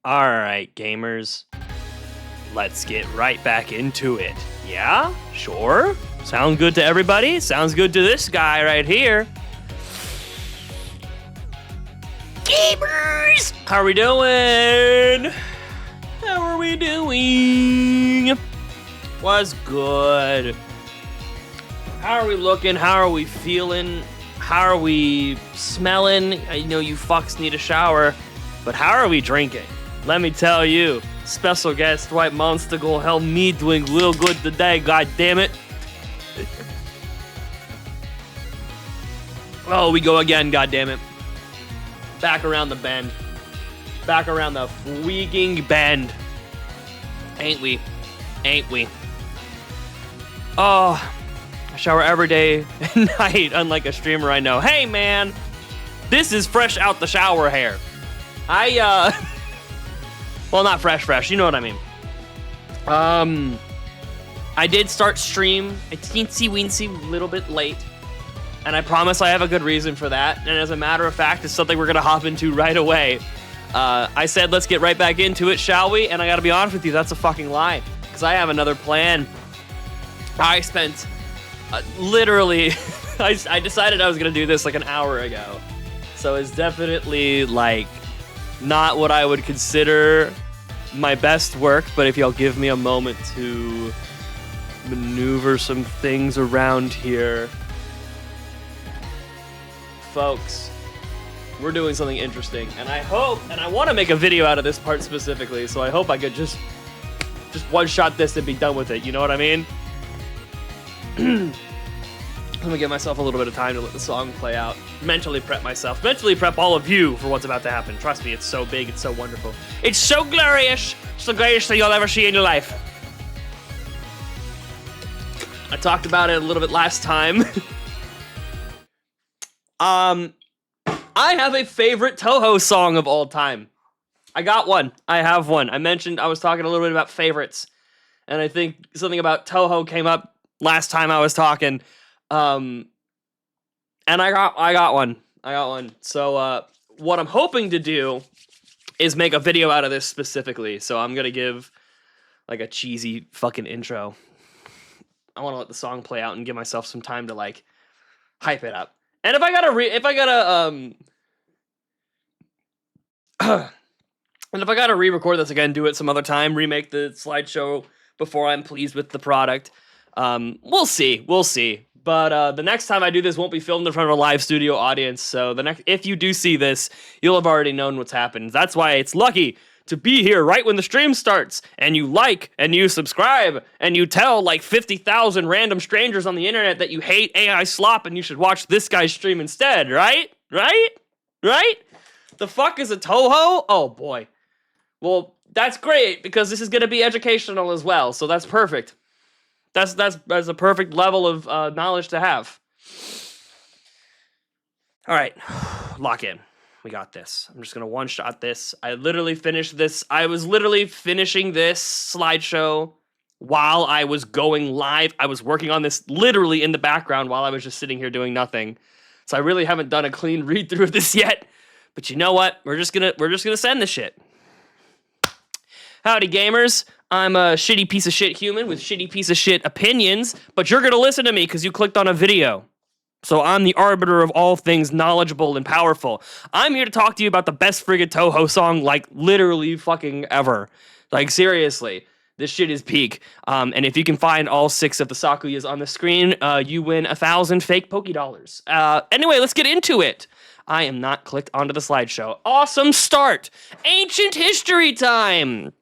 Alright, gamers. Let's get right back into it. Yeah? Sure? Sound good to everybody? Sounds good to this guy right here. Gamers! How are we doing? How are we doing? What's good? How are we looking? How are we feeling? How are we smelling? I know you fucks need a shower, but how are we drinking? Let me tell you, special guest White Monster will help me doing real good today, god damn it. Oh, we go again, god damn it. Back around the bend. Back around the freaking bend. Ain't we? Ain't we? Oh, I shower every day and night, unlike a streamer I know. Hey man, this is fresh out the shower hair. Well, not fresh, you know what I mean. I did start stream a teensy-weensy little bit late, and I promise I have a good reason for that, and as a matter of fact, it's something we're gonna hop into right away. I said let's get right back into it, shall we? And I gotta be honest with you, that's a fucking lie, because I have another plan. I spent, literally, I decided I was gonna do this like an hour ago, so it's definitely, like, not what I would consider my best work, but if y'all give me a moment to maneuver some things around here. Folks, we're doing something interesting, and I hope, and I want to make a video out of this part specifically, so I hope I could just one-shot this and be done with it, you know what I mean? Let me give myself a little bit of time to let the song play out. Mentally prep myself. Mentally prep all of you for what's about to happen. Trust me, it's so big, it's so wonderful. It's so glorious! It's the greatest thing you'll ever see in your life. I talked about it a little bit last time. I have a favorite Toho song of all time. I got one. I have one. I was talking a little bit about favorites. And I think something about Toho came up last time I was talking. And I got one. So, what I'm hoping to do is make a video out of this specifically. So I'm gonna give, like, a cheesy fucking intro. I want to let the song play out and give myself some time to, like, hype it up. And if I gotta re-record this again, do it some other time, remake the slideshow before I'm pleased with the product. We'll see. But the next time I do this won't be filmed in front of a live studio audience, so if you do see this, you'll have already known what's happened. That's why it's lucky to be here right when the stream starts, and you like, and you subscribe, and you tell like 50,000 random strangers on the internet that you hate AI slop and you should watch this guy's stream instead, right? Right? The fuck is a Toho? Oh boy. Well, that's great, because this is going to be educational as well, so that's perfect. That's a perfect level of knowledge to have. All right, lock in. We got this. I'm just gonna one-shot this. I literally finished this. I was literally finishing this slideshow while I was going live. I was working on this literally in the background while I was just sitting here doing nothing. So I really haven't done a clean read through of this yet. But you know what? We're just gonna send this shit. Howdy, gamers. I'm a shitty piece of shit human with shitty piece of shit opinions, but you're gonna listen to me because you clicked on a video. So I'm the arbiter of all things knowledgeable and powerful. I'm here to talk to you about the best friggin' Toho song, like, literally fucking ever. Like, seriously. This shit is peak. And if you can find all 6 of the Sakuyas on the screen, you win 1,000 fake Poké-Dollars. Anyway, let's get into it. I am not clicked onto the slideshow. Awesome start! Ancient history time!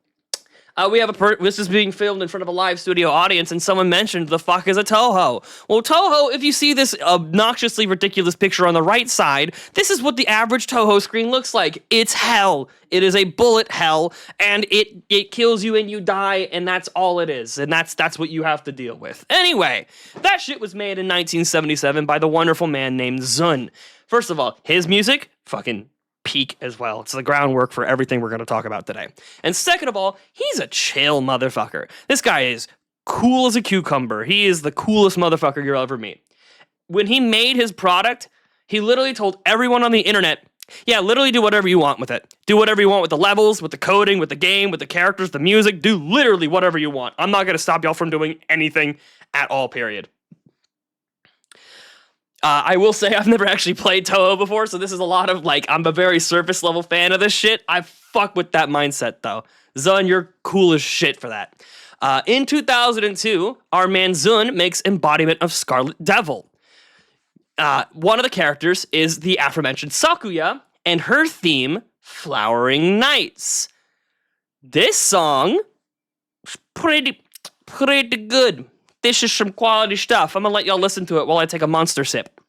We have this is being filmed in front of a live studio audience, and someone mentioned the fuck is a Toho. Well, Toho, if you see this obnoxiously ridiculous picture on the right side, this is what the average Toho screen looks like. It's hell. It is a bullet hell, and it kills you and you die, and that's all it is. And that's what you have to deal with. Anyway, that shit was made in 1977 by the wonderful man named Zun. First of all, his music, fucking peak as well. It's the groundwork for everything we're going to talk about today. And second of all, he's a chill motherfucker. This guy is cool as a cucumber. He is the coolest motherfucker you'll ever meet. When he made his product, he literally told everyone on the internet, Yeah, literally do whatever you want with it. Do whatever you want with the levels, with the coding, with the game, with the characters, the music. Do literally whatever you want. I'm not going to stop y'all from doing anything at all, period. I will say I've never actually played Touhou before, so this is a lot of, like, I'm a very surface level fan of this shit. I fuck with that mindset, though. Zun, you're cool as shit for that. In 2002, our man Zun makes Embodiment of Scarlet Devil. One of the characters is the aforementioned Sakuya, and her theme, Flowering Nights. This song is pretty good. This is some quality stuff. I'm gonna let y'all listen to it while I take a monster sip.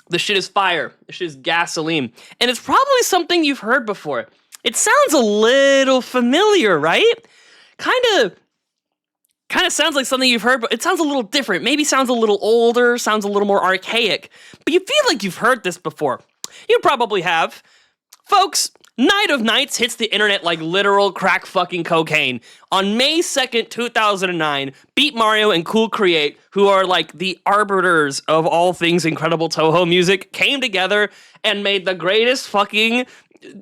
This shit is fire. This shit is gasoline. And it's probably something you've heard before. It sounds a little familiar, right? Kind of sounds like something you've heard, but it sounds a little different. Maybe sounds a little older, sounds a little more archaic. But you feel like you've heard this before. You probably have. Folks, Night of Nights hits the internet like literal crack fucking cocaine. On May 2nd, 2009, Beat Mario and Cool Create, who are like the arbiters of all things incredible Touhou music, came together and made the greatest fucking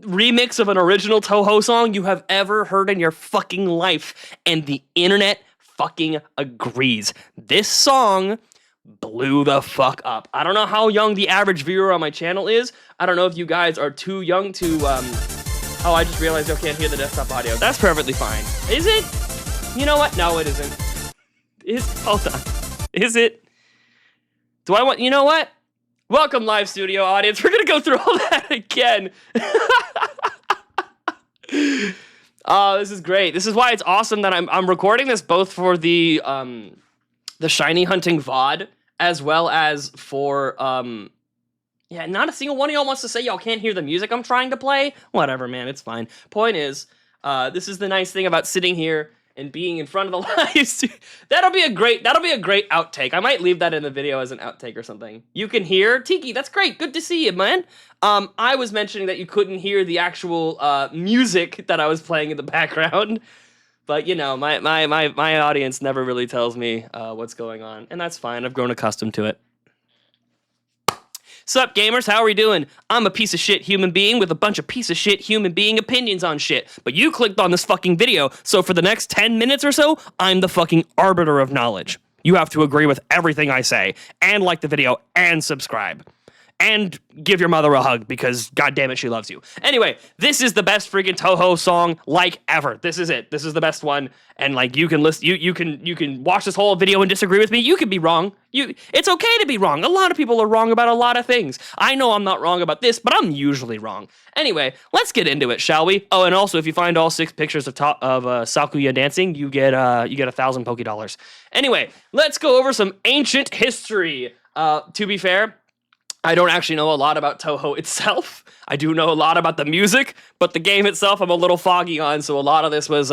remix of an original Touhou song you have ever heard in your fucking life. And the internet fucking agrees. This song blew the fuck up. I don't know how young the average viewer on my channel is. I don't know if you guys are too young to, oh, I just realized you can't hear the desktop audio. That's perfectly fine. Is it? You know what? No, it isn't. Hold on. Is it? Do I want, you know what? Welcome, live studio audience. We're gonna go through all that again. Oh, this is great. This is why it's awesome that I'm recording this both for the shiny hunting VOD as well as for yeah, not a single one of y'all wants to say y'all can't hear the music I'm trying to play. Whatever, man, it's fine. Point is, this is the nice thing about sitting here and being in front of the live studio. That'll be a great outtake. I might leave that in the video as an outtake or something. You can hear Tiki. That's great. Good to see you, man. I was mentioning that you couldn't hear the actual music that I was playing in the background. But, you know, my audience never really tells me what's going on. And that's fine. I've grown accustomed to it. Sup, gamers? How are we doing? I'm a piece of shit human being with a bunch of piece of shit human being opinions on shit. But you clicked on this fucking video, so for the next 10 minutes or so, I'm the fucking arbiter of knowledge. You have to agree with everything I say, and like the video, and subscribe. And give your mother a hug, because goddammit, she loves you. Anyway, this is the best freaking Touhou song, like, ever. This is it. This is the best one. And, like, you can listen, you can watch this whole video and disagree with me. You can be wrong. It's okay to be wrong. A lot of people are wrong about a lot of things. I know I'm not wrong about this, but I'm usually wrong. Anyway, let's get into it, shall we? Oh, and also, if you find all 6 pictures of Sakuya dancing, you get 1,000 Poké Dollars. Anyway, let's go over some ancient history. To be fair, I don't actually know a lot about Touhou itself. I do know a lot about the music, but the game itself I'm a little foggy on, so a lot of this was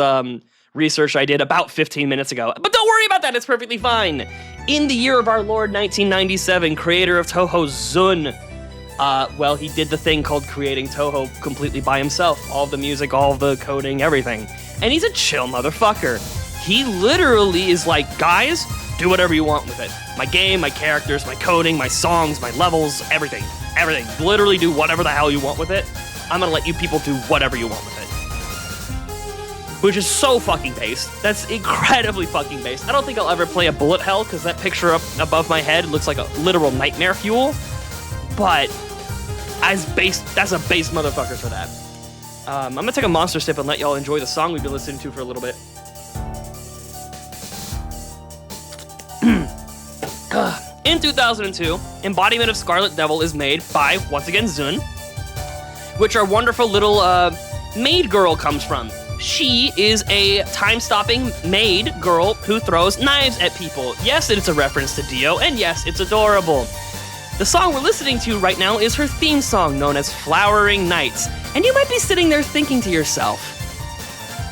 research I did about 15 minutes ago. But don't worry about that, it's perfectly fine. In the year of our Lord 1997, creator of Touhou, Zun, well, he did the thing called creating Touhou completely by himself. All the music, all the coding, everything. And he's a chill motherfucker. He literally is like, guys, do whatever you want with it. My game, my characters, my coding, my songs, my levels, everything. Everything. Literally do whatever the hell you want with it. I'm gonna let you people do whatever you want with it. Which is so fucking based. That's incredibly fucking based. I don't think I'll ever play a bullet hell, because that picture up above my head looks like a literal nightmare fuel. But as based, that's a base motherfucker for that. I'm gonna take a monster sip and let y'all enjoy the song we've been listening to for a little bit. In 2002, Embodiment of Scarlet Devil is made by, once again, Zun, which our wonderful little maid girl comes from. She is a time-stopping maid girl who throws knives at people. Yes, it's a reference to Dio, and yes, it's adorable. The song we're listening to right now is her theme song, known as Flowering Nights. And you might be sitting there thinking to yourself,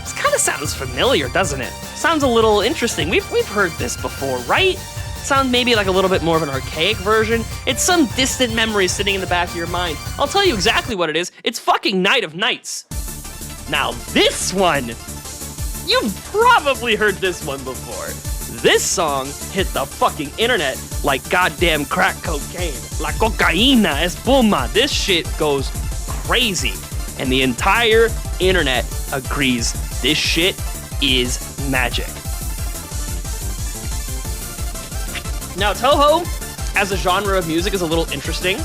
this kind of sounds familiar, doesn't it? Sounds a little interesting. We've heard this before, right? Sounds maybe like a little bit more of an archaic version. It's some distant memory sitting in the back of your mind. I'll tell you exactly what it is. It's fucking Night of Nights. Now this one, you've probably heard this one before. This song hit the fucking internet like goddamn crack cocaine. La cocaína espuma. This shit goes crazy. And the entire internet agrees this shit is magic. Now, Toho as a genre of music is a little interesting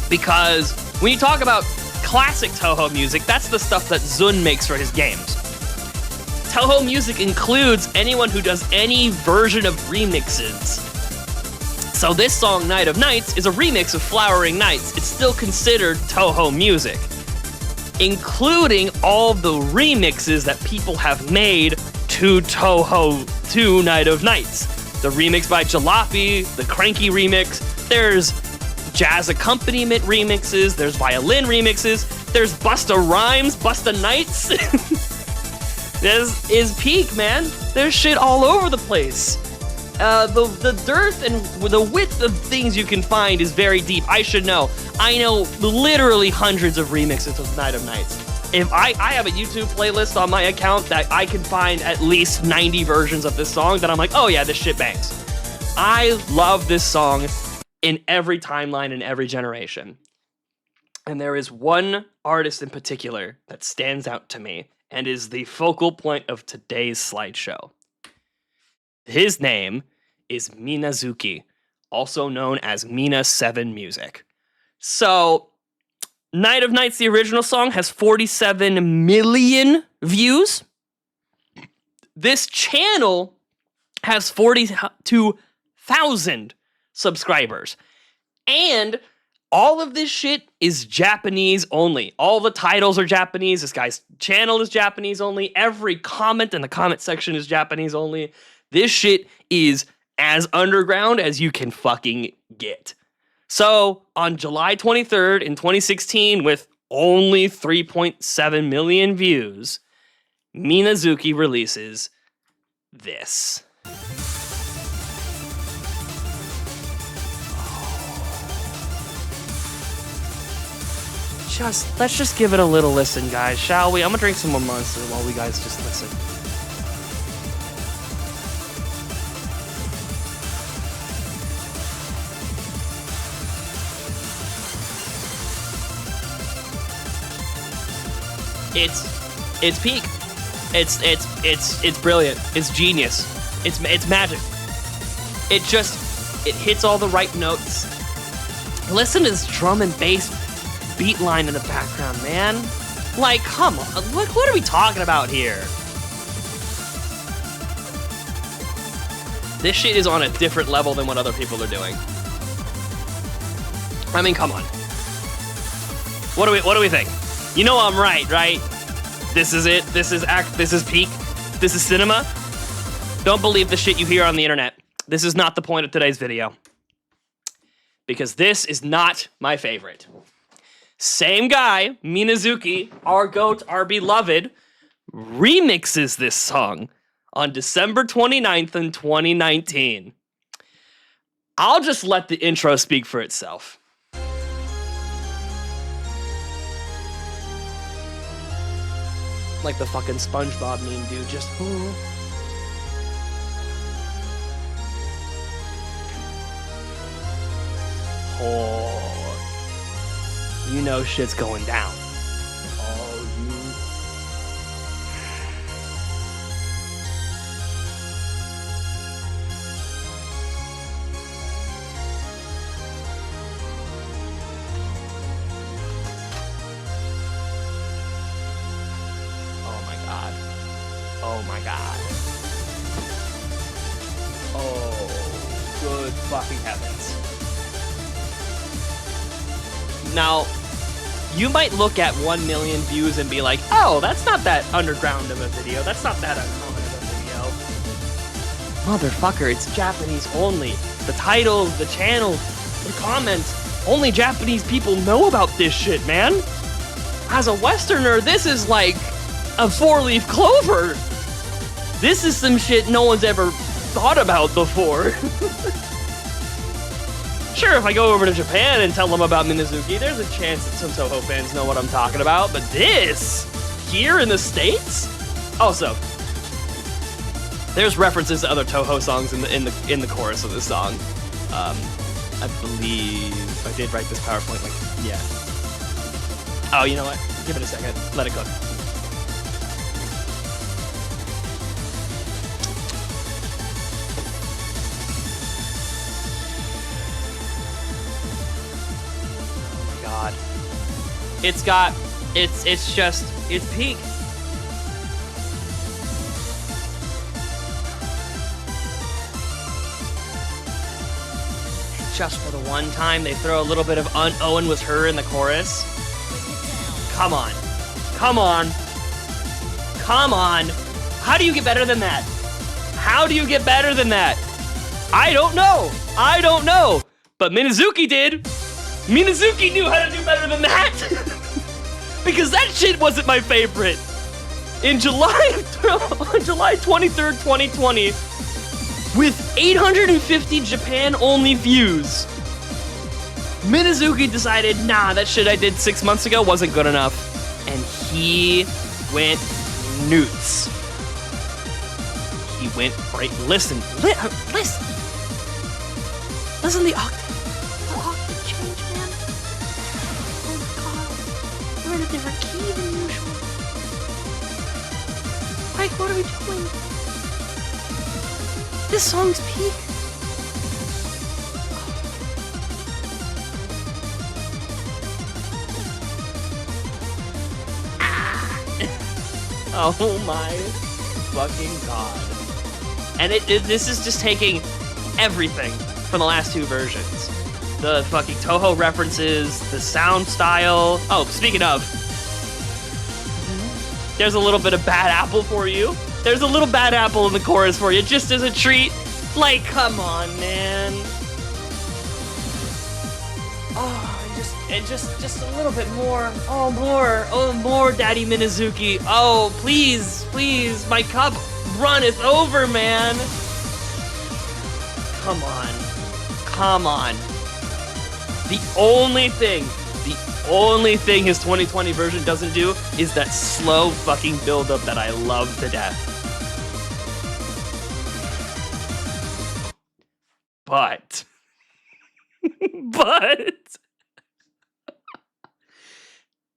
because when you talk about classic Toho music, that's the stuff that ZUN makes for his games. Toho music includes anyone who does any version of remixes. So this song, Night of Nights, is a remix of Flowering Nights. It's still considered Toho music, including all the remixes that people have made to Toho, to Night of Nights. The remix by Jalopy, the Cranky remix, there's jazz accompaniment remixes, there's violin remixes, there's Busta Rhymes, Busta Nights. This is peak, man. There's shit all over the place. The dearth and the width of things you can find is very deep. I should know. I know literally hundreds of remixes of Night of Nights. If I have a YouTube playlist on my account that I can find at least 90 versions of this song that I'm like, oh yeah, this shit bangs. I love this song in every timeline and every generation. And there is one artist in particular that stands out to me and is the focal point of today's slideshow. His name is Minazuki, also known as Mina7 Music. So, Night of Nights, the original song, has 47 million views. This channel has 42,000 subscribers. And all of this shit is Japanese only. All the titles are Japanese. This guy's channel is Japanese only. Every comment in the comment section is Japanese only. This shit is as underground as you can fucking get. So, on July 23rd in 2016, with only 3.7 million views, Minazuki releases this. Let's just give it a little listen, guys, shall we? I'm gonna drink some more Monster while we guys just listen. It's peak. It's brilliant. It's genius. It's magic. It hits all the right notes. Listen to this drum and bass beat line in the background, man. Like, come on. What are we talking about here? This shit is on a different level than what other people are doing. I mean, come on. What do we think? You know I'm right? This is it. This is peak. This is cinema. Don't believe the shit you hear on the internet. This is not the point of today's video. Because this is not my favorite. Same guy, Minazuki, our GOAT, our beloved, remixes this song on December 29th in 2019. I'll just let the intro speak for itself. Like the fucking SpongeBob meme, dude, just... Oh... You know shit's going down. Oh, my god. Oh my god. Oh, good fucking heavens. Now, you might look at 1 million views and be like, oh, that's not that underground of a video. That's not that uncommon of a video. Motherfucker, it's Japanese only. The titles, the channel, the comments, only Japanese people know about this shit, man. As a Westerner, this is like a 4-leaf clover. This is some shit no one's ever thought about before. Sure, if I go over to Japan and tell them about Minazuki, there's a chance that some Toho fans know what I'm talking about, but this, here in the States? Also, There's references to other Toho songs in the chorus of this song. I believe I did write this PowerPoint. Like, yeah. Oh, you know what? Give it a second. Let it cook. Oh my god. It's peak. Just for the one time they throw a little bit of Owen was her in the chorus. Come on. Come on. Come on. How do you get better than that? How do you get better than that? I don't know. I don't know. But Minazuki did. Minazuki knew how to do better than that. Because that shit wasn't my favorite. On July 23rd, 2020, with 850 Japan-only views, Minazuki decided, nah, that shit I did 6 months ago wasn't good enough. And he went newts. He went right. Listen. Listen to the octave. The octave change, man. Oh my god. We're in a different key than usual. Mike, what are we doing? This song's peak. Oh my fucking god. And this is just taking everything from the last two versions. The fucking Toho references, the sound style. Oh, speaking of, there's a little bit of Bad Apple for you. There's a little Bad Apple in the chorus for you, just as a treat. Like, come on, man. Oh, and just a little bit more. Oh, more Daddy Minazuki. Oh, please, my cup runneth over, man. Come on. The only thing his 2020 version doesn't do is that slow fucking build-up that I love to death. But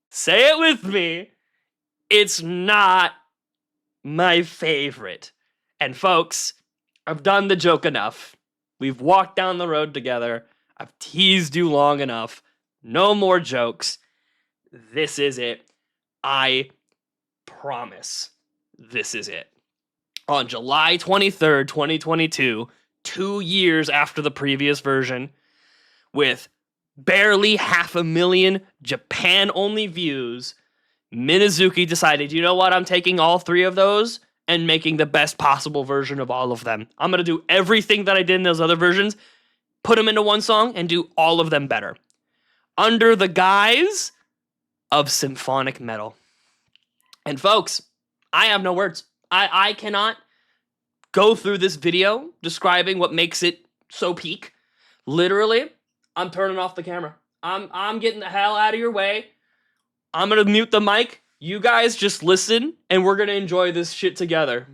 say it with me, it's not my favorite. And folks, I've done the joke enough. We've walked down the road together. I've teased you long enough. No more jokes. This is it. I promise this is it. On July 23rd, 2022, 2 years after the previous version, with barely 500,000 Japan-only views, Minazuki decided, you know what, I'm taking all three of those and making the best possible version of all of them. I'm going to do everything that I did in those other versions, put them into one song, and do all of them better. Under the guise of symphonic metal. And folks, I have no words. I cannot go through this video describing what makes it so peak. Literally, I'm turning off the camera. I'm getting the hell out of your way. I'm gonna mute the mic. You guys just listen, and we're gonna enjoy this shit together.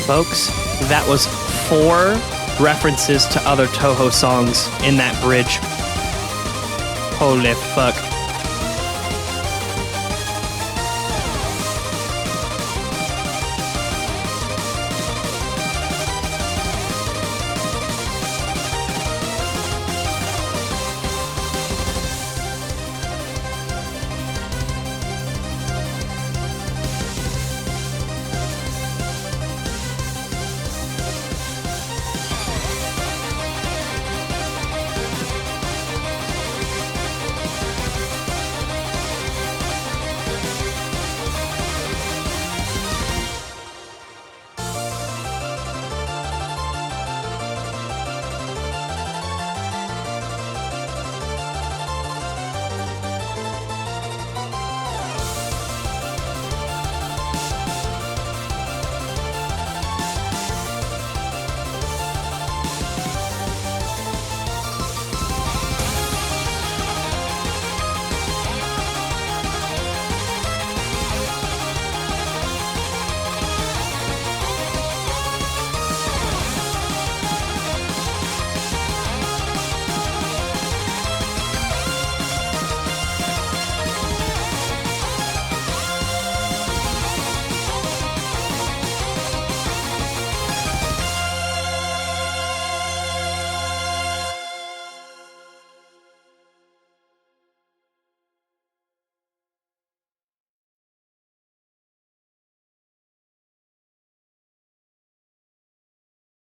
Folks, that was 4 references to other Toho songs in that bridge. Holy fuck.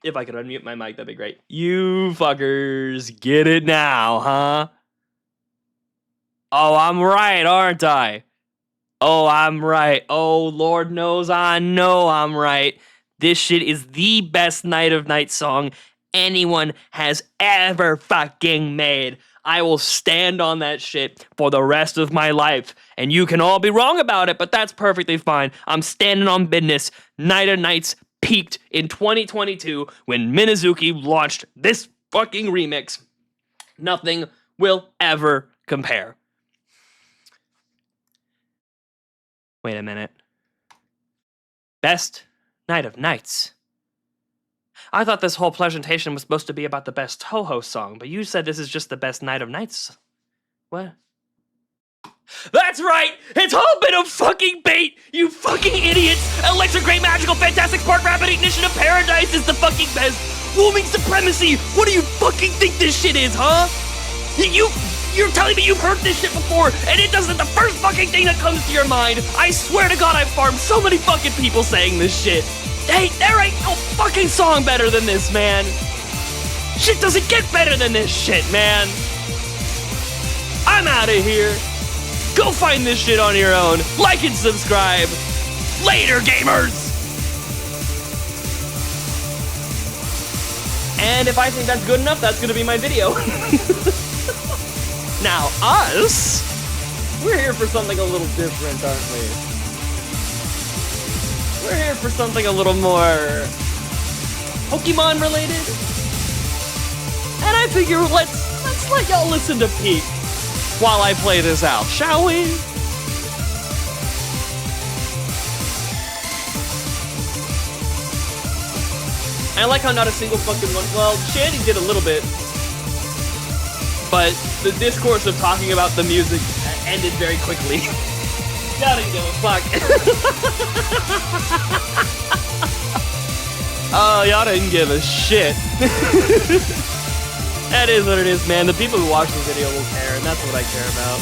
If I could unmute my mic, that'd be great. You fuckers get it now, huh? Oh, I'm right, aren't I? Oh, I'm right. Oh, Lord knows I know I'm right. This shit is the best Night of Night song anyone has ever fucking made. I will stand on that shit for the rest of my life. And you can all be wrong about it, but that's perfectly fine. I'm standing on business. Night of Nights peaked in 2022 when Minazuki launched this fucking remix. Nothing will ever compare. Wait a minute. Best Night of Nights. I thought this whole presentation was supposed to be about the best Toho song, but you said this is just the best Night of Nights. What? That's right! It's all been a fucking bait! You fucking idiots! Electric Great Magical Fantastic Spark Rapid Ignition of Paradise is the fucking best! Roaming Supremacy! What do you fucking think this shit is, huh? You're telling me you've heard this shit before, and it doesn't the first fucking thing that comes to your mind! I swear to God I've farmed so many fucking people saying this shit! Hey, there ain't no fucking song better than this, man! Shit doesn't get better than this shit, man! I'm out of here! Go find this shit on your own. Like and subscribe. Later, gamers! And if I think that's good enough, that's gonna be my video. Now, us, we're here for something a little different, aren't we? We're here for something a little more Pokemon related. And I figure let's let y'all listen to Peak while I play this out, shall we? I like how not a single fucking one, well, Chandy did a little bit, but the discourse of talking about the music ended very quickly. Y'all didn't give a fuck. Oh, y'all didn't give a shit. That is what it is, man. The people who watch the video will care, and that's what I care about.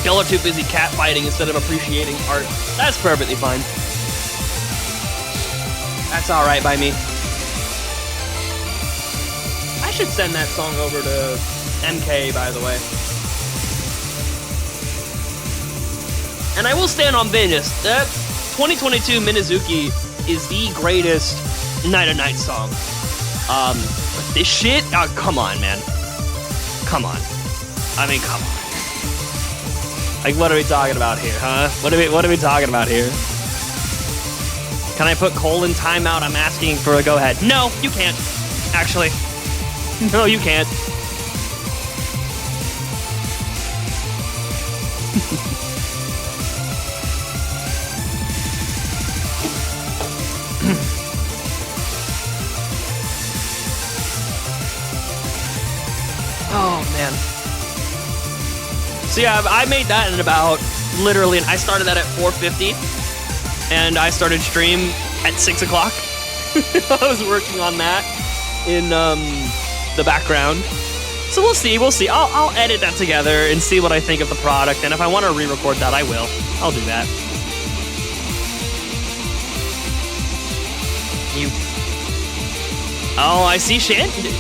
Y'all are too busy catfighting instead of appreciating art. That's perfectly fine. That's alright by me. I should send that song over to MK, by the way. And I will stand on business. That 2022 Minazuki is the greatest Night of Night song. But this shit? Oh, come on, man. Come on. I mean, come on. Like, what are we talking about here, huh? What are we talking about here? Can I put colon timeout? I'm asking for a go-ahead. No, you can't. Actually. No, you can't. So yeah, I made that in about, literally, and I started that at 4:50, and I started stream at 6 o'clock. I was working on that in the background. So we'll see. I'll edit that together and see what I think of the product, and if I want to re-record that, I will. I'll do that. Oh, I see Shandy.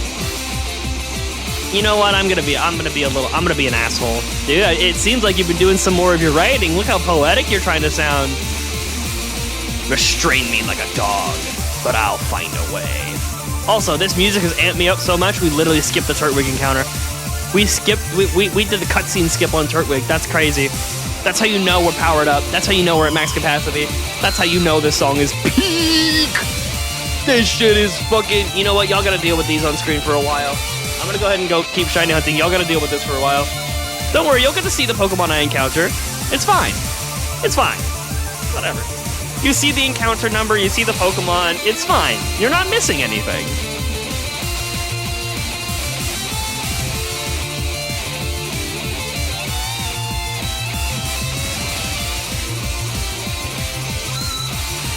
You know what? I'm gonna be an asshole, dude. It seems like you've been doing some more of your writing. Look how poetic you're trying to sound. Restrain me like a dog, but I'll find a way. Also, this music has amped me up so much. We literally skipped the Turtwig encounter. We did the cutscene skip on Turtwig. That's crazy. That's how you know we're powered up. That's how you know we're at max capacity. That's how you know this song is peak. This shit is fucking... You know what? Y'all gotta deal with these on screen for a while. I'm gonna go ahead and go keep shiny hunting. Y'all gotta deal with this for a while. Don't worry, you'll get to see the Pokemon I encounter. It's fine. It's fine. Whatever. You see the encounter number, you see the Pokemon. It's fine. You're not missing anything.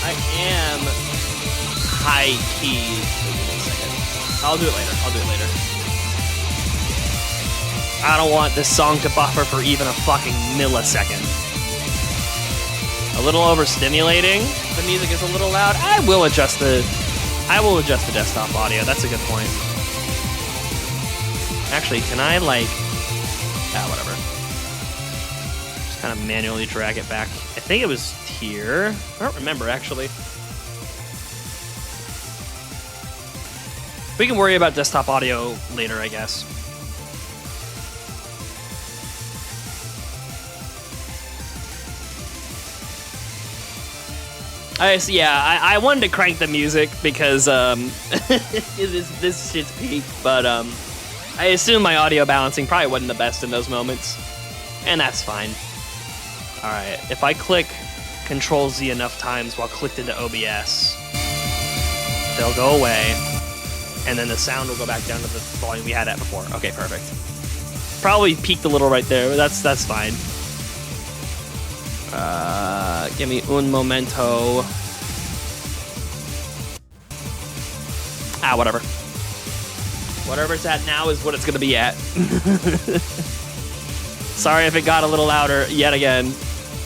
I am high key. Wait a second. I'll do it later. I don't want this song to buffer for even a fucking millisecond. A little overstimulating. The music is a little loud. I will adjust the desktop audio. That's a good point. Actually, can I whatever. Just kind of manually drag it back. I think it was here. I don't remember actually. We can worry about desktop audio later, I guess. I wanted to crank the music because this shit's peak, but I assume my audio balancing probably wasn't the best in those moments, and that's fine. All right, if I click Control Z enough times while clicked into OBS, they'll go away, and then the sound will go back down to the volume we had at before. Okay, perfect. Probably peaked a little right there, but that's fine. Give me un momento. Whatever. Whatever it's at now is what it's gonna be at. Sorry if it got a little louder yet again.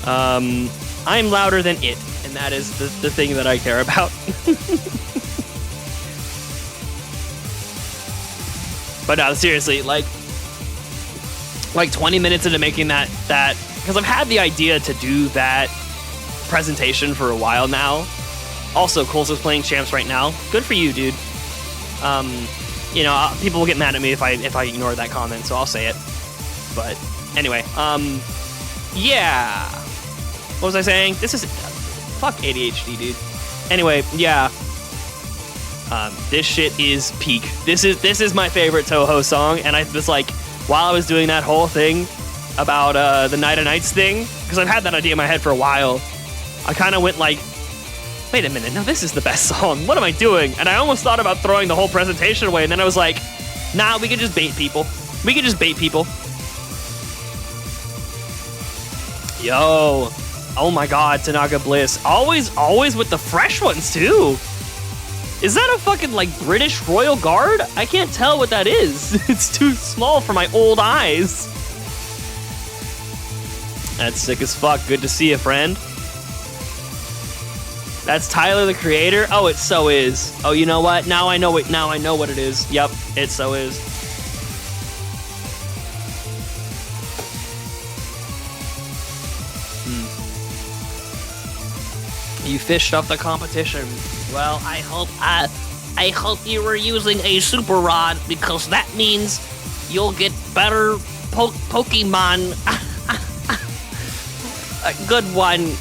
I'm louder than it, and that is the thing that I care about. But no, seriously, like 20 minutes into making that because I've had the idea to do that presentation for a while now. Also, Coles is playing champs right now. Good for you, dude. You know, people will get mad at me if I ignore that comment, so I'll say it. But anyway, yeah. What was I saying? This is fuck ADHD, dude. Anyway, yeah. This shit is peak. This is my favorite Toho song, and I was like, while I was doing that whole thing about the Night of Nights thing, because I've had that idea in my head for a while, I kind of went like, wait a minute, no, this is the best song. What am I doing? And I almost thought about throwing the whole presentation away, and then I was like, nah, we could just bait people. We could just bait people. Yo. Oh my god, Tanaka Bliss. Always with the fresh ones, too. Is that a fucking, like, British Royal Guard? I can't tell what that is. It's too small for my old eyes. That's sick as fuck. Good to see you, friend. That's Tyler, the creator? Oh, it so is. Oh, you know what? Now I know what it is. Yep, it so is. You fished up the competition. Well, I hope you were using a super rod, because that means you'll get better Pokemon. A good one.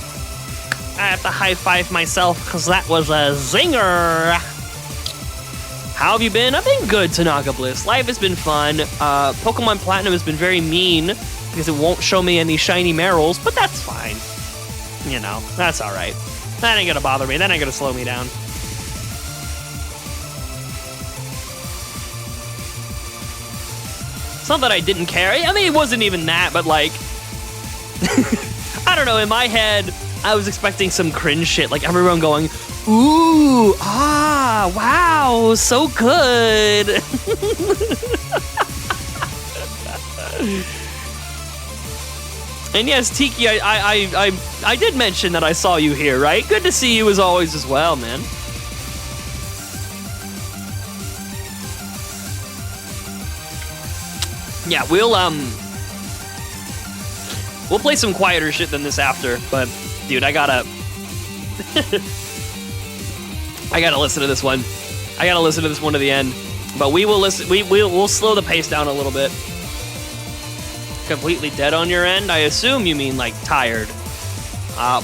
I have to high five myself because that was a zinger. How have you been? I've been good, Tanaka Bliss. Life has been fun. Pokemon Platinum has been very mean because it won't show me any shiny Marills, but that's fine. You know, that's all right. That ain't gonna bother me. That ain't gonna slow me down. It's not that I didn't care. I mean, it wasn't even that, but like, I don't know, in my head, I was expecting some cringe shit, like everyone going, ooh, ah, wow, so good. And yes, Tiki, I did mention that I saw you here, right? Good to see you as always as well, man. Yeah, we'll play some quieter shit than this after, but dude, I gotta listen to this one. I gotta listen to this one to the end. But we will listen. We'll slow the pace down a little bit. Completely dead on your end? I assume you mean like tired.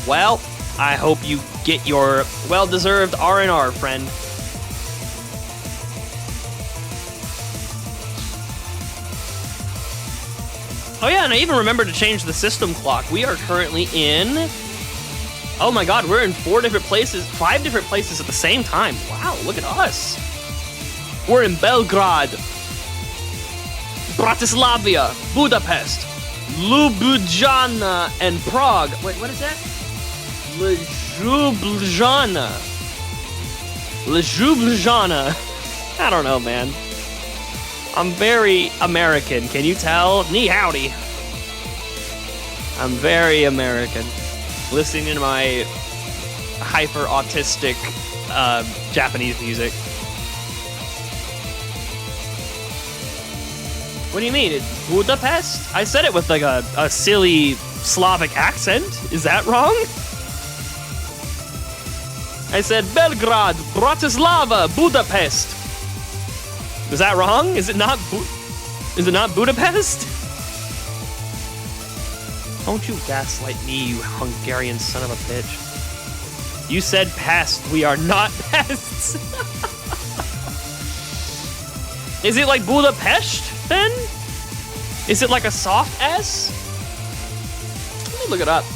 Well, I hope you get your well-deserved R&R, friend. Oh yeah, and I even remember to change the system clock. We are currently in... Oh my god, we're in 5 different places at the same time. Wow, look at us. We're in Belgrade, Bratislava, Budapest, Ljubljana, and Prague. Wait, what is that? Ljubljana. I don't know, man. I'm very American, can you tell? Ni howdy. I'm very American. Listening to my hyper-autistic Japanese music. What do you mean? It's Budapest? I said it with like a silly Slavic accent. Is that wrong? I said Belgrade, Bratislava, Budapest. Is that wrong? Is it not Budapest? Don't you gaslight me, you Hungarian son of a bitch. You said pest. We are not pests. Is it like Budapest then? Is it like a soft S? Let me look it up.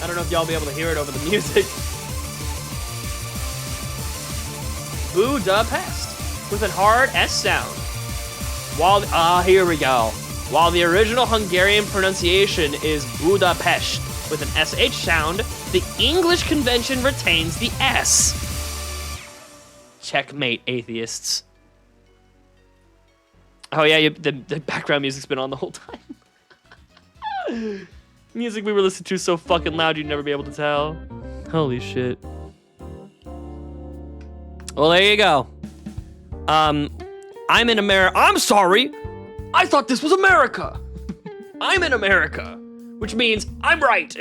I don't know if y'all will be able to hear it over the music. Budapest with a hard S sound. While here we go. While the original Hungarian pronunciation is Budapest with an SH sound, the English convention retains the S. Checkmate, atheists. Oh yeah, the background music's been on the whole time. Music we were listening to so fucking loud you'd never be able to tell. Holy shit. Well, there you go. I'm in America. I'm sorry. I thought this was America. I'm in America, which means I'm right.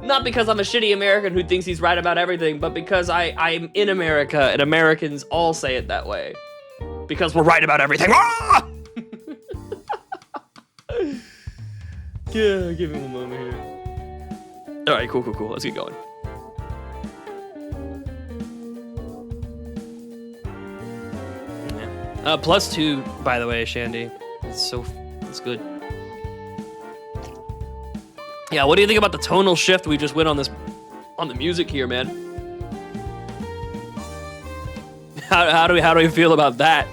Not because I'm a shitty American who thinks he's right about everything, but because I'm in America and Americans all say it that way. Because we're right about everything. Ah! Yeah, give him a moment here. All right, cool. Let's get going. Yeah. +2, by the way, Shandy. It's good. Yeah, what do you think about the tonal shift we just went on the music here, man? How do we feel about that?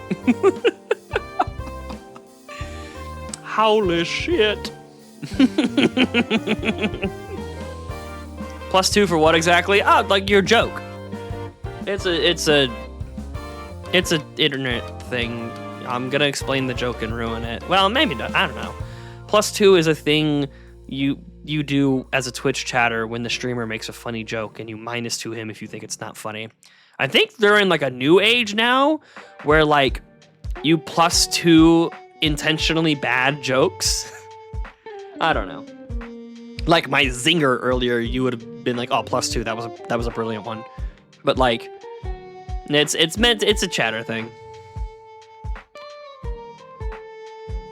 Holy shit. +2 for what exactly? Oh, like your joke. It's a internet thing. I'm gonna explain the joke and ruin it. Well, maybe not. I don't know. +2 is a thing you do as a Twitch chatter when the streamer makes a funny joke and you -2 him if you think it's not funny. I think they're in like a new age now where like you +2 intentionally bad jokes. I don't know. Like my zinger earlier, you would have been like, "Oh, +2. That was a brilliant one." But like, it's a chatter thing.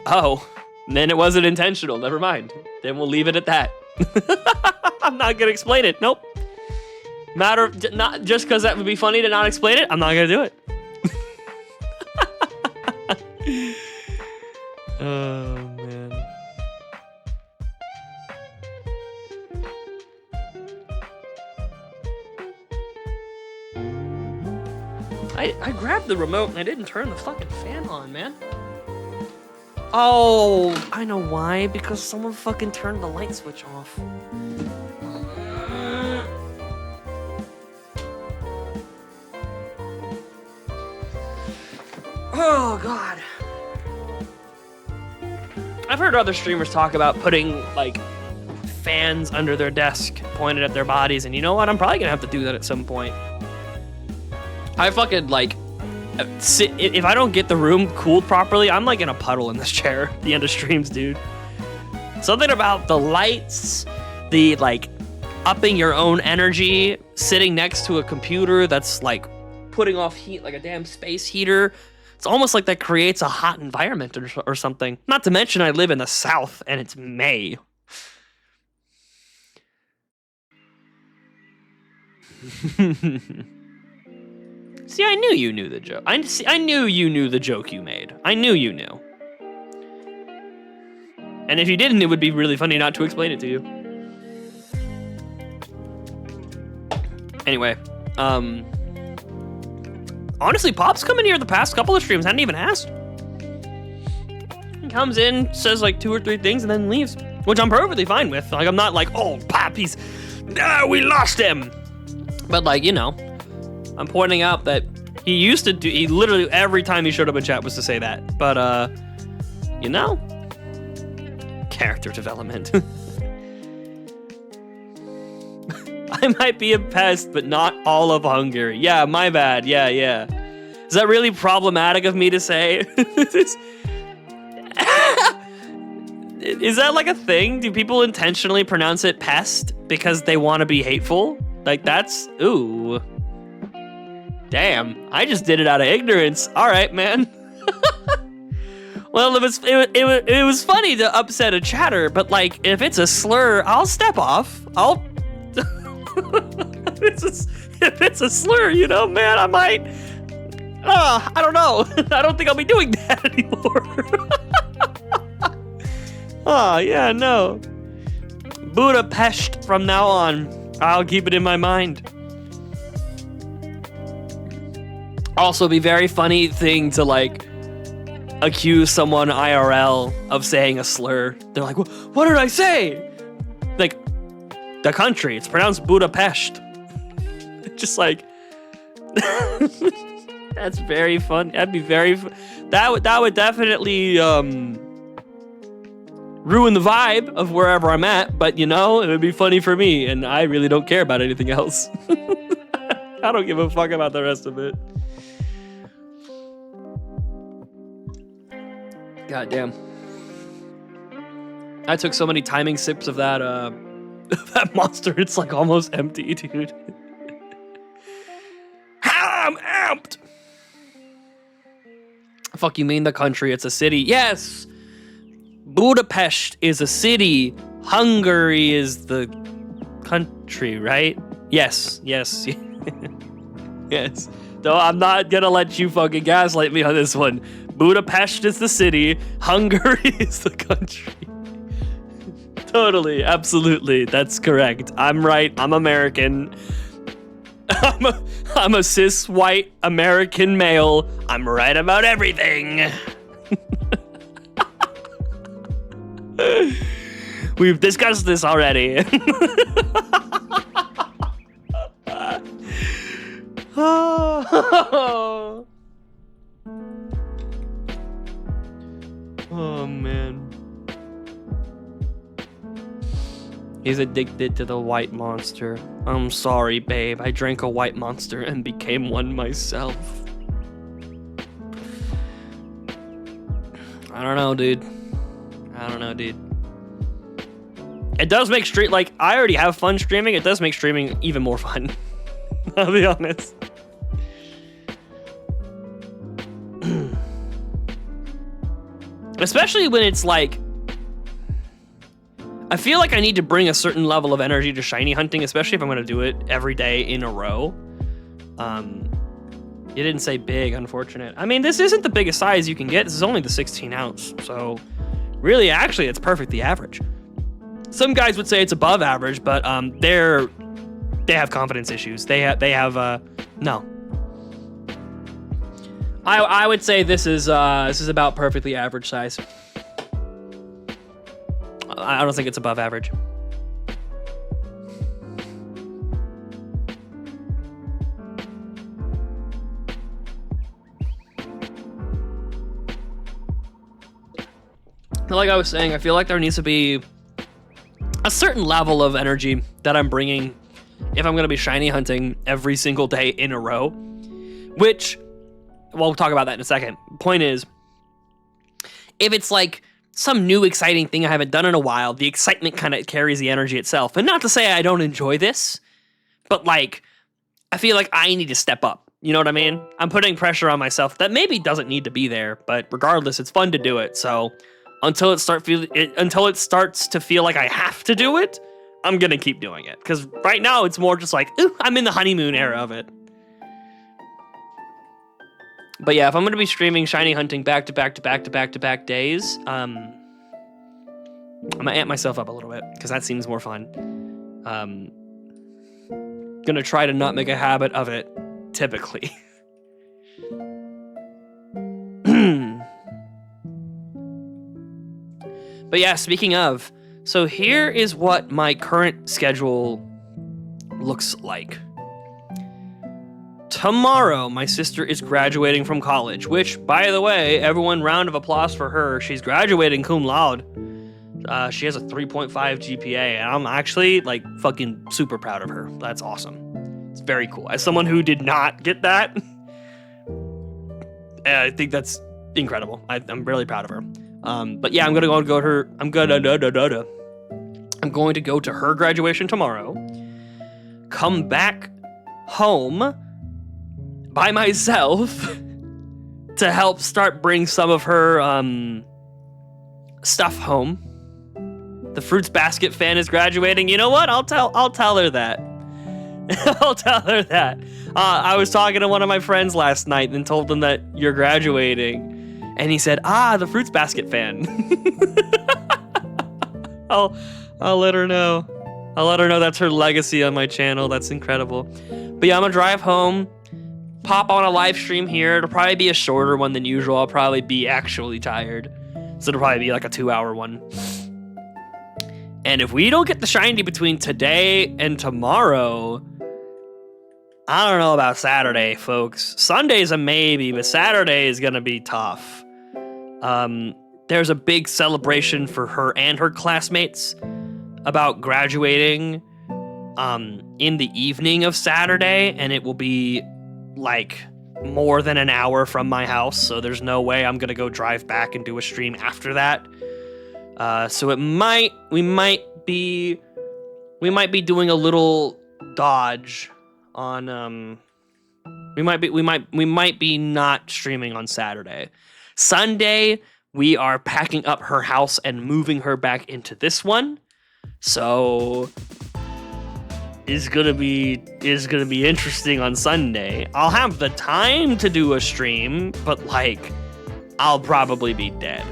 Oh, then it wasn't intentional. Never mind. Then we'll leave it at that. I'm not gonna explain it. Nope. Not just because that would be funny to not explain it. I'm not gonna do it. Oh man. I grabbed the remote and I didn't turn the fucking fan on, man. Oh, I know why. Because someone fucking turned the light switch off. Oh, God. I've heard other streamers talk about putting, like, fans under their desk pointed at their bodies, and you know what? I'm probably gonna have to do that at some point. I fucking, like, if I don't get the room cooled properly, I'm, like, in a puddle in this chair at the end of streams, dude. Something about the lights, the, like, upping your own energy, sitting next to a computer that's, like, putting off heat like a damn space heater. It's almost like that creates a hot environment or something. Not to mention I live in the South and it's May. See, I knew you knew the joke. I knew you knew the joke you made. I knew you knew. And if you didn't, it would be really funny not to explain it to you. Anyway, honestly, Pop's come in here the past couple of streams, hadn't even asked. He comes in, says like 2 or 3 things, and then leaves, which I'm perfectly fine with. Like, I'm not like, oh, Pop, we lost him. But like, you know, I'm pointing out that he literally every time he showed up in chat was to say that. But, you know, character development. I might be a pest, but not all of Hungary. Yeah, my bad. Yeah. Is that really problematic of me to say? Is that like a thing? Do people intentionally pronounce it pest because they want to be hateful? Like that's, ooh. Damn, I just did it out of ignorance. All right, man. Well, it was funny to upset a chatter, but like if it's a slur, I'll step off. If it's a slur, you know, man, I might. I don't know. I don't think I'll be doing that anymore. Oh, yeah, no. Budapest from now on. I'll keep it in my mind. Also, be very funny thing to like accuse someone IRL of saying a slur. They're like, what did I say? Like, the country. It's pronounced Budapest. Just like that's very fun. That'd be very that would definitely ruin the vibe of wherever I'm at, but you know, it would be funny for me, and I really don't care about anything else. I don't give a fuck about the rest of it. God damn. I took so many timing sips of that that monster, it's like almost empty, dude. I'm amped. Fuck, you mean the country? It's a city. Yes. Budapest is a city. Hungary is the country, right? Yes. Yes. No, I'm not gonna let you fucking gaslight me on this one. Budapest is the city. Hungary is the country. Totally, absolutely, that's correct. I'm right. I'm American. I'm a cis white American male. I'm right about everything. We've discussed this already. Oh man. He's addicted to the white monster. I'm sorry, babe. I drank a white monster and became one myself. I don't know, dude. It does make like, I already have fun streaming. It does make streaming even more fun. I'll be honest. Especially when it's like, I feel like I need to bring a certain level of energy to shiny hunting, especially if I'm going to do it every day in a row. You didn't say big, unfortunate. I mean, this isn't the biggest size you can get. This is only the 16 ounce. So really, actually, it's perfectly average. Some guys would say it's above average, but they have confidence issues. They have no. I would say this is about perfectly average size. I don't think it's above average. Like I was saying, I feel like there needs to be a certain level of energy that I'm bringing if I'm going to be shiny hunting every single day in a row, which, we'll talk about that in a second. Point is, if it's like some new exciting thing I haven't done in a while, the excitement kind of carries the energy itself. And not to say I don't enjoy this, but like, I feel like I need to step up. You know what I mean? I'm putting pressure on myself that maybe doesn't need to be there, but regardless, it's fun to do it. So until it starts to feel like I have to do it, I'm gonna keep doing it. Because right now it's more just like, ooh, I'm in the honeymoon era of it. But yeah, if I'm gonna be streaming shiny hunting back to back days, I'm gonna amp myself up a little bit because that seems more fun. Gonna try to not make a habit of it typically. But yeah, speaking of, so here is what my current schedule looks like. Tomorrow, my sister is graduating from college, which, by the way, everyone round of applause for her. She's graduating cum laude. She has a 3.5 GPA, and I'm actually, like, fucking super proud of her. That's awesome. It's very cool. As someone who did not get that, I think that's incredible. I'm really proud of her. But yeah, I'm going to go to her graduation tomorrow, come back home by myself to help start bring some of her stuff home. The Fruits Basket fan is graduating. You know what? I'll tell her that. I'll tell her that. I was talking to one of my friends last night and told them that you're graduating. And he said, the Fruits Basket fan. I'll let her know. I'll let her know that's her legacy on my channel. That's incredible. But yeah, I'm gonna drive home, pop on a live stream here. It'll probably be a shorter one than usual. I'll probably be actually tired. So it'll probably be like a 2-hour one. And if we don't get the shiny between today and tomorrow, I don't know about Saturday, folks. Sunday's a maybe, but Saturday is gonna be tough. There's a big celebration for her and her classmates about graduating in the evening of Saturday, and it will be like more than an hour from my house, so there's no way I'm gonna go drive back and do a stream after that. So we might be doing a little dodge on we might be not streaming on Saturday. Sunday, we are packing up her house and moving her back into this one. So is gonna be interesting on Sunday. I'll have the time to do a stream, but like I'll probably be dead.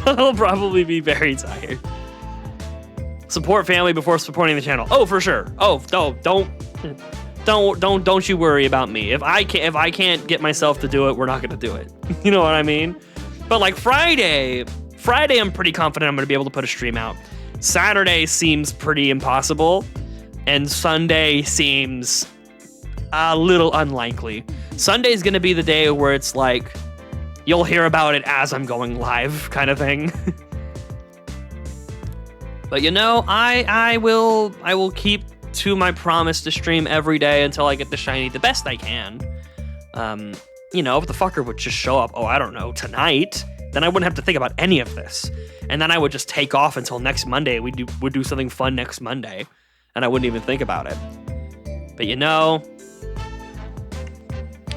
I'll probably be very tired. Support family before supporting the channel. Oh, for sure. Oh, no, don't you worry about me. If I can't get myself to do it, we're not gonna do it. You know what I mean? But like Friday, I'm pretty confident I'm gonna be able to put a stream out. Saturday seems pretty impossible, and Sunday seems a little unlikely. Sunday's gonna be the day where it's like you'll hear about it as I'm going live, kind of thing. But you know, I will keep to my promise to stream every day until I get the shiny the best I can. You know, if the fucker would just show up, I don't know, tonight, then I wouldn't have to think about any of this. And then I would just take off until next Monday. We'd do something fun next Monday, and I wouldn't even think about it. But you know,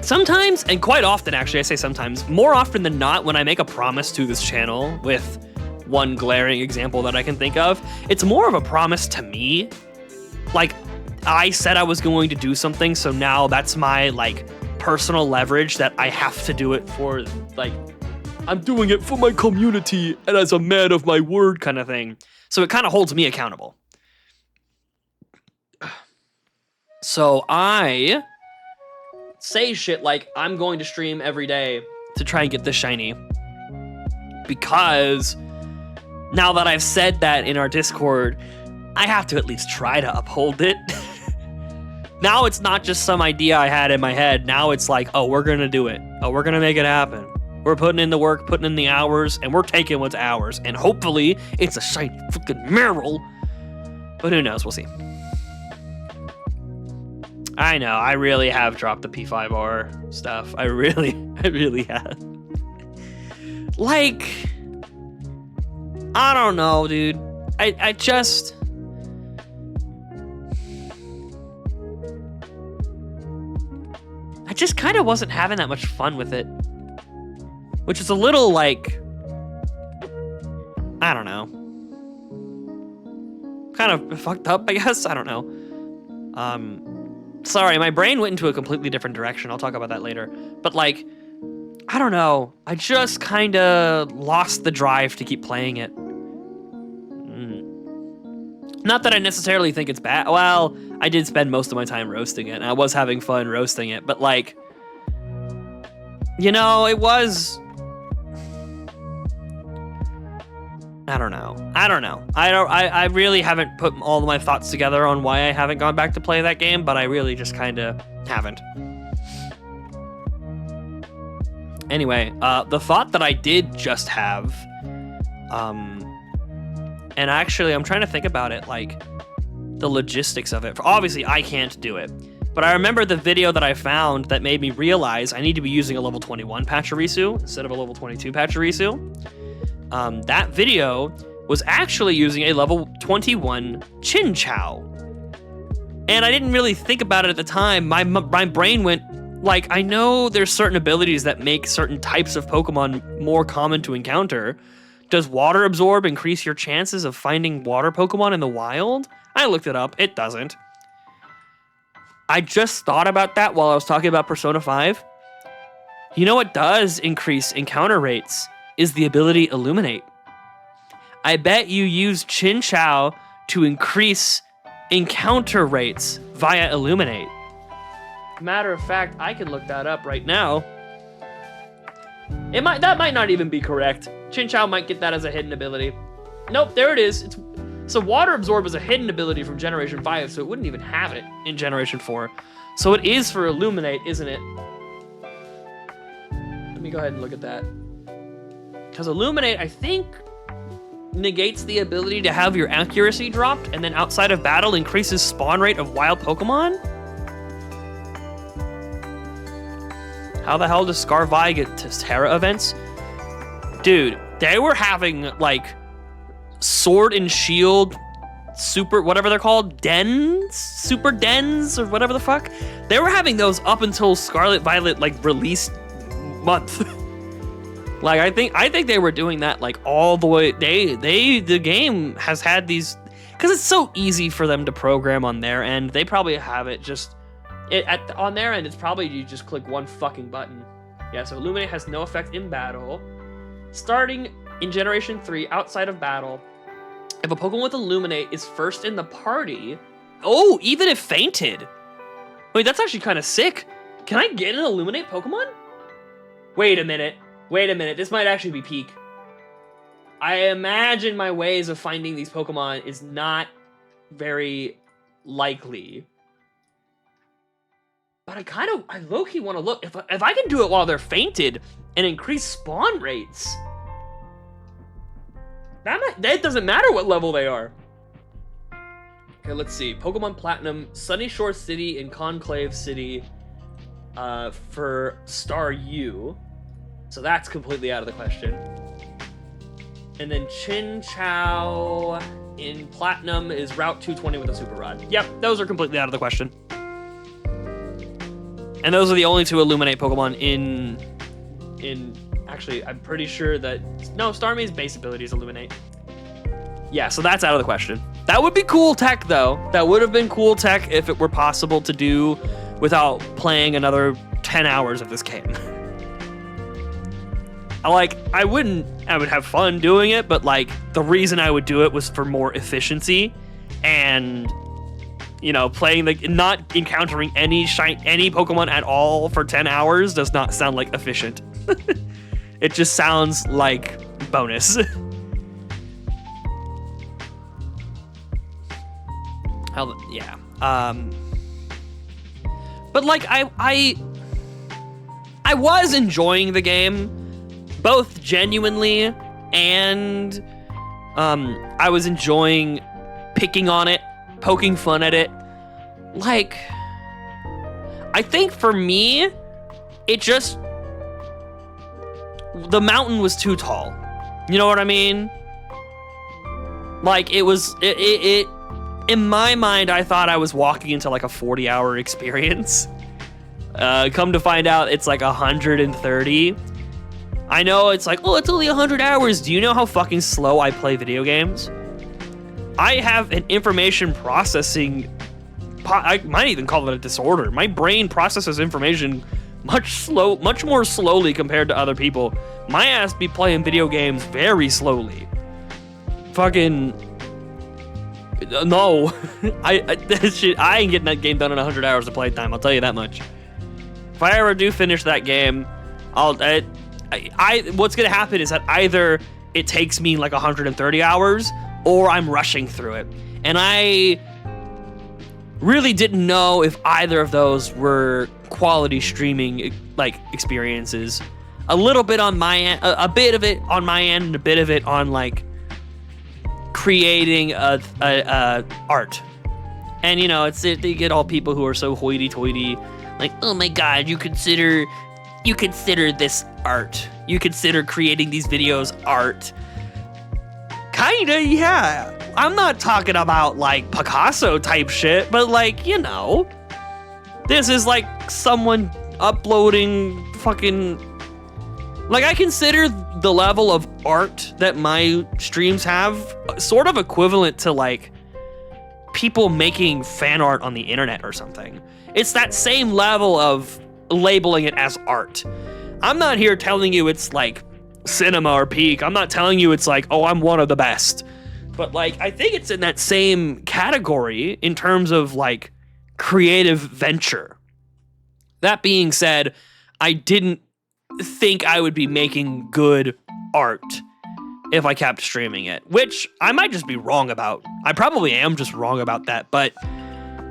sometimes, and quite often actually, I say sometimes, more often than not, when I make a promise to this channel, with one glaring example that I can think of, it's more of a promise to me. Like, I said I was going to do something, so now that's my, like, personal leverage that I have to do it for, like, I'm doing it for my community and as a man of my word kind of thing. So it kind of holds me accountable. So I say shit like, I'm going to stream every day to try and get this shiny. Because now that I've said that in our Discord, I have to at least try to uphold it. Now it's not just some idea I had in my head. Now it's like, oh, we're going to do it. Oh, we're going to make it happen. We're putting in the work, putting in the hours, and we're taking what's ours. And hopefully it's a shiny fucking Marill. But who knows? We'll see. I know, I really have dropped the P5R stuff. I really have. Like, I don't know, dude. I just kind of wasn't having that much fun with it. Which is a little, like, I don't know. Kind of fucked up, I guess. I don't know. Sorry, my brain went into a completely different direction. I'll talk about that later. But, like, I don't know. I just kind of lost the drive to keep playing it. Not that I necessarily think it's bad. Well, I did spend most of my time roasting it, and I was having fun roasting it. But, like, you know, it was... I don't know. I really haven't put all of my thoughts together on why I haven't gone back to play that game, but I really just kind of haven't. Anyway, the thought that I did just have, and actually I'm trying to think about it, like, the logistics of it. Obviously, I can't do it, but I remember the video that I found that made me realize I need to be using a level 21 Pachirisu instead of a level 22 Pachirisu. That video was actually using a level 21 Chinchou. And I didn't really think about it at the time. My brain went, like, I know there's certain abilities that make certain types of Pokemon more common to encounter. Does Water Absorb increase your chances of finding water Pokemon in the wild? I looked it up. It doesn't. I just thought about that while I was talking about Persona 5. You know what does increase encounter rates? Is the ability Illuminate. I bet you use Chinchou to increase encounter rates via Illuminate. Matter of fact, I can look that up right now. That might not even be correct. Chinchou might get that as a hidden ability. Nope, there it is. So Water Absorb is a hidden ability from Generation 5, so it wouldn't even have it in Generation 4. So it is for Illuminate, isn't it? Let me go ahead and look at that. Because Illuminate, I think, negates the ability to have your accuracy dropped, and then outside of battle increases spawn rate of wild Pokemon? How the hell does Scarvi get to Terra events? Dude, they were having, like, Sword and Shield super, whatever they're called, dens? Super dens, or whatever the fuck? They were having those up until Scarlet Violet, like, release month. Like, I think they were doing that, like, all the way. The game has had these, because it's so easy for them to program on their end. They probably have it just, on their end, it's probably you just click one fucking button. Yeah, so Illuminate has no effect in battle. Starting in Generation 3, outside of battle, if a Pokemon with Illuminate is first in the party, oh, even if fainted. Wait, that's actually kind of sick. Can I get an Illuminate Pokemon? Wait a minute, this might actually be peak. I imagine my ways of finding these Pokemon is not very likely. But I low-key want to look. If I can do it while they're fainted and increase spawn rates, that doesn't matter what level they are. Okay, let's see. Pokemon Platinum, Sunny Shore City and Conclave City for Star U. So that's completely out of the question. And then Chinchou in Platinum is Route 220 with a Super Rod. Yep, those are completely out of the question. And those are the only two Illuminate Pokemon in actually, I'm pretty sure that, no, Starmie's base ability is Illuminate. Yeah, so that's out of the question. That would be cool tech, though. That would have been cool tech if it were possible to do without playing another 10 hours of this game. I would have fun doing it, but, like, the reason I would do it was for more efficiency, and you know, playing not encountering any Pokemon at all for 10 hours does not sound like efficient. It just sounds like bonus. Yeah. But like I was enjoying the game, both genuinely and I was enjoying picking on it, poking fun at it. Like, I think for me, the mountain was too tall. You know what I mean? Like, it in my mind, I thought I was walking into like a 40-hour experience. Come to find out, it's like 130. I know it's like, oh, it's only 100 hours. Do you know how fucking slow I play video games? I have an information processing, I might even call it a disorder. My brain processes information much more slowly compared to other people. My ass be playing video games very slowly. Fucking no. I ain't getting that game done in 100 hours of playtime, I'll tell you that much. If I ever do finish that game, what's gonna happen is that either it takes me like 130 hours or I'm rushing through it. And I really didn't know if either of those were quality streaming like experiences. A little bit on my end, a bit of it on my end, and a bit of it on like creating art. And you know, they get all people who are so hoity-toity, like, oh my god, you consider this art. You consider creating these videos art. Kinda, yeah. I'm not talking about like Picasso type shit, but like, you know, this is like someone uploading fucking, like, I consider the level of art that my streams have sort of equivalent to like people making fan art on the internet or something. It's that same level of labeling it as art. I'm not here telling you it's like cinema or peak. I'm not telling you it's like, oh, I'm one of the best. But like, I think it's in that same category in terms of like creative venture. That being said, I didn't think I would be making good art if I kept streaming it, which I might just be wrong about. I probably am just wrong about that, but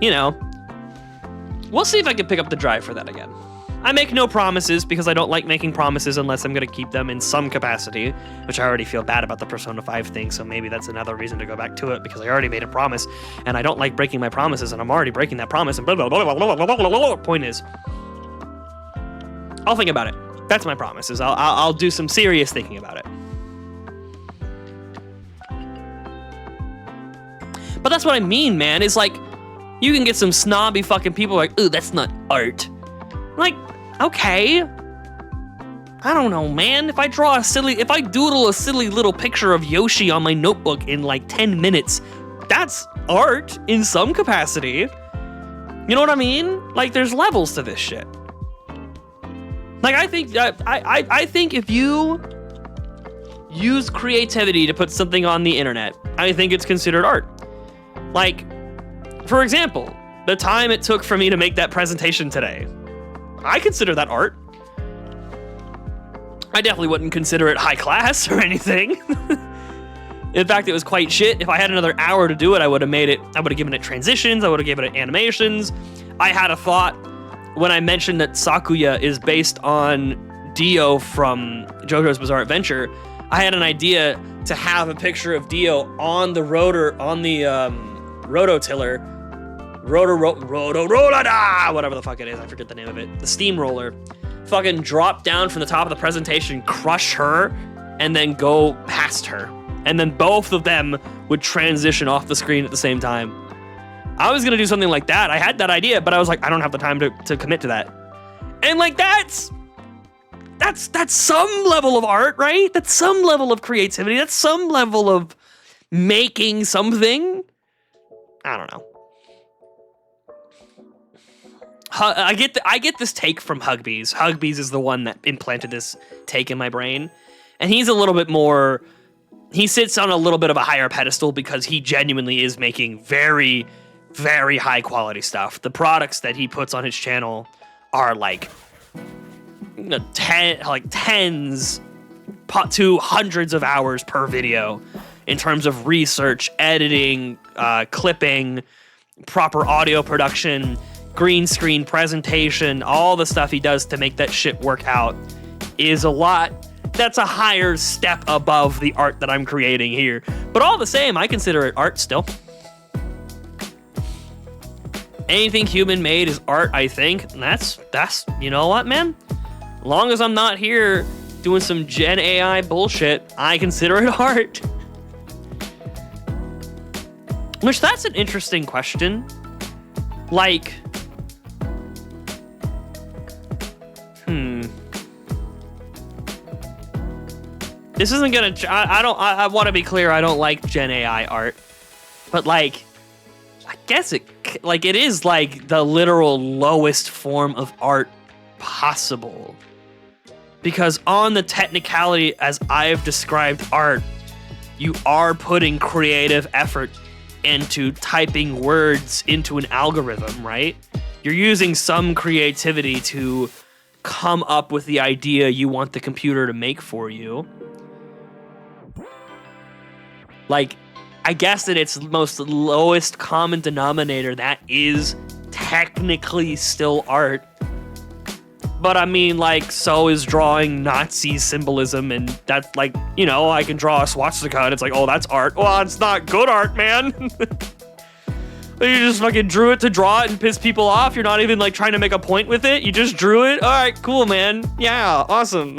you know, we'll see if I can pick up the drive for that again. I make no promises because I don't like making promises unless I'm going to keep them in some capacity, which I already feel bad about the Persona 5 thing, so maybe that's another reason to go back to it, because I already made a promise, and I don't like breaking my promises, and I'm already breaking that promise, and blah, blah, blah, blah, blah, blah, blah, blah. Point is, I'll think about it. That's my promise, is I'll do some serious thinking about it. But that's what I mean, man, is like, you can get some snobby fucking people like, ooh, that's not art. Like, okay. I don't know, man. If I doodle a silly little picture of Yoshi on my notebook in like 10 minutes, that's art in some capacity. You know what I mean? Like, there's levels to this shit. Like, I think if you use creativity to put something on the internet, I think it's considered art. Like, for example, the time it took for me to make that presentation today, I consider that art. I definitely wouldn't consider it high class or anything. In fact, it was quite shit. If I had another hour to do it, I would have given it transitions, I would have given it animations. I had a thought when I mentioned that Sakuya is based on Dio from JoJo's Bizarre Adventure. I had an idea to have a picture of Dio on the rototiller, whatever the fuck it is, I forget the name of it, the steamroller, fucking drop down from the top of the presentation, crush her, and then go past her. And then both of them would transition off the screen at the same time. I was gonna do something like that. I had that idea, but I was like, I don't have the time to commit to that. And like, that's some level of art, right? That's some level of creativity. That's some level of making something. I don't know. I get this take from Hugbees. Hugbees is the one that implanted this take in my brain. And he's a little bit more, he sits on a little bit of a higher pedestal because he genuinely is making very very high quality stuff. The products that he puts on his channel are like tens to hundreds of hours per video in terms of research, editing, clipping, proper audio production, green screen presentation, all the stuff he does to make that shit work out is a lot. That's a higher step above the art that I'm creating here. But all the same, I consider it art still. Anything human made is art, I think. And that's you know what, man? As long as I'm not here doing some Gen AI bullshit, I consider it art. Which, that's an interesting question. Like, this isn't gonna, I want to be clear, I don't like Gen AI art. But like, I guess it is like the literal lowest form of art possible. Because on the technicality as I've described art, you are putting creative effort into typing words into an algorithm, right? You're using some creativity to come up with the idea you want the computer to make for you. Like, I guess at its most lowest common denominator, that is technically still art. But I mean, like, so is drawing Nazi symbolism, and that's like, you know, I can draw a swastika, and it's like, oh, that's art. Well, it's not good art, man. You just fucking drew it to draw it and piss people off. You're not even, like, trying to make a point with it. You just drew it. All right, cool, man. Yeah, awesome.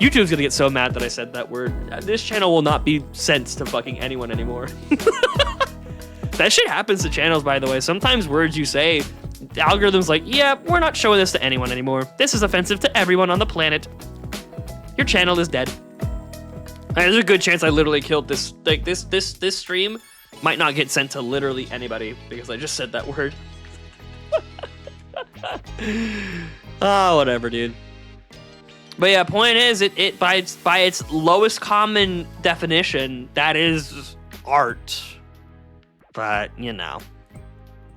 YouTube's gonna get so mad that I said that word. This channel will not be sent to fucking anyone anymore. That shit happens to channels, by the way. Sometimes words you say, the algorithm's like, yeah, we're not showing this to anyone anymore. This is offensive to everyone on the planet. Your channel is dead. There's a good chance I literally killed this. Like, this stream might not get sent to literally anybody because I just said that word. Oh, whatever, dude. But yeah, point is, it by its lowest common definition, that is art. But, you know.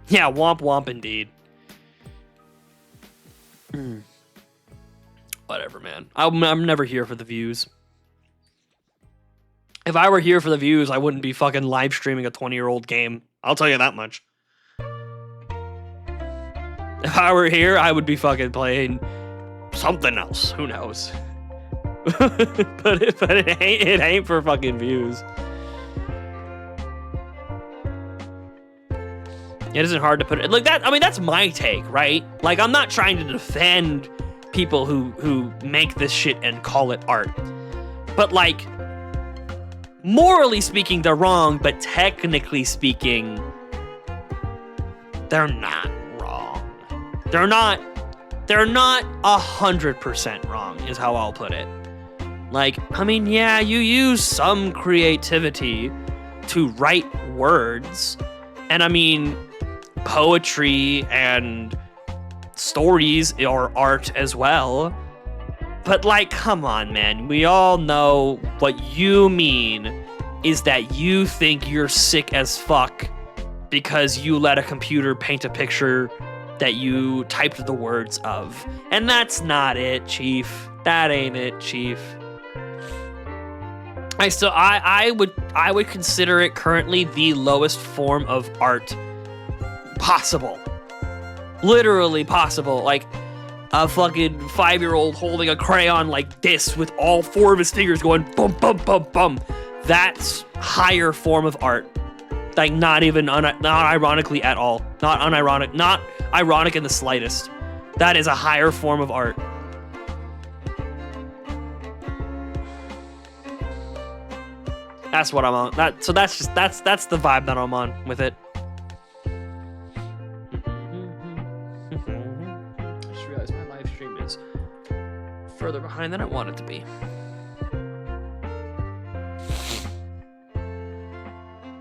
Yeah, womp womp indeed. Whatever, man. I'm never here for the views. If I were here for the views, I wouldn't be fucking live streaming a 20-year-old game. I'll tell you that much. If I were here, I would be fucking playing something else. Who knows? but it ain't for fucking views. It isn't hard to put it like that. I mean, that's my take, right? Like, I'm not trying to defend people who make this shit and call it art. But like, morally speaking, they're wrong, but technically speaking, they're not wrong. They're not 100% wrong, is how I'll put it. Like, I mean, yeah, you use some creativity to write words, and I mean, poetry and stories are art as well. But like, come on, man. We all know what you mean is that you think you're sick as fuck because you let a computer paint a picture that you typed the words of. And that's not it, Chief. That ain't it, Chief. I would consider it currently the lowest form of art possible. Literally possible. Like a fucking 5-year-old holding a crayon like this with all 4 of his fingers going bum bum bum bum. That's higher form of art. Like, not ironically at all. Not unironic. Not ironic in the slightest. That is a higher form of art. That's what I'm on. That's the vibe that I'm on with it. I just realized my live stream is further behind than I want it to be.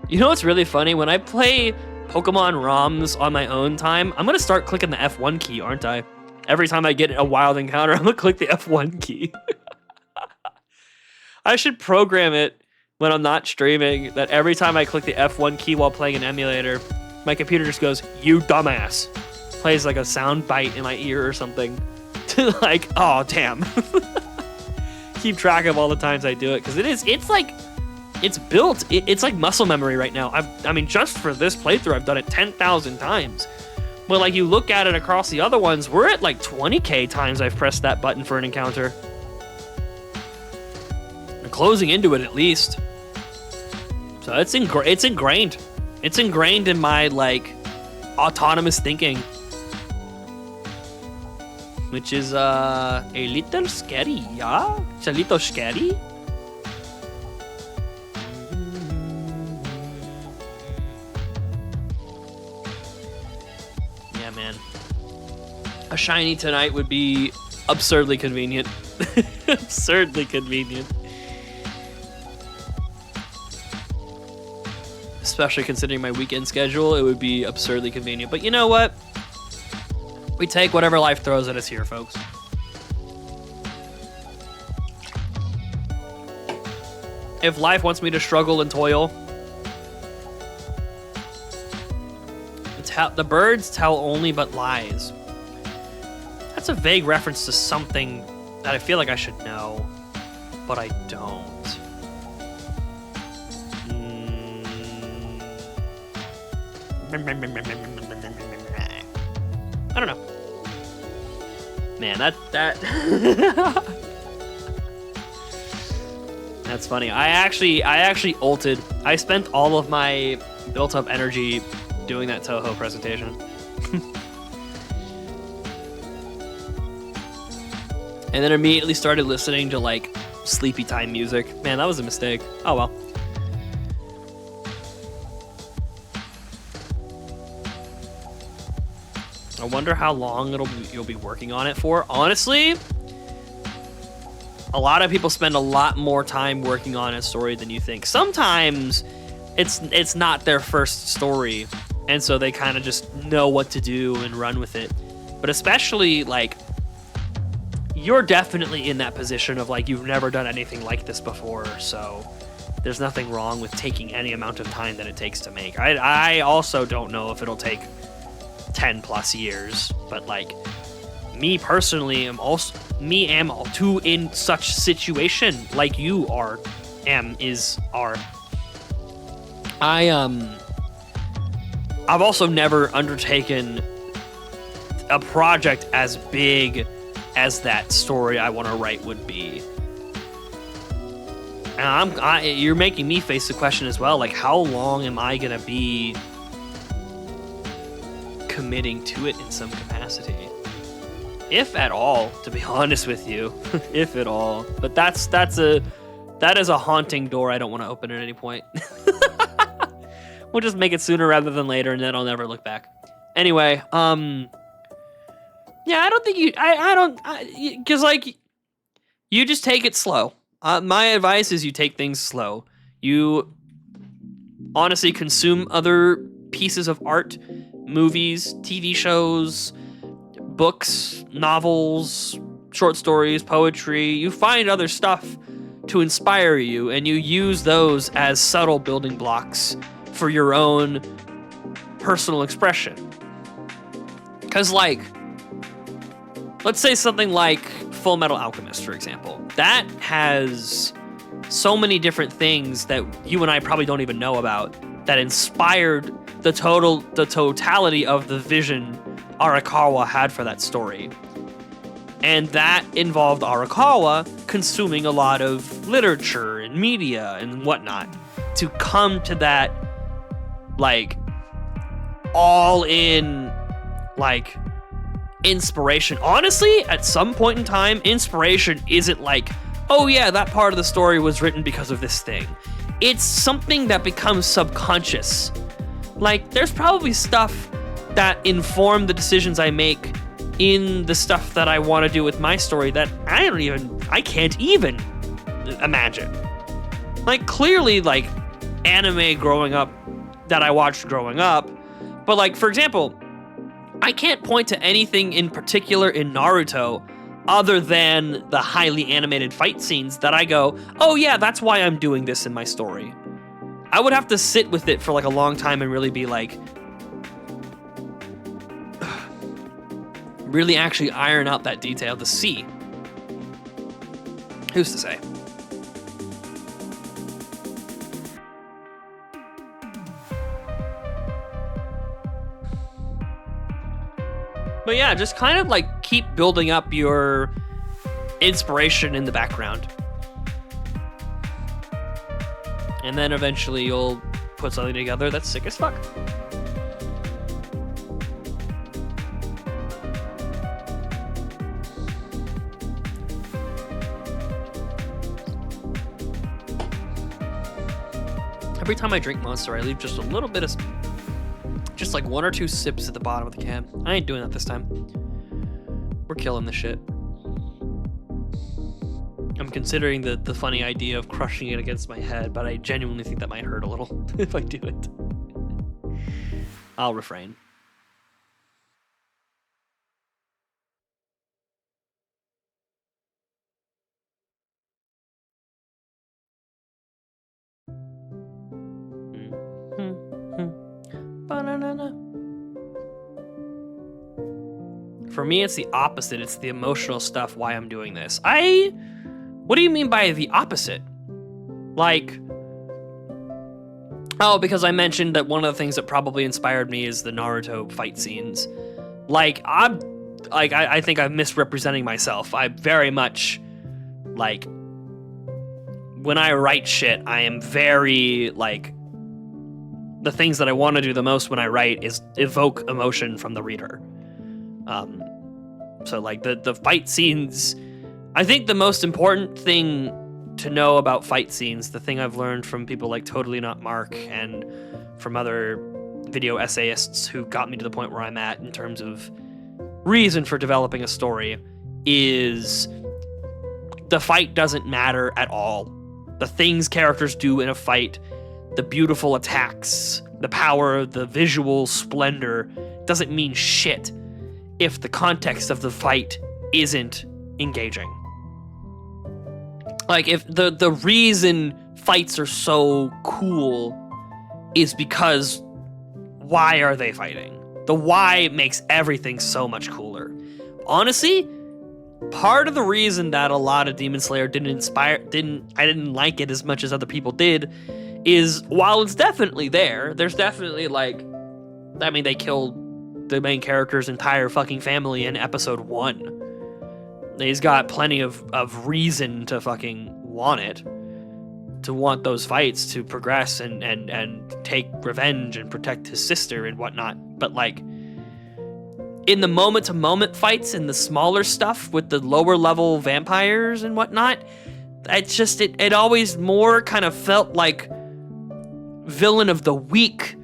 You know what's really funny? When I play Pokemon ROMs on my own time, I'm gonna start clicking the F1 key, aren't I? Every time I get a wild encounter, I'm gonna click the F1 key. I should program it when I'm not streaming that every time I click the F1 key while playing an emulator, my computer just goes, "You dumbass." Plays like a sound bite in my ear or something. Like, oh, damn. Keep track of all the times I do it, because it's like, it's built. It's like muscle memory right now. I mean, just for this playthrough, I've done it 10,000 times. But like, you look at it across the other ones, we're at like 20K times I've pressed that button for an encounter. I'm closing into it at least. So it's ingrained. It's ingrained in my like autonomous thinking, which is a little scary. Yeah, it's a little scary. Yeah, man. A shiny tonight would be absurdly convenient. Absurdly convenient. Especially considering my weekend schedule, it would be absurdly convenient. But you know what? We take whatever life throws at us here, folks. If life wants me to struggle and toil, the birds tell only but lies. That's a vague reference to something that I feel like I should know, but I don't. I don't know. Man, that that's funny. I actually ulted. I spent all of my built up energy doing that Toho presentation. And then immediately started listening to like sleepy time music. Man, that was a mistake. Oh well. I wonder how long you'll be working on it for. Honestly, a lot of people spend a lot more time working on a story than you think. Sometimes it's not their first story, and so they kind of just know what to do and run with it. But especially like, you're definitely in that position of like, you've never done anything like this before, so there's nothing wrong with taking any amount of time that it takes to make. I also don't know if it'll take 10 plus years, but like, me personally am too in such situation like you are. I've also never undertaken a project as big as that story I want to write would be. And you're making me face the question as well, like, how long am I gonna be committing to it in some capacity? If at all, to be honest with you. If at all. But that is a haunting door I don't want to open at any point. We'll just make it sooner rather than later, and then I'll never look back. Anyway, yeah, I don't think because like, you just take it slow. My advice is you take things slow. You honestly consume other pieces of art, movies, TV shows, books, novels, short stories, poetry. You find other stuff to inspire you, and you use those as subtle building blocks for your own personal expression. Because, like, let's say something like Full Metal Alchemist, for example. That has so many different things that you and I probably don't even know about that inspired the totality of the vision Arakawa had for that story. And that involved Arakawa consuming a lot of literature and media and whatnot to come to that, like, all in, like, inspiration. Honestly, at some point in time, inspiration isn't like, oh yeah, that part of the story was written because of this thing. It's something that becomes subconscious. Like, there's probably stuff that inform the decisions I make in the stuff that I want to do with my story that I can't even imagine. Like, clearly, like, anime growing up that I watched growing up, but like, for example, I can't point to anything in particular in Naruto other than the highly animated fight scenes that I go, oh yeah, that's why I'm doing this in my story. I would have to sit with it for like a long time and really be like, really actually iron out that detail to see. Who's to say? But yeah, just kind of like keep building up your inspiration in the background. And then eventually you'll put something together that's sick as fuck. Every time I drink Monster, I leave just a little bit of, just like 1 or 2 sips at the bottom of the can. I ain't doing that this time. We're killing this shit. I'm considering the funny idea of crushing it against my head, but I genuinely think that might hurt a little if I do it. I'll refrain. For me, it's the opposite. It's the emotional stuff, why I'm doing this. What do you mean by the opposite? Like, oh, because I mentioned that one of the things that probably inspired me is the Naruto fight scenes. Like, I think I'm misrepresenting myself. I very much, like, when I write shit, I am very, like, the things that I want to do the most when I write is evoke emotion from the reader. So like the fight scenes, I think the most important thing to know about fight scenes, the thing I've learned from people like Totally Not Mark and from other video essayists who got me to the point where I'm at in terms of reason for developing a story, is the fight doesn't matter at all. The things characters do in a fight, the beautiful attacks, the power, the visual splendor, doesn't mean shit if the context of the fight isn't engaging. Like, if the reason fights are so cool is because why are they fighting? The why makes everything so much cooler. Honestly, part of the reason that a lot of Demon Slayer I didn't like it as much as other people did, is while it's definitely there's definitely like, I mean, they killed the main character's entire fucking family in episode 1. He's got plenty of reason to fucking want it, to want those fights to progress and take revenge and protect his sister and whatnot. But like, in the moment-to-moment fights and the smaller stuff with the lower level vampires and whatnot, it's just, it always more kind of felt like villain of the week,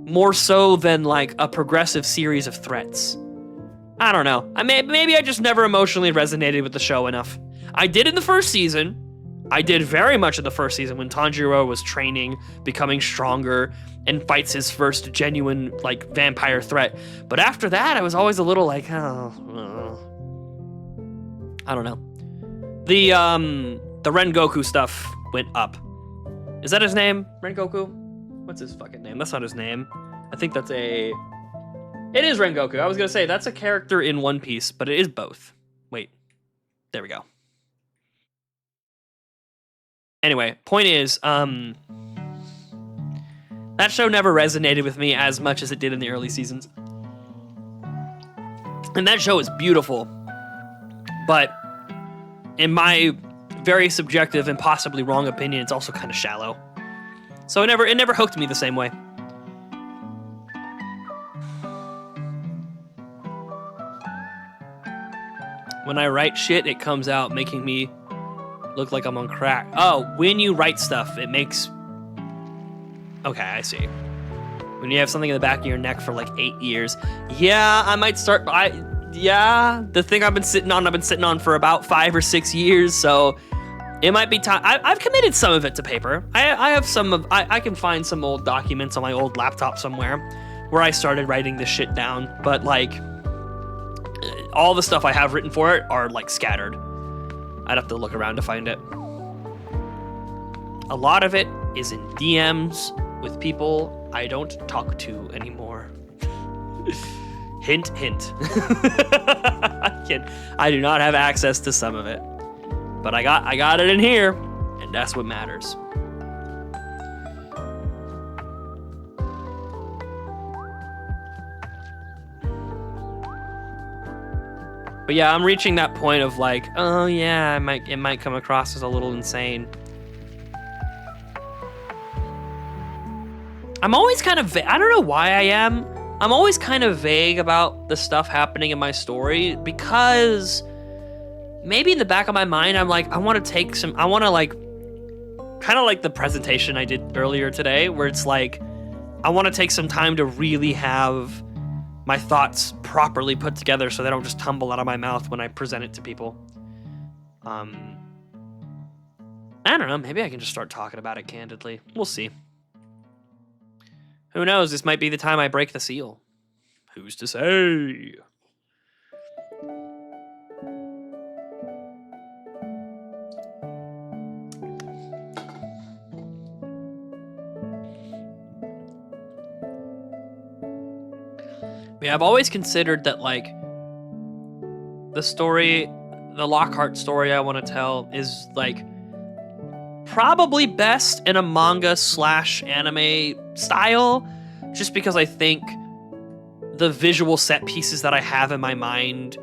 more so than like a progressive series of threats. I don't know. Maybe I just never emotionally resonated with the show enough. I did in the first season. I did very much in the first season when Tanjiro was training, becoming stronger, and fights his first genuine like vampire threat. But after that, I was always a little like, oh, I don't know. The Rengoku stuff went up. Is that his name? Rengoku? What's his fucking name? That's not his name. I think that's it is Rengoku. I was gonna say that's a character in One Piece, but it is both. Wait, there we go. Anyway, point is, that show never resonated with me as much as it did in the early seasons. And that show is beautiful, but in my very subjective and possibly wrong opinion, it's also kind of shallow. So it never hooked me the same way. When I write shit, it comes out making me look like I'm on crack. Oh, when you write stuff, it makes... Okay, I see. When you have something in the back of your neck for like 8 years. Yeah, I might start... the thing I've been sitting on for about 5 or 6 years, so... It might be time. I've committed some of it to paper. I have some of. I can find some old documents on my old laptop somewhere where I started writing this shit down. But like, all the stuff I have written for it are like scattered. I'd have to look around to find it. A lot of it is in DMs with people I don't talk to anymore. Hint, hint. I do not have access to some of it, but I got it in here, and that's what matters. But yeah, I'm reaching that point of like, oh yeah, it might come across as a little insane. I'm always kind of I don't know why I am. I'm always kind of vague about the stuff happening in my story because maybe in the back of my mind, I'm like, I want to like, kind of like the presentation I did earlier today, where it's like, I want to take some time to really have my thoughts properly put together so they don't just tumble out of my mouth when I present it to people. I don't know, maybe I can just start talking about it candidly. We'll see. Who knows? This might be the time I break the seal. Who's to say? Yeah, I've always considered that, like, the Lockhart story I want to tell is, like, probably best in a manga / anime style, just because I think the visual set pieces that I have in my mind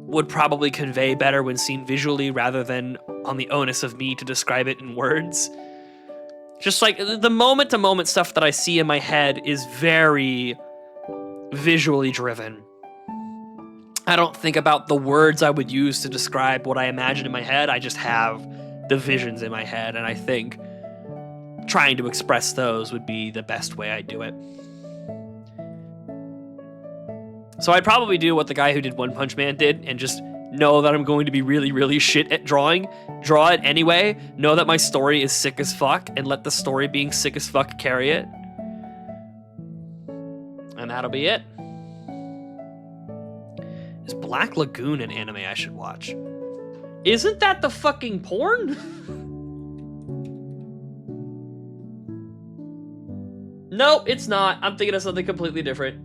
would probably convey better when seen visually rather than on the onus of me to describe it in words. Just like the moment to moment stuff that I see in my head is very visually driven. I don't think about the words I would use to describe what I imagine in my head. I just have the visions in my head, and I think trying to express those would be the best way I do it. So I'd probably do what the guy who did One Punch Man did and just know that I'm going to be really, really shit at drawing, draw it anyway, know that my story is sick as fuck, and let the story being sick as fuck carry it. And that'll be it. Is Black Lagoon an anime I should watch? Isn't that the fucking porn? Nope, it's not. I'm thinking of something completely different.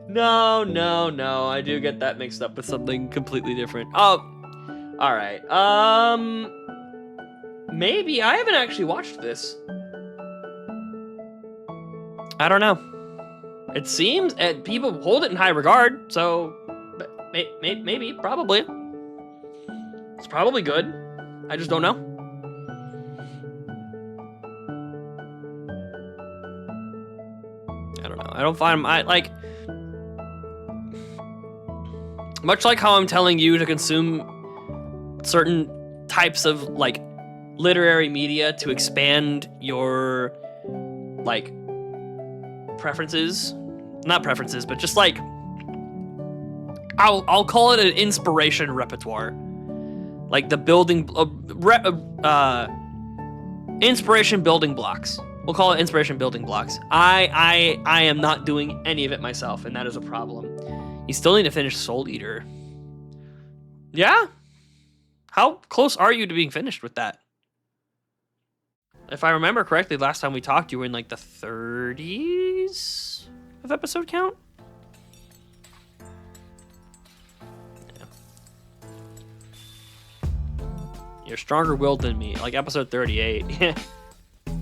No. I do get that mixed up with something completely different. Oh, all right. Maybe. I haven't actually watched this. I don't know. It seems people hold it in high regard, so maybe, probably. It's probably good. I just don't know. I don't know. I don't find much like how I'm telling you to consume certain types of like literary media to expand your like preferences. Not preferences, but just like I'll call it an inspiration repertoire, like the inspiration building blocks. We'll call it inspiration building blocks. I am not doing any of it myself, and that is a problem. You still need to finish Soul Eater. Yeah? How close are you to being finished with that? If I remember correctly, last time we talked, you were in like the 30s of episode count? Yeah. You're stronger willed than me. Like episode 38.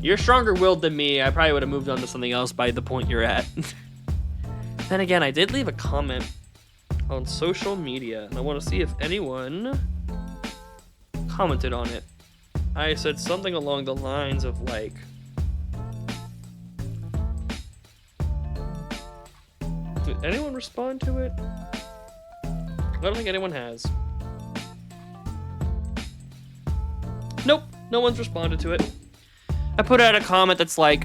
You're stronger willed than me. I probably would have moved on to something else by the point you're at. Then again, I did leave a comment on social media, and I want to see if anyone commented on it. I said something along the lines of like, did anyone respond to it? I don't think anyone has. Nope, no one's responded to it. I put out a comment that's like,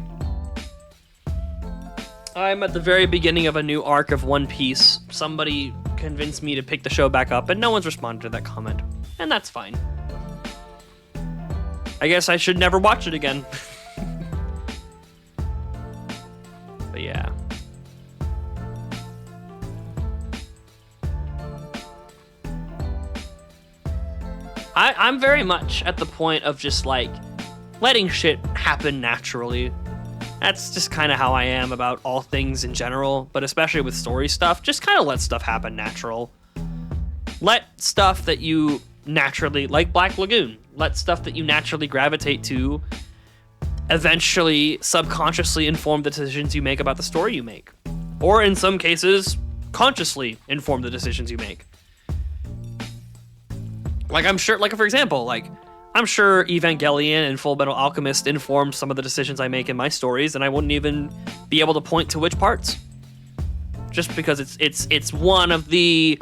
I'm at the very beginning of a new arc of One Piece. Somebody convinced me to pick the show back up, and no one's responded to that comment. And that's fine. I guess I should never watch it again. But yeah. I'm very much at the point of just like letting shit happen naturally. That's just kind of how I am about all things in general, but especially with story stuff, just kind of let stuff happen natural. Let stuff that you naturally, like Black Lagoon, let stuff that you naturally gravitate to eventually subconsciously inform the decisions you make about the story you make. Or in some cases, consciously inform the decisions you make. Like I'm sure, like for example, like I'm sure Evangelion and Full Metal Alchemist informed some of the decisions I make in my stories, and I wouldn't even be able to point to which parts. Just because it's one of the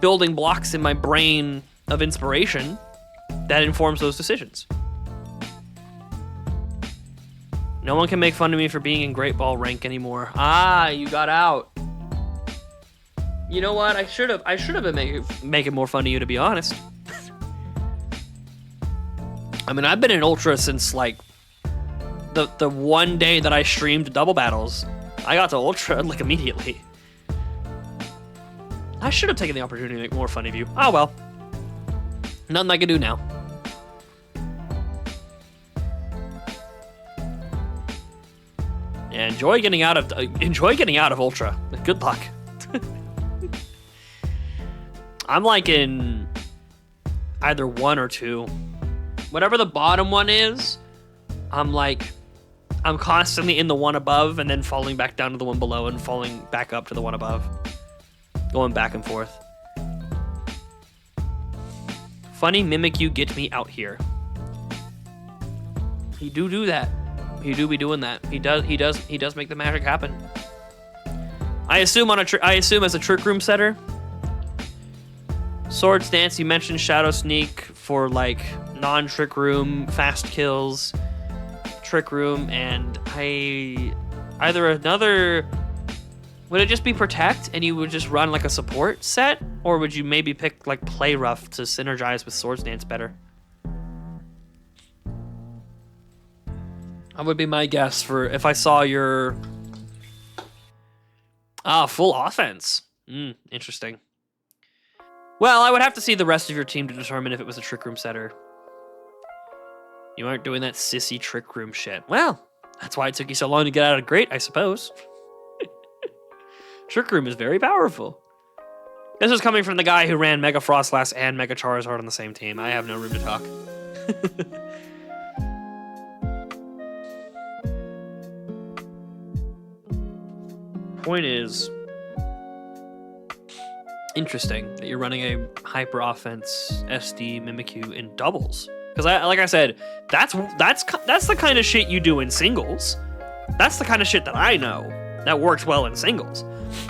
building blocks in my brain of inspiration that informs those decisions. No one can make fun of me for being in Great Ball rank anymore. Ah, you got out. You know what? I should have been making more fun of you, to be honest. I mean, I've been in Ultra since like the one day that I streamed Double Battles. I got to Ultra like immediately. I should have taken the opportunity to make more fun of you. Oh well. Nothing I can do now. Yeah, enjoy getting out of Ultra. Good luck. I'm like in either 1 or 2. Whatever the bottom one is, I'm constantly in the one above and then falling back down to the one below and falling back up to the one above. Going back and forth. Funny Mimikyu, get me out here. He do that. He do be doing that. He does make the magic happen. I assume as a Trick Room setter. Swords Dance, you mentioned Shadow Sneak for like non-Trick Room fast kills, Trick Room, and would it just be Protect and you would just run like a support set, or would you maybe pick like Play Rough to synergize with Swords Dance better? That would be my guess for if I saw your full offense. Interesting. Well, I would have to see the rest of your team to determine if it was a Trick Room setter. You aren't doing that sissy Trick Room shit. Well, that's why it took you so long to get out of Great, I suppose. Trick Room is very powerful. This is coming from the guy who ran Mega Frostlass and Mega Charizard on the same team. I have no room to talk. Point is, interesting that you're running a hyper offense SD Mimikyu in doubles. Because like I said, that's the kind of shit you do in singles. That's the kind of shit that I know that works well in singles.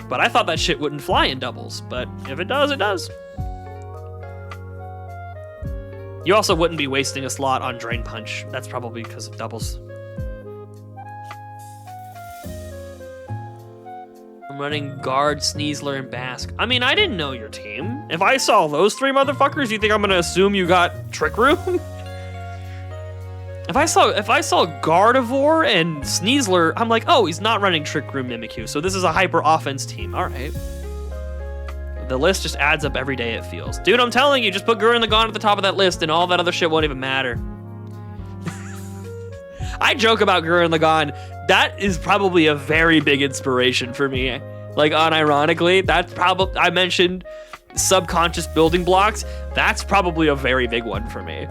But I thought that shit wouldn't fly in doubles. But if it does, it does. You also wouldn't be wasting a slot on Drain Punch. That's probably because of doubles. I'm running Guard, Sneasler, and Bask. I mean, I didn't know your team. If I saw those 3 motherfuckers, you think I'm gonna assume you got Trick Room? If I saw Gardevoir and Sneasler, I'm like, oh, he's not running Trick Room Mimikyu, so this is a hyper offense team. All right. The list just adds up every day, it feels. Dude, I'm telling you, just put Gurren Lagann at the top of that list and all that other shit won't even matter. I joke about Gurren Lagann. That is probably a very big inspiration for me. Like, unironically, that's probably, I mentioned subconscious building blocks. That's probably a very big one for me.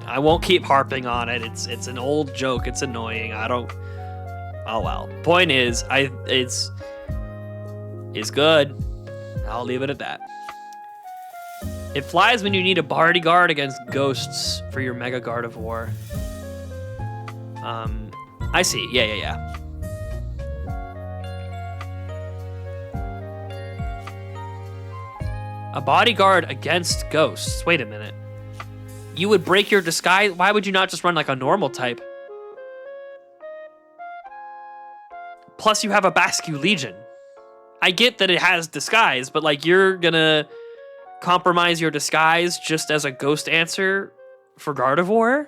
I won't keep harping on it. It's an old joke. It's annoying. Oh well. Point is, it's good. I'll leave it at that. It flies when you need a bodyguard against ghosts for your Mega Gardevoir. I see. Yeah. A bodyguard against ghosts. Wait a minute. You would break your disguise? Why would you not just run like a normal type? Plus you have a Bascu Legion. I get that it has disguise, but like you're gonna compromise your disguise just as a ghost answer for Gardevoir?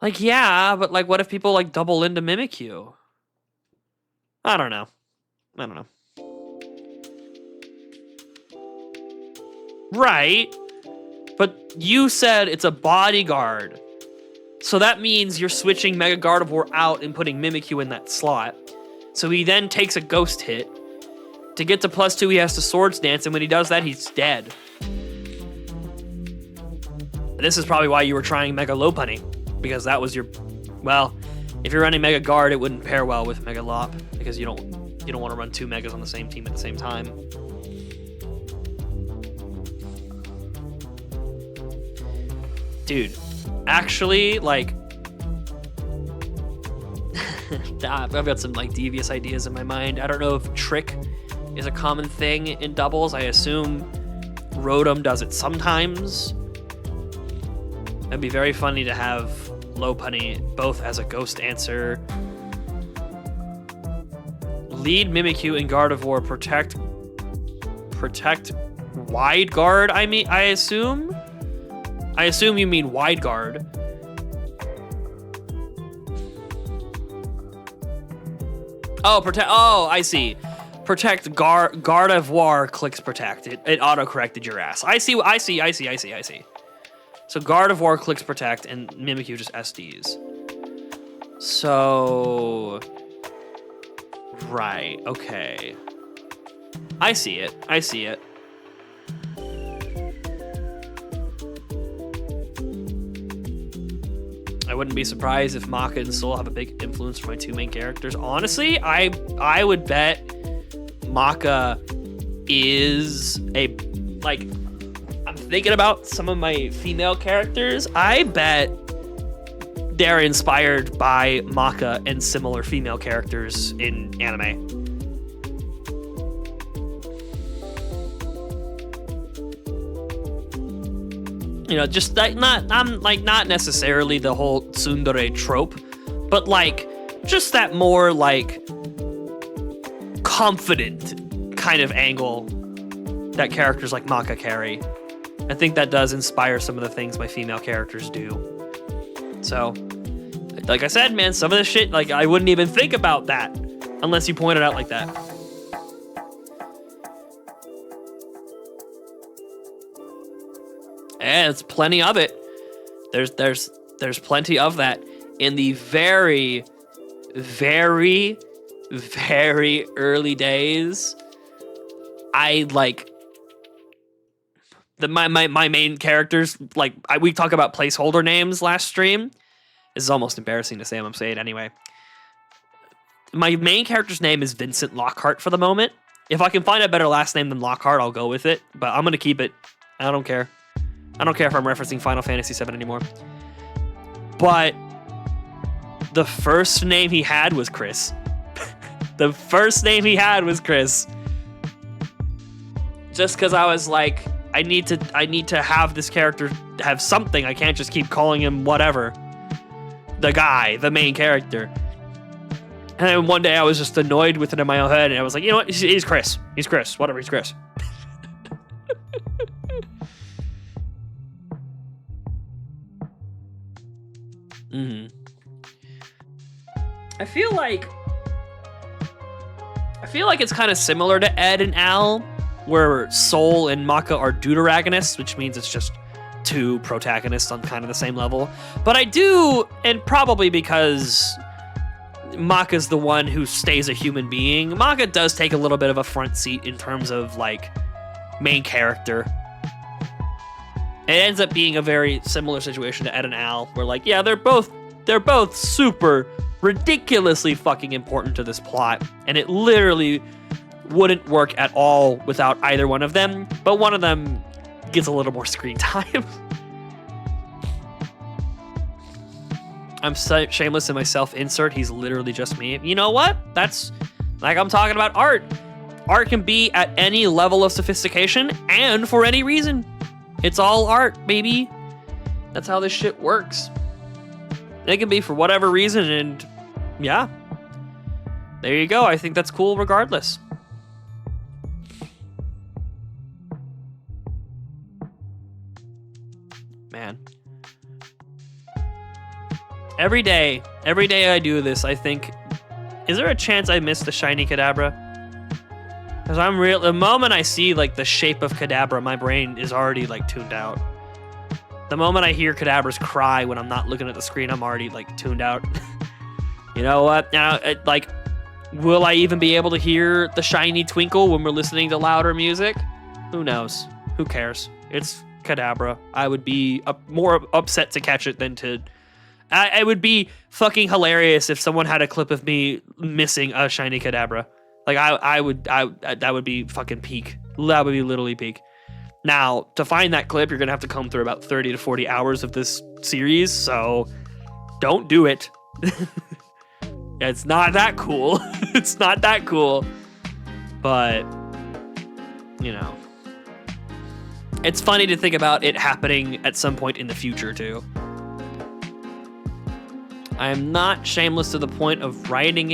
Like, yeah, but like what if people like double into Mimikyu? I don't know. Right. But you said it's a bodyguard. So that means you're switching Mega Gardevoir out and putting Mimikyu in that slot. So he then takes a ghost hit. To get to +2, he has to Swords Dance, and when he does that, he's dead. This is probably why you were trying Mega Lopunny, because that was your... Well, if you're running Mega Guard, it wouldn't pair well with Mega Lop, because you don't want to run 2 Megas on the same team at the same time. Dude, actually, like... I've got some like devious ideas in my mind. I don't know if Trick is a common thing in doubles. I assume Rotom does it sometimes. It'd be very funny to have Lopunny both as a ghost answer. Lead Mimikyu and Gardevoir, protect wide guard. I assume you mean wide guard. Oh, protect. Oh, I see. Protect Gardevoir clicks protect. It auto-corrected your ass. I see. So Gardevoir clicks protect and Mimikyu just SDs. So... Right, okay. I see it. I wouldn't be surprised if Maka and Soul have a big influence for my 2 main characters. Honestly, I would bet Maka is a... Like, I'm thinking about some of my female characters. I bet they're inspired by Maka and similar female characters in anime. You know, just like not necessarily the whole tsundere trope, but like just that more like confident kind of angle that characters like Maka carry. I think that does inspire some of the things my female characters do. So, like I said, man, some of this shit, like, I wouldn't even think about that unless you point it out like that. And it's plenty of it. There's plenty of that in the very, very, very early days. I like my main characters, like we talk about placeholder names last stream. This is almost embarrassing to say, I'm saying it anyway. My main character's name is Vincent Lockhart for the moment. If I can find a better last name than Lockhart, I'll go with it, but I'm gonna keep it. I don't care. I don't care if I'm referencing Final Fantasy VII anymore. But the first name he had was Chris. The first name he had was Chris. Just because I was like, I need to have this character have something. I can't just keep calling him whatever. The guy, the main character. And then one day I was just annoyed with it in my own head, and I was like, you know what? He's Chris. He's Chris. Whatever, he's Chris. I feel like it's kind of similar to Ed and Al, where Soul and Maka are deuteragonists, which means it's just 2 protagonists on kind of the same level. But I do, and probably because Maka's the one who stays a human being, Maka does take a little bit of a front seat in terms of like main character. It ends up being a very similar situation to Ed and Al, where like, yeah, they're both super ridiculously fucking important to this plot, and it literally wouldn't work at all without either one of them, but one of them gets a little more screen time. I'm so shameless in my self-insert. He's literally just me. You know what? That's like I'm talking about art. Art can be at any level of sophistication and for any reason. It's all art, baby. That's how this shit works. It can be for whatever reason, and yeah. There you go. I think that's cool regardless. Man. Every day I do this, I think, is there a chance I missed the shiny Kadabra? Because the moment I see like the shape of Kadabra, my brain is already like tuned out. The moment I hear Kadabra's cry when I'm not looking at the screen, I'm already like tuned out. You know what? Now, like, will I even be able to hear the shiny twinkle when we're listening to louder music? Who knows? Who cares? It's Kadabra. I would be more upset to catch it than to... It would be fucking hilarious if someone had a clip of me missing a shiny Kadabra. Like, that would be fucking peak. That would be literally peak. Now, to find that clip, you're going to have to come through about 30 to 40 hours of this series, so don't do it. It's not that cool. It's not that cool. But, you know. It's funny to think about it happening at some point in the future, too. I am not shameless to the point of writing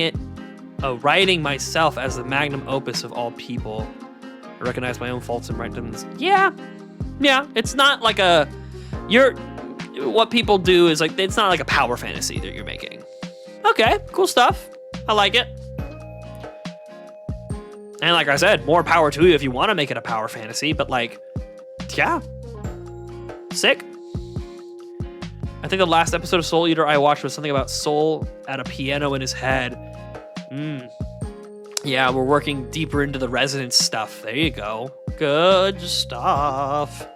myself as the magnum opus of all people. I recognize my own faults and writings. Yeah, it's not like what people do is like, it's not like a power fantasy that you're making. Okay, cool stuff. I like it. And like I said, more power to you if you want to make it a power fantasy, but like, yeah, sick. I think the last episode of Soul Eater I watched was something about Soul at a piano in his head. Yeah, we're working deeper into the resonance stuff. There you go. Good stuff.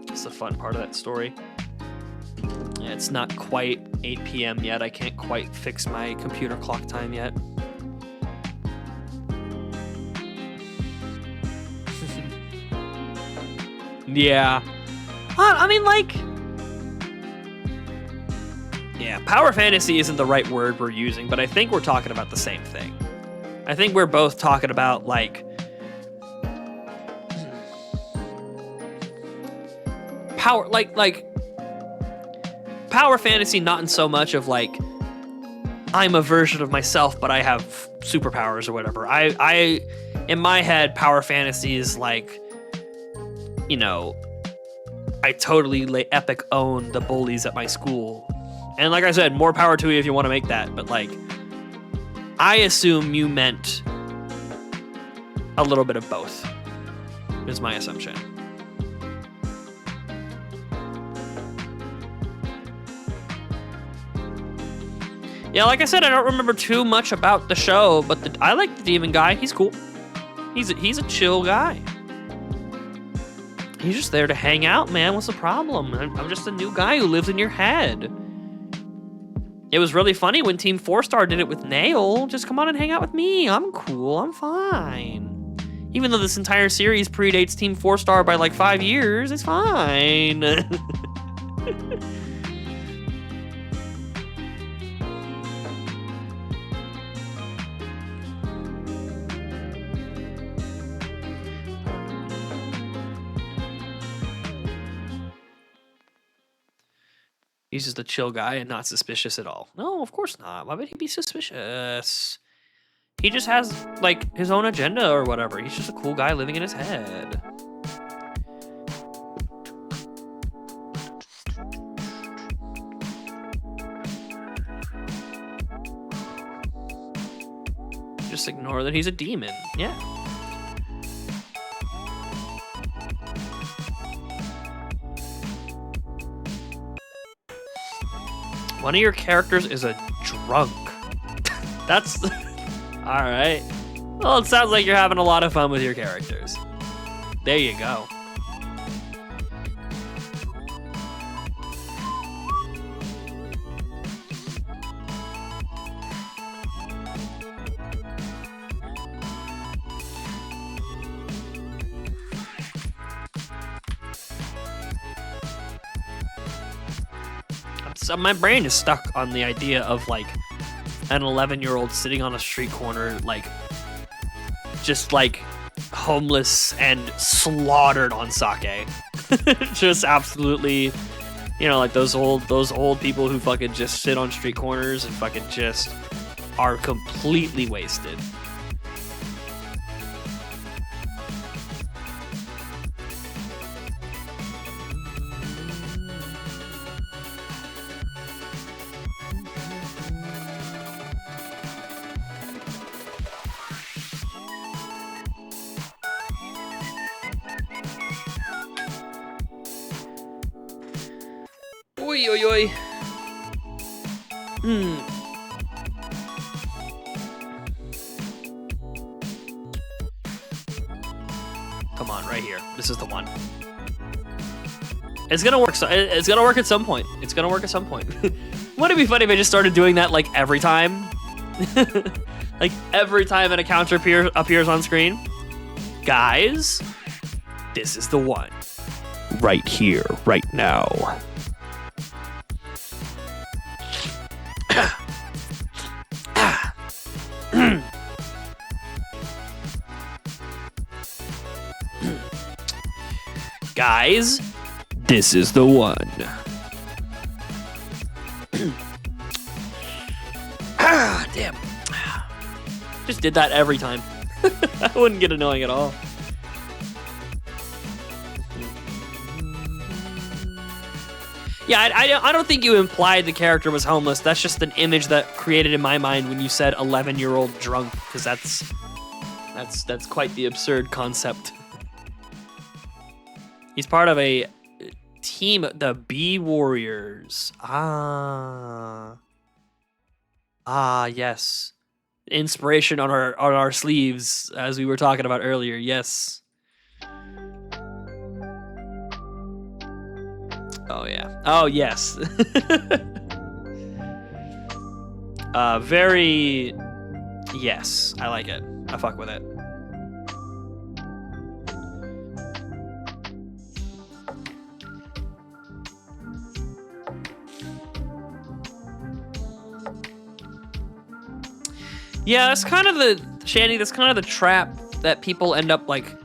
It's the fun part of that story. Yeah, it's not quite 8 p.m. yet. I can't quite fix my computer clock time yet. Yeah. I mean, like... Yeah, power fantasy isn't the right word we're using, but I think we're talking about the same thing. I think we're both talking about, like... Power, like... Power fantasy not in so much of, like... I'm a version of myself, but I have superpowers or whatever. I in my head, power fantasy is, like... You know... I totally epic own the bullies at my school. And like I said, more power to you if you want to make that. But like, I assume you meant a little bit of both, is my assumption. Yeah, like I said, I don't remember too much about the show, but I like the demon guy. He's cool. He's a chill guy. He's just there to hang out, man. What's the problem? I'm just a new guy who lives in your head. It was really funny when Team 4-Star did it with Nail. Just come on and hang out with me. I'm cool. I'm fine. Even though this entire series predates Team 4-Star by like 5 years, it's fine. He's just a chill guy and not suspicious at all. No, of course not. Why would he be suspicious? He just has, like, his own agenda or whatever. He's just a cool guy living in his head. Just ignore that he's a demon. Yeah. One of your characters is a drunk. That's... Alright. Well, it sounds like you're having a lot of fun with your characters. There you go. So my brain is stuck on the idea of like an 11-year-old sitting on a street corner, like just like homeless and slaughtered on sake. Just absolutely, you know, like those old people who fucking just sit on street corners and fucking just are completely wasted. Oi, oi, oi. Come on, right here. This is the one. It's gonna work. It's gonna work at some point. It's gonna work at some point. Wouldn't it be funny if I just started doing that like every time? Like every time an encounter appears on screen? Guys, this is the one. Right here, right now. Guys, this is the one. Damn. Just did that every time. That wouldn't get annoying at all. Yeah, I don't think you implied the character was homeless. That's just an image that created in my mind when you said 11-year-old drunk, because that's quite the absurd concept. He's part of a team, the Bee Warriors. Yes. Inspiration on our sleeves, as we were talking about earlier. Yes. Oh yeah. Oh yes. Very. Yes, I like it. I fuck with it. Yeah, that's kind of that's kind of the trap that people end up like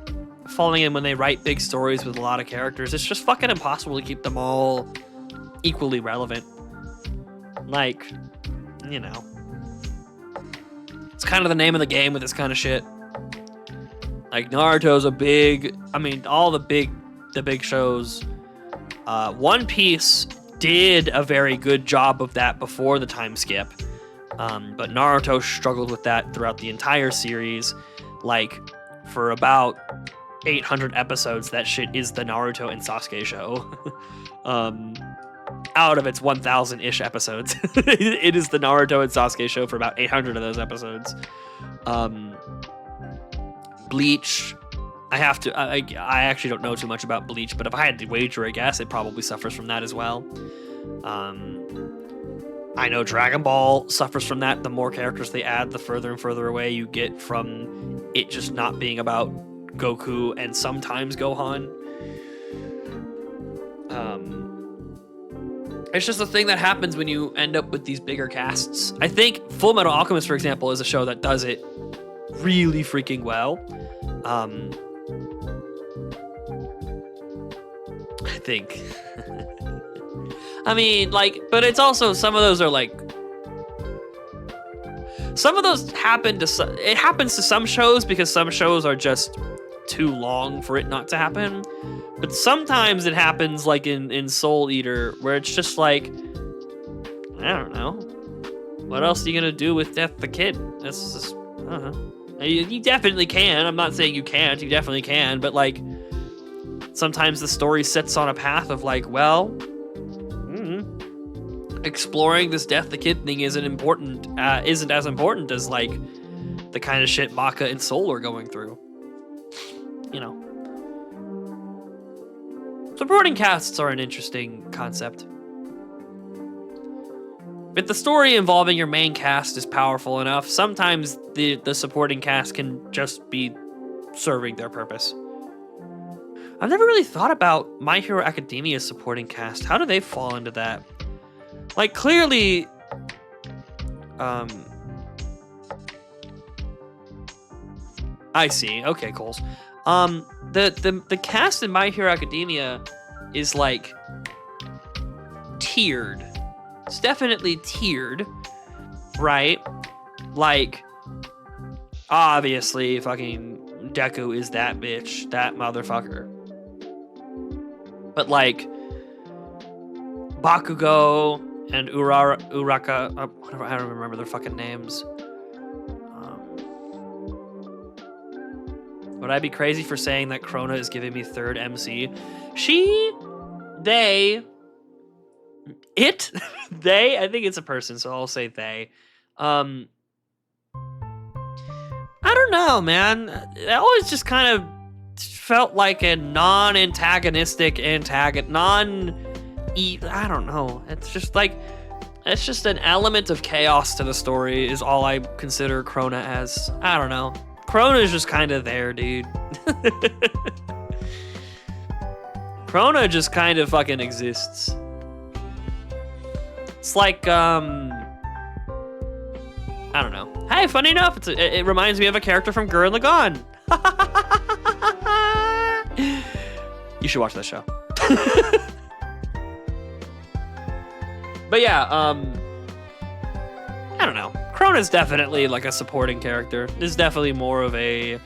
falling in when they write big stories with a lot of characters. It's just fucking impossible to keep them all equally relevant. Like, you know, it's kind of the name of the game with this kind of shit. Like Naruto's a big, I mean, all the big shows. One Piece did a very good job of that before the time skip. But Naruto struggled with that throughout the entire series. Like, for about 800 episodes, that shit is the Naruto and Sasuke show. Out of its 1,000-ish episodes. It is the Naruto and Sasuke show for about 800 of those episodes. Bleach, I actually don't know too much about Bleach, but if I had to wager, I guess it probably suffers from that as well. I know Dragon Ball suffers from that. The more characters they add, the further and further away you get from it just not being about Goku and sometimes Gohan. It's just a thing that happens when you end up with these bigger casts. I think Fullmetal Alchemist, for example, is a show that does it really freaking well. I think. I mean, like, but it's also, some of those are like, some of those happen to, it happens to some shows because some shows are just too long for it not to happen. But sometimes it happens like in Soul Eater, where it's just like, I don't know, what else are you gonna do with Death the Kid? That's just, I don't know. You definitely can. I'm not saying you can't. You definitely can. But like, sometimes the story sets on a path of like, well, exploring this Death the Kid thing isn't as important as like the kind of shit Baka and Soul are going through. You know. Supporting casts are an interesting concept. If the story involving your main cast is powerful enough, sometimes the supporting cast can just be serving their purpose. I've never really thought about My Hero Academia's supporting cast. How do they fall into that? Like, clearly, I see. Okay, Coles. The cast in My Hero Academia is like tiered. It's definitely tiered, right? Like, obviously, fucking Deku is that bitch, that motherfucker. But like, Bakugo and Uraka, I don't remember their fucking names. Would I be crazy for saying that Krona is giving me third MC? They It? They? I think it's a person, so I'll say they. I don't know, man. It always just kind of felt like a non-antagonistic I don't know. It's just like, it's just an element of chaos to the story is all I consider Krona as. I don't know. Krona is just kind of there, dude. Krona just kind of fucking exists. It's like, I don't know. Hey, funny enough, it reminds me of a character from Gurren Lagann. You should watch that show. But yeah, I don't know. Krona's definitely like a supporting character. This is definitely more of a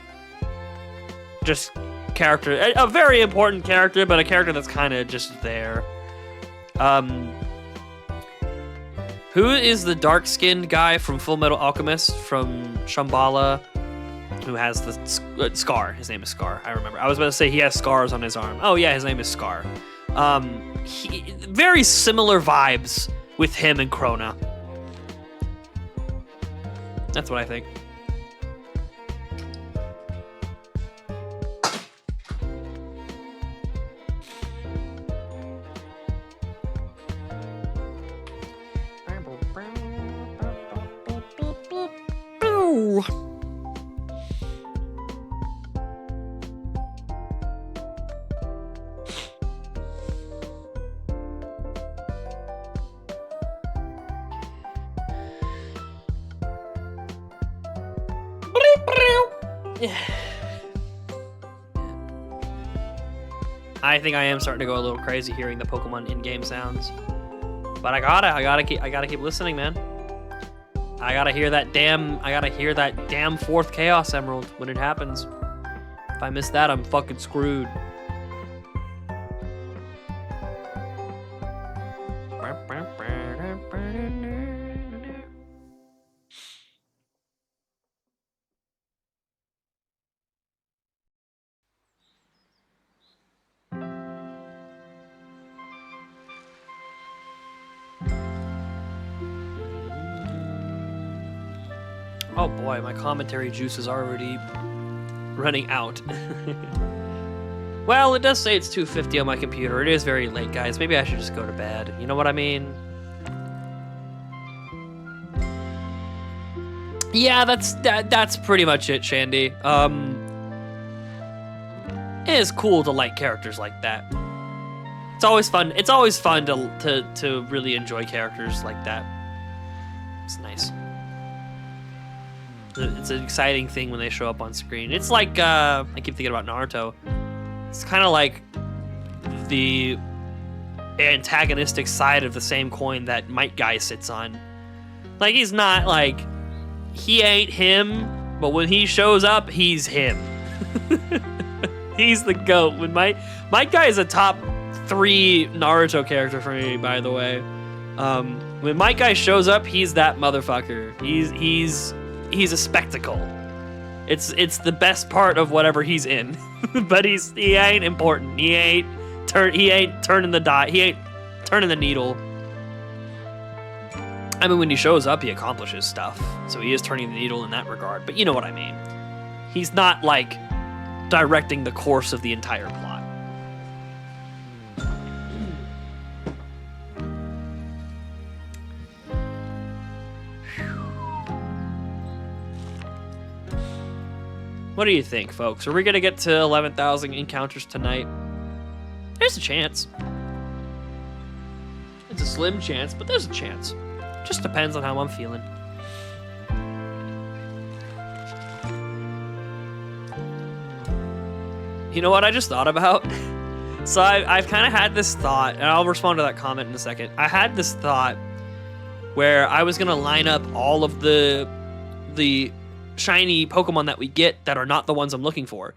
just character, a very important character, but a character that's kind of just there. Who is the dark-skinned guy from Full Metal Alchemist from Shambhala who has the Scar? His name is Scar. I remember. I was about to say he has scars on his arm. Oh yeah, his name is Scar. Very similar vibes with him and Krona. That's what I think. I think I am starting to go a little crazy hearing the Pokemon in-game sounds, but I gotta keep listening, man. I gotta hear that damn fourth Chaos Emerald when it happens. If I miss that, I'm fucking screwed. Oh boy, my commentary juice is already running out. Well, it does say it's 2:50 on my computer. It is very late, guys. Maybe I should just go to bed. You know what I mean? Yeah, that's pretty much it, Shandy. It is cool to like characters like that. It's always fun. It's always fun to really enjoy characters like that. It's nice. It's an exciting thing when they show up on screen. It's like, I keep thinking about Naruto. It's kind of like the antagonistic side of the same coin that Might Guy sits on. Like, he's not like, he ain't him, but when he shows up, he's him. He's the GOAT. When Might Guy is a top 3 Naruto character for me, by the way. When Might Guy shows up, he's that motherfucker. He's a spectacle. It's the best part of whatever he's in. But he ain't important. He ain't turning the die. He ain't turning the needle. I mean, when he shows up, he accomplishes stuff. So he is turning the needle in that regard. But you know what I mean. He's not like directing the course of the entire plot. What do you think, folks? Are we going to get to 11,000 encounters tonight? There's a chance. It's a slim chance, but there's a chance. Just depends on how I'm feeling. You know what I just thought about? So I've kind of had this thought, and I'll respond to that comment in a second. I had this thought where I was going to line up all of the shiny Pokemon that we get that are not the ones I'm looking for,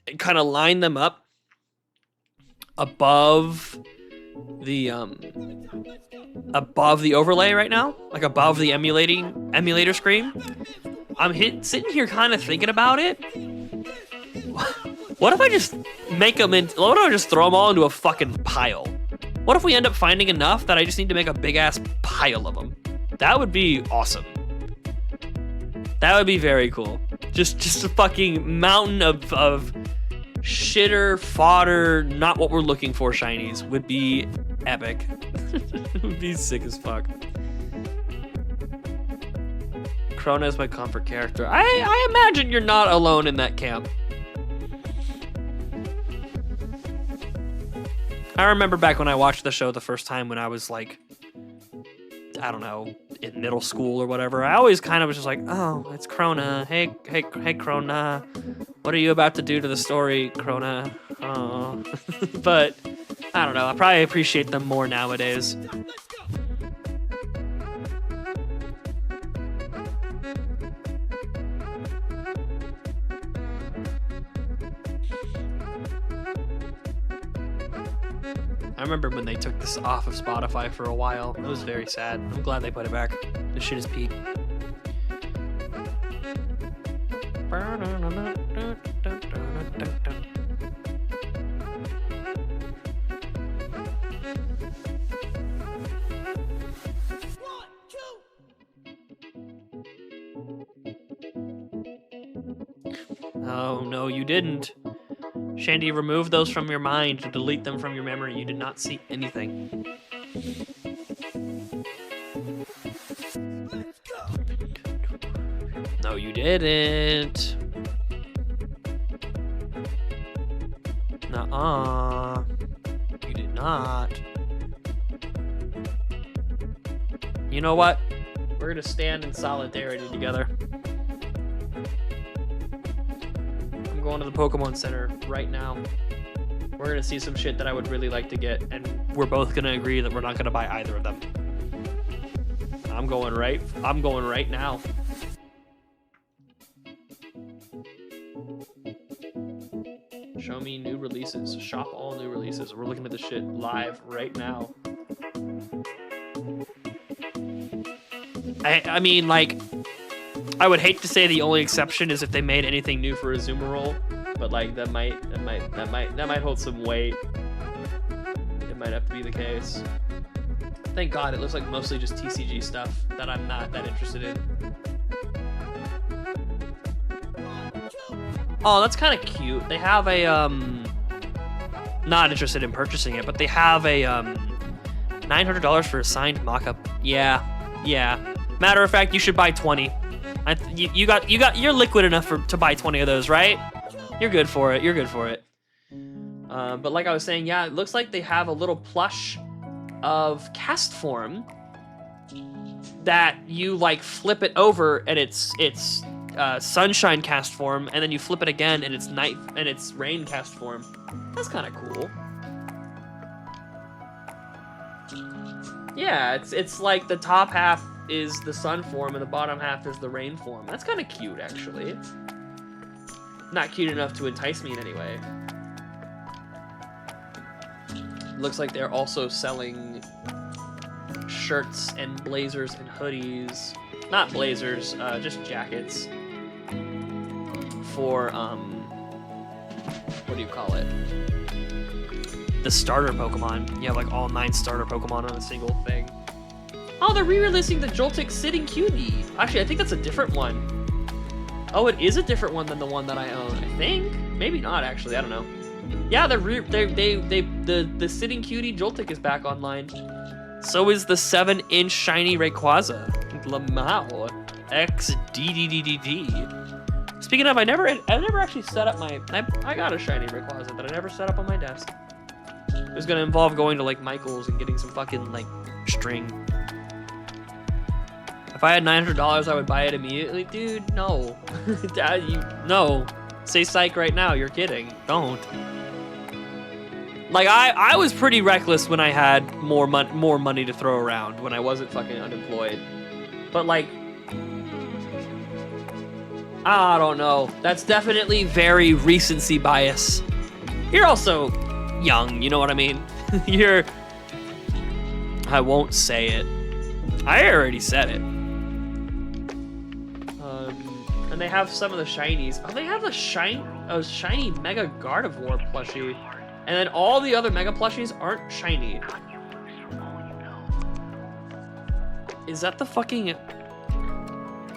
and kind of line them up above the overlay right now, like above the emulator screen. I'm sitting here kind of thinking about it. What if I just make them in? What if I just throw them all into a fucking pile? What if we end up finding enough that I just need to make a big-ass pile of them? That would be awesome. That would be very cool. Just a fucking mountain of shitter, fodder, not what we're looking for shinies would be epic. It would be sick as fuck. Krona is my comfort character. I imagine you're not alone in that camp. I remember back when I watched the show the first time when I was like, I don't know, in middle school or whatever. I always kind of was just like, oh, it's Krona. Hey, Krona. What are you about to do to the story, Krona? Oh. But I don't know. I probably appreciate them more nowadays. I remember when they took this off of Spotify for a while. It was very sad. I'm glad they put it back. This shit is peak. Oh, no, you didn't. Chandy, remove those from your mind to delete them from your memory. You did not see anything. No, you didn't. Nuh-uh. You did not. You know what? We're gonna stand in solidarity together. Going to the Pokemon Center right now. We're gonna see some shit that I would really like to get, and we're both gonna agree that we're not gonna buy either of them. I'm going right now. Show me new releases. Shop all new releases. We're looking at this shit live right now. I mean, like, I would hate to say the only exception is if they made anything new for Azumarill, but like that might hold some weight. It might have to be the case. Thank God, it looks like mostly just TCG stuff that I'm not that interested in. Oh, that's kind of cute. They have a not interested in purchasing it, but they have a $900 for a signed mock-up. Yeah. Matter of fact, you should buy 20. You're liquid enough to buy 20 of those, right? You're good for it. But like I was saying, yeah, it looks like they have a little plush of cast form that you like flip it over and it's sunshine cast form, and then you flip it again and it's night and it's rain cast form. That's kind of cool. Yeah, it's like the top half is the sun form and the bottom half is the rain form. That's kind of cute, actually. Not cute enough to entice me in any way. Looks like they're also selling shirts and blazers and hoodies. Not blazers, just jackets. For, what do you call it? The starter Pokemon. You have like all 9 starter Pokemon on a single thing. Oh, they're re-releasing the Joltik Sitting Cutie. Actually, I think that's a different one. Oh, it is a different one than the one that I own, I think. Maybe not, actually. I don't know. Yeah, the Sitting Cutie Joltik is back online. So is the 7-inch shiny Rayquaza. LMAOO XDDDD. Speaking of, I've never actually set up my. I got a shiny Rayquaza that I never set up on my desk. It was gonna involve going to like Michael's and getting some fucking like string. If I had $900, I would buy it immediately. Dude, no. Dad, no. Say psych right now. You're kidding. Don't. Like, I was pretty reckless when I had more money to throw around when I wasn't fucking unemployed. But, like, I don't know. That's definitely very recency bias. You're also young, you know what I mean? I won't say it. I already said it. And they have some of the shinies. Oh, they have a shiny Mega Gardevoir plushie. And then all the other Mega plushies aren't shiny. Is that the fucking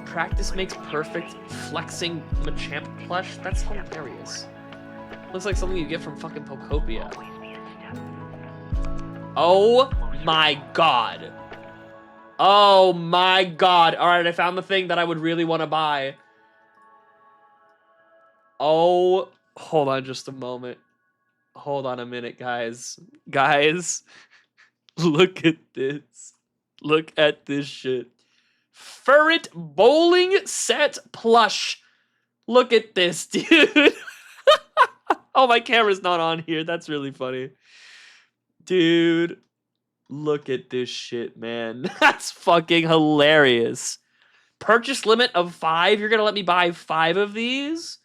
practice makes perfect flexing Machamp plush? That's hilarious. Looks like something you get from fucking Pokopia. Oh my god. Oh my god. Alright, I found the thing that I would really want to buy. Oh, hold on just a moment. Hold on a minute, guys. Guys, look at this. Look at this shit. Furret bowling set plush. Look at this, dude. Oh, my camera's not on here. That's really funny. Dude, look at this shit, man. That's fucking hilarious. Purchase limit of 5? You're gonna let me buy 5 of these?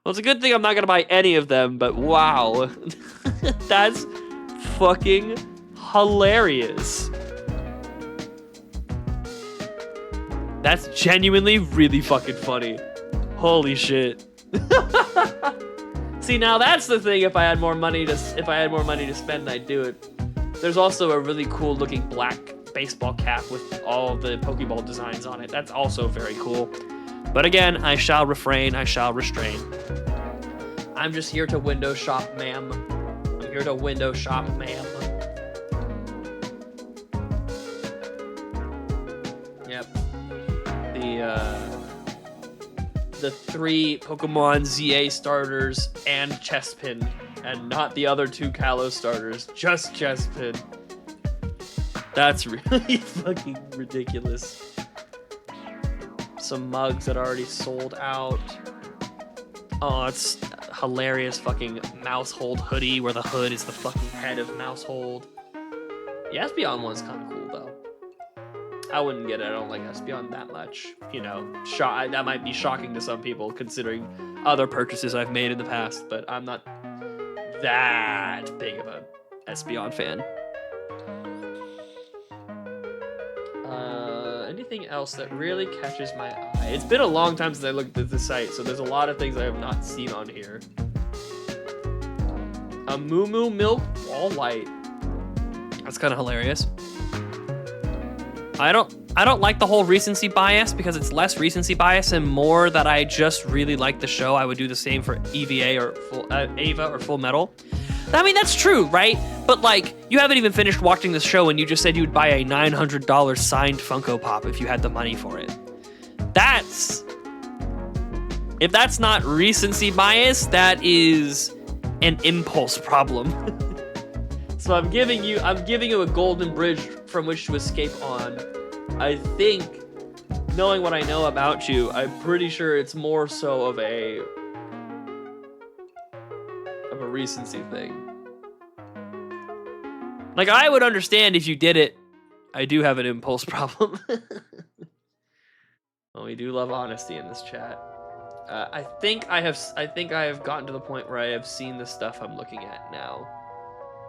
Well, it's a good thing I'm not gonna buy any of them, but wow. That's fucking hilarious. That's genuinely really fucking funny. Holy shit. See, now that's the thing. If I had more money to spend, I'd do it. There's also a really cool looking black baseball cap with all the Pokeball designs on it. That's also very cool. But again, I shall refrain, I shall restrain. I'm just here to window shop, ma'am. I'm here to window shop, ma'am. Yep. The 3 Pokemon ZA starters and Chespin, and not the other 2 Kalos starters, just Chespin. That's really fucking ridiculous. Some mugs that already sold out. Oh, it's hilarious fucking Mousehold hoodie where the hood is the fucking head of Mousehold. The Espeon one's kind of cool though. I wouldn't get it. I don't like Espeon that much. You know, that might be shocking to some people considering other purchases I've made in the past, but I'm not that big of a Espeon fan. Anything else that really catches my eye? It's been a long time since I looked at the site, so there's a lot of things I have not seen on here. A Moo Moo Milk Wall Light. That's kind of hilarious. I don't like the whole recency bias because it's less recency bias and more that I just really like the show. I would do the same for EVA or Ava or Full Metal. I mean, that's true, right? But like, you haven't even finished watching the show and you just said you'd buy a $900 signed Funko Pop if you had the money for it. If that's not recency bias, that is an impulse problem. So I'm giving you a golden bridge from which to escape on. I think, knowing what I know about you, I'm pretty sure it's more so of a recency thing. Like, I would understand if you did it. I do have an impulse problem. Well, we do love honesty in this chat. I think I have gotten to the point where I have seen the stuff I'm looking at now.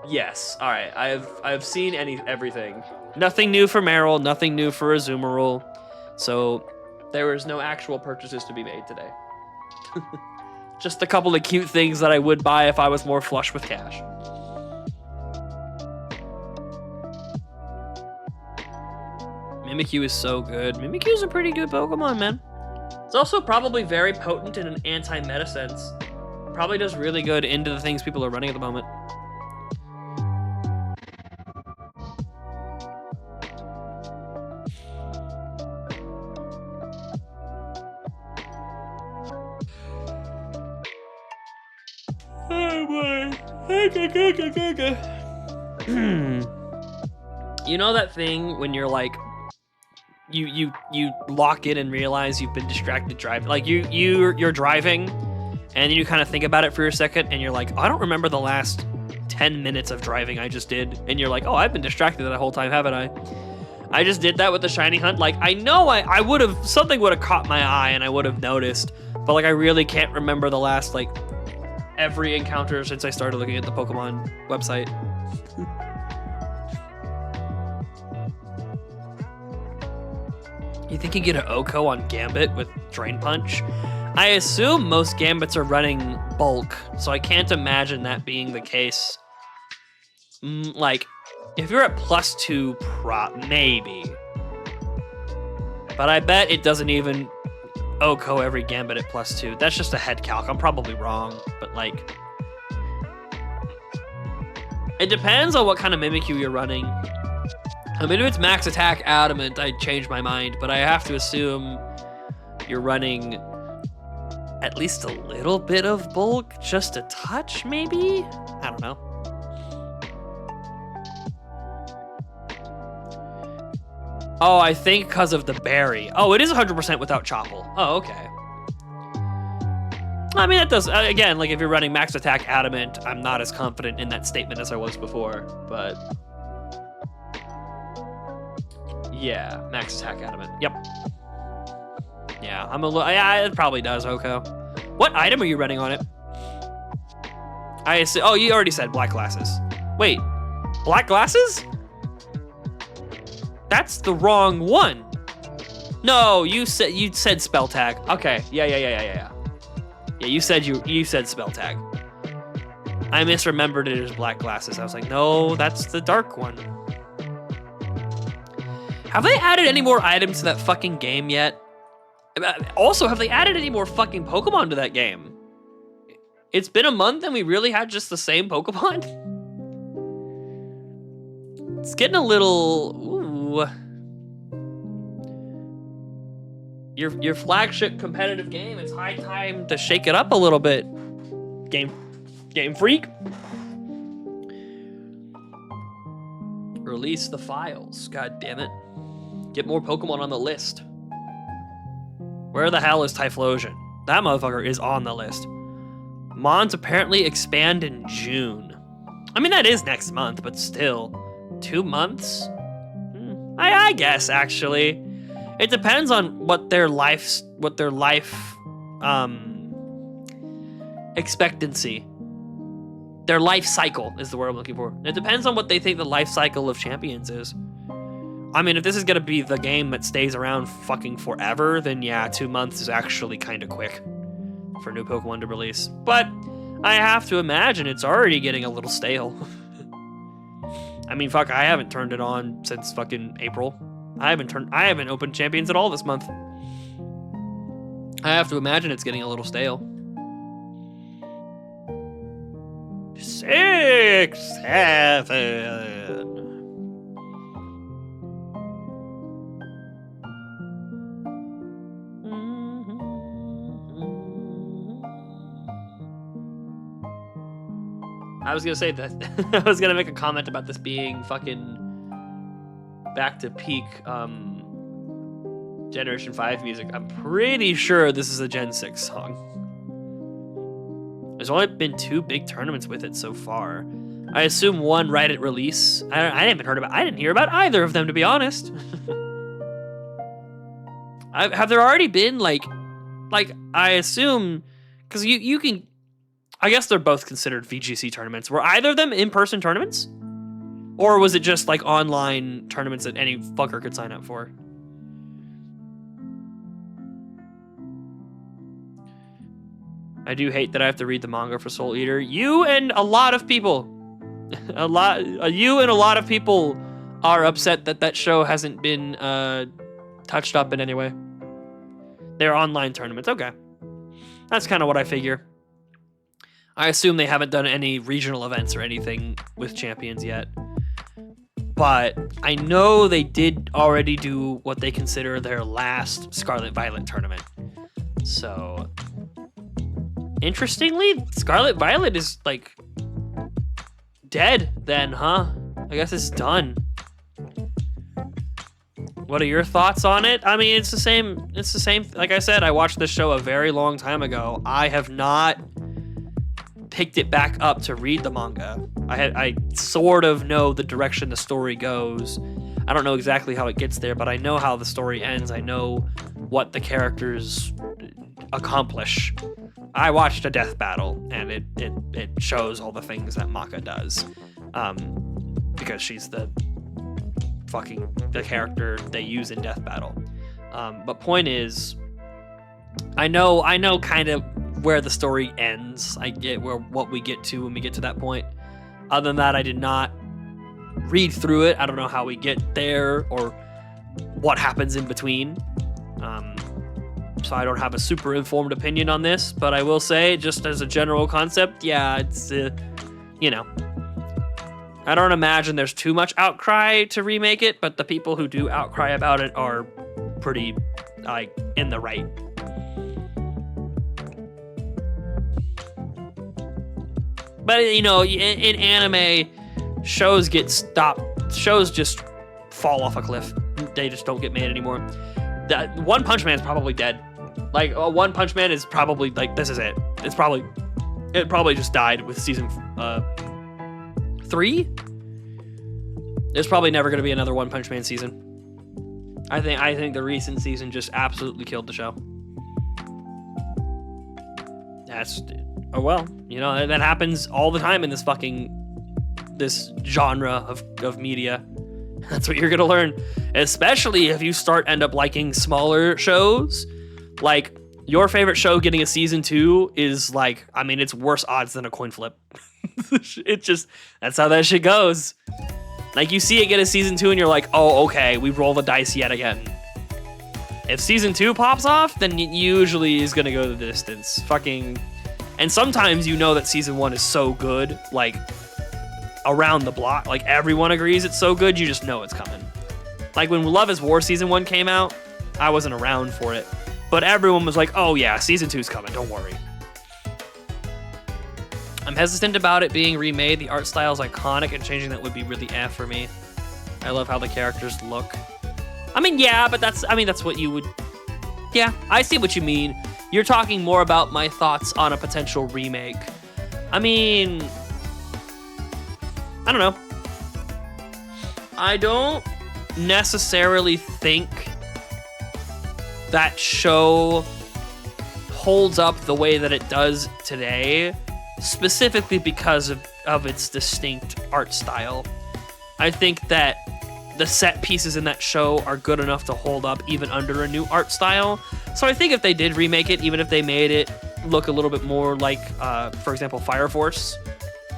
Yes. All right. I've seen everything. Nothing new for Marill. Nothing new for Azumarill. So there is no actual purchases to be made today. Just a couple of cute things that I would buy if I was more flush with cash. Mimikyu is so good. Mimikyu is a pretty good Pokemon, man. It's also probably very potent in an anti-meta sense. Probably does really good into the things people are running at the moment. Oh boy. You know that thing when you're like, you lock in and realize you've been distracted driving, like you're driving and you kind of think about it for a second and you're like, oh, I don't remember the last 10 minutes of driving I just did, and you're like, oh, I've been distracted that whole time, haven't I? I just did that with the shiny hunt. Like, I know I would have, something would have caught my eye and I would have noticed, but like I really can't remember the last like every encounter since I started looking at the Pokemon website. You think you get an Oko on Gambit with Drain Punch? I assume most Gambits are running bulk, so I can't imagine that being the case. Like, if you're at +2 prop, maybe. But I bet it doesn't even OHKO every Gambit at +2. That's just a head calc. I'm probably wrong, but like... It depends on what kind of Mimikyu you're running. I mean, if it's max attack adamant, I'd change my mind, but I have to assume you're running at least a little bit of bulk, just a touch, maybe? I don't know. Oh, I think because of the berry. Oh, it is 100% without Chople. Oh, okay. I mean, that does, again, like if you're running max attack adamant, I'm not as confident in that statement as I was before, but yeah, max attack adamant. Yep. Yeah, I'm a little, yeah, it probably does, OHKO. What item are you running on it? I see, oh, you already said black glasses. Wait, black glasses? That's the wrong one. No, you said spell tag. Okay, yeah. Yeah, you said spell tag. I misremembered it as black glasses. I was like, no, that's the dark one. Have they added any more items to that fucking game yet? Also, have they added any more fucking Pokemon to that game? It's been a month and we really had just the same Pokemon? It's getting a little... Ooh. Your flagship competitive game, it's high time to shake it up a little bit. Game Freak. Release the files. God damn it. Get more Pokemon on the list. Where the hell is Typhlosion? That motherfucker is on the list. Mons apparently expand in June. I mean, that is next month, but still. 2 months? I guess, actually. It depends on what their life expectancy. Their life cycle is the word I'm looking for. It depends on what they think the life cycle of champions is. I mean, if this is gonna be the game that stays around fucking forever, then yeah, 2 months is actually kind of quick for new Pokemon to release. But I have to imagine it's already getting a little stale. I mean, fuck, I haven't turned it on since fucking April. I haven't opened Champions at all this month. I have to imagine it's getting a little stale. 6, 7. I was gonna say that I was gonna make a comment about this being fucking back to peak Generation 5 music. I'm pretty sure this is a Gen 6 song. There's only been 2 big tournaments with it so far. I assume one right at release. I didn't hear about either of them, to be honest. Have there already been like I assume, because you can, I guess they're both considered VGC tournaments. Were either of them in-person tournaments? Or was it just like online tournaments that any fucker could sign up for? I do hate that I have to read the manga for Soul Eater. You and a lot of people, you and a lot of people are upset that that show hasn't been touched up in any way. They're online tournaments. Okay. That's kind of what I figure. I assume they haven't done any regional events or anything with Champions yet. But I know they did already do what they consider their last Scarlet Violet tournament. So, interestingly, Scarlet Violet is like dead then, huh? I guess it's done. What are your thoughts on it? I mean, it's the same. Like I said, I watched this show a very long time ago. I have not picked it back up to read the manga. I sort of know the direction the story goes. I don't know exactly how it gets there, but I know how the story ends. I know what the characters accomplish. I watched a death battle, and it shows all the things that Maka does, because she's the character they use in death battle. But point is, I know kind of where the story ends. I get what we get to when we get to that point. Other than that, I did not read through it. I don't know how we get there or what happens in between. So I don't have a super informed opinion on this, but I will say, just as a general concept, yeah, it's, you know, I don't imagine there's too much outcry to remake it, but the people who do outcry about it are pretty, like, in the right. But, you know, in anime, shows get stopped. Shows just fall off a cliff. They just don't get made anymore. That One Punch Man is probably dead. Like, One Punch Man is probably, like, this is it. It probably just died with season 3. There's probably never going to be another One Punch Man season. I think the recent season just absolutely killed the show. Oh well, you know, that happens all the time in this genre of media. That's what you're gonna learn, especially if you end up liking smaller shows. Like, your favorite show getting a season 2 is like, I mean, it's worse odds than a coin flip. That's how that shit goes. Like, you see it get a season 2 and you're like, oh, okay, we roll the dice yet again. If season 2 pops off, then it usually is gonna go the distance. And sometimes you know that season 1 is so good, like, around the block, like, everyone agrees it's so good, you just know it's coming. Like, when Love is War season 1 came out, I wasn't around for it, but everyone was like, oh yeah, season 2's coming, don't worry. I'm hesitant about it being remade. The art style is iconic, and changing that would be really for me. I love how the characters look. I mean, yeah, but that's what you would... Yeah, I see what you mean. You're talking more about my thoughts on a potential remake. I mean... I don't know. I don't necessarily think that show holds up the way that it does today, specifically because of its distinct art style. I think that the set pieces in that show are good enough to hold up even under a new art style. So I think if they did remake it, even if they made it look a little bit more like, for example, Fire Force,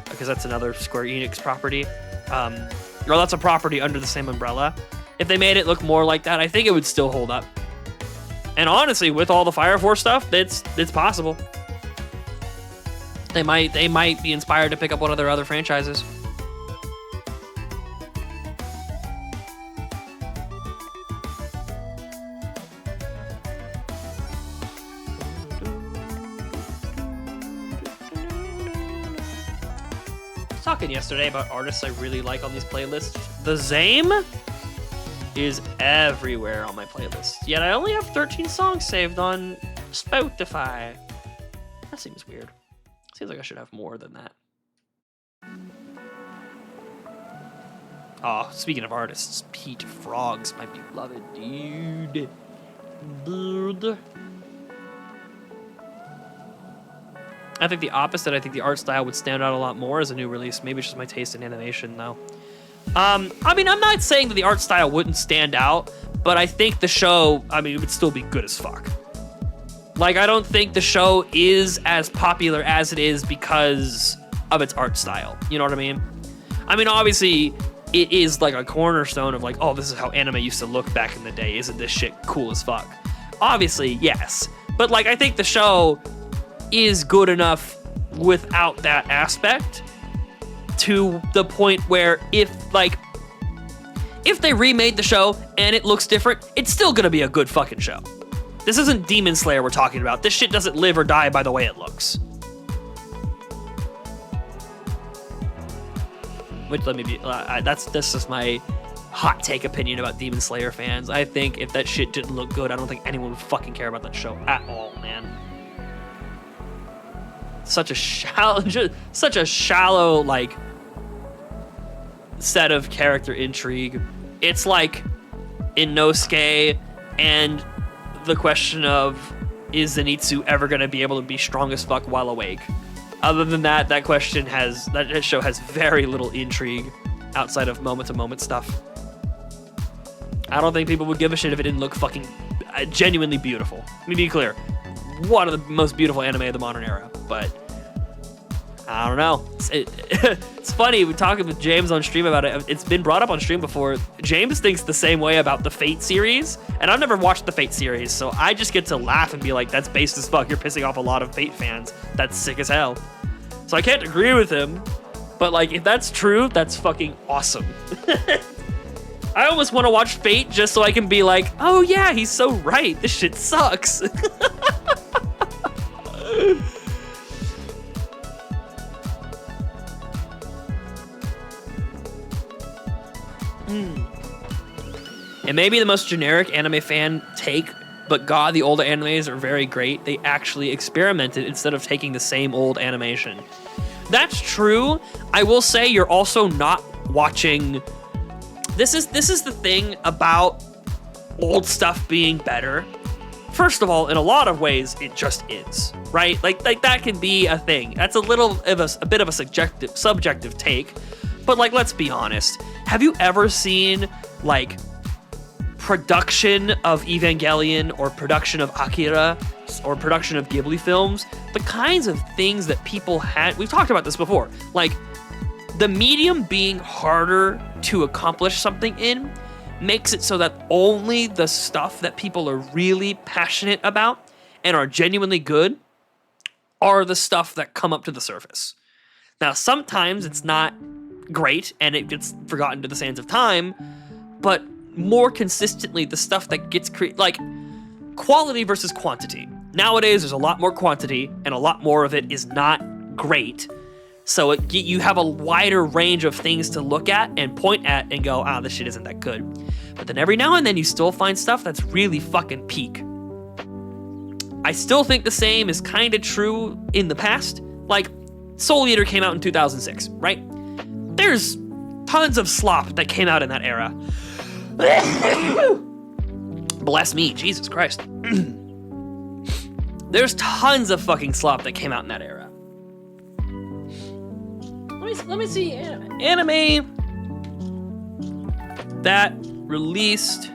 because that's another Square Enix property, or that's a property under the same umbrella. If they made it look more like that, I think it would still hold up. And honestly, with all the Fire Force stuff, it's possible. They might be inspired to pick up one of their other franchises. Talking yesterday about artists I really like on these playlists. The Zame is everywhere on my playlist, yet I only have 13 songs saved on Spotify. That seems weird. Seems like I should have more than that. Oh, speaking of artists, Pete Frog's my beloved dude. I think the opposite. I think the art style would stand out a lot more as a new release. Maybe it's just my taste in animation, though. I mean, I'm not saying that the art style wouldn't stand out, but I think the show, it would still be good as fuck. Like, I don't think the show is as popular as it is because of its art style. You know what I mean? I mean, obviously, it is like a cornerstone of like, oh, this is how anime used to look back in the day. Isn't this shit cool as fuck? Obviously, yes. But, like, I think the show is good enough without that aspect to the point where if they remade the show and it looks different, it's still gonna be a good fucking show. This isn't Demon Slayer we're talking about. This shit doesn't live or die by the way it looks. Which, let me be, that's just my hot take opinion about Demon Slayer fans. I think if that shit didn't look good, I don't think anyone would fucking care about that show at all, man. Such a shallow, like, set of character intrigue. It's like Inosuke and the question of, is Zenitsu ever going to be able to be strong as fuck while awake? Other than that, that show has very little intrigue outside of moment-to-moment stuff. I don't think people would give a shit if it didn't look fucking genuinely beautiful. Let me be clear. One of the most beautiful anime of the modern era, but I don't know. It's funny, we're talking with James on stream about it. It's been brought up on stream before. James thinks the same way about the Fate series, and I've never watched the Fate series, so I just get to laugh and be like, that's based as fuck. You're pissing off a lot of Fate fans. That's sick as hell. So I can't agree with him, but like, if that's true, that's fucking awesome. I almost want to watch Fate just so I can be like, oh yeah, he's so right. This shit sucks. It may be the most generic anime fan take, but God, the older animes are very great. They actually experimented instead of taking the same old animation. That's true. I will say you're also not watching. This is the thing about old stuff being better. First of all, in a lot of ways, it just is, right? Like that can be a thing. That's a bit of a subjective take. But like, let's be honest. Have you ever seen like production of Evangelion or production of Akira or production of Ghibli films? The kinds of things that people had, we've talked about this before, like the medium being harder to accomplish something in makes it so that only the stuff that people are really passionate about and are genuinely good are the stuff that come up to the surface. Now, sometimes it's not great and it gets forgotten to the sands of time, but more consistently, the stuff that gets created, like quality versus quantity. Nowadays, there's a lot more quantity and a lot more of it is not great. So you have a wider range of things to look at and point at and go, this shit isn't that good. But then every now and then you still find stuff that's really fucking peak. I still think the same is kind of true in the past. Like, Soul Eater came out in 2006, right? There's tons of slop that came out in that era. Bless me, Jesus Christ. There's tons of fucking slop that came out in that era. Let me see anime that released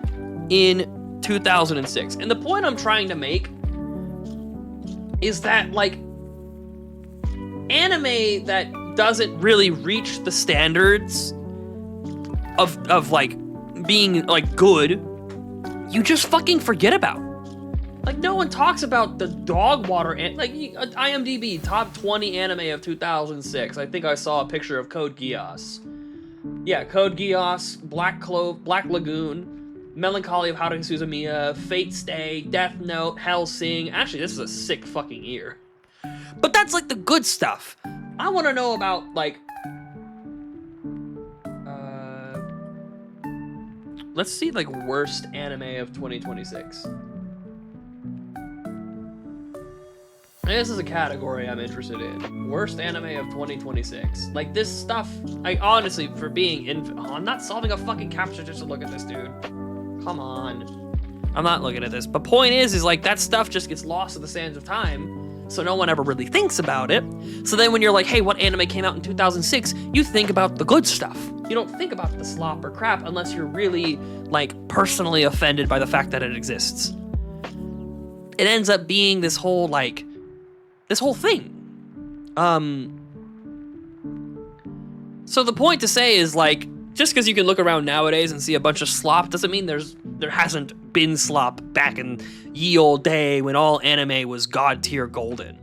in 2006. And the point I'm trying to make is that like anime that doesn't really reach the standards of like being like good, you just fucking forget about. Like, no one talks about the dog water, like IMDb top 20 anime of 2006. I think I saw a picture of Code Geass. Yeah, Code Geass, Black Lagoon, Melancholy of Haruhi Suzumiya, Fate Stay, Death Note, Hellsing. Actually, this is a sick fucking year. But that's like the good stuff. I want to know about like let's see like worst anime of 2026. This is a category I'm interested in. Worst anime of 2026. Like this stuff, I honestly, for being I'm not solving a fucking captcha just to look at this, dude. Come on. I'm not looking at this. But point is like that stuff just gets lost in the sands of time, so no one ever really thinks about it. So then when you're like, hey, what anime came out in 2006? You think about the good stuff. You don't think about the slop or crap unless you're really like personally offended by the fact that it exists. It ends up being this whole thing. So the point to say is like, just because you can look around nowadays and see a bunch of slop doesn't mean there hasn't been slop back in ye old day when all anime was god tier golden.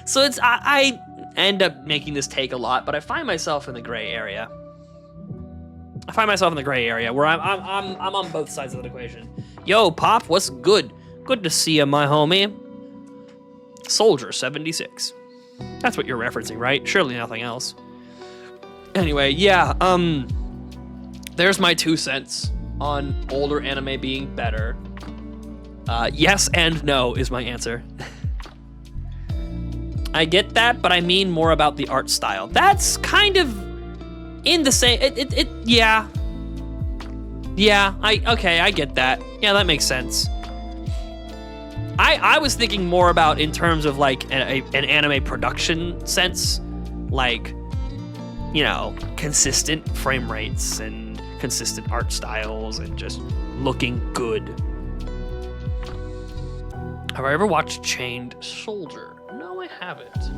So it's I end up making this take a lot, but I find myself in the gray area. Where I'm on both sides of the equation. Yo, Pop, what's good? Good to see you, my homie. Soldier 76. That's what you're referencing, right? Surely nothing else. Anyway, yeah, there's my 2 cents on older anime being better. Yes and no is my answer. I get that, but I mean more about the art style. That's kind of in the same, yeah. Yeah, I get that. Yeah, that makes sense. I was thinking more about in terms of like an anime production sense, like, you know, consistent frame rates and consistent art styles and just looking good. Have I ever watched Chained Soldier? No, I haven't.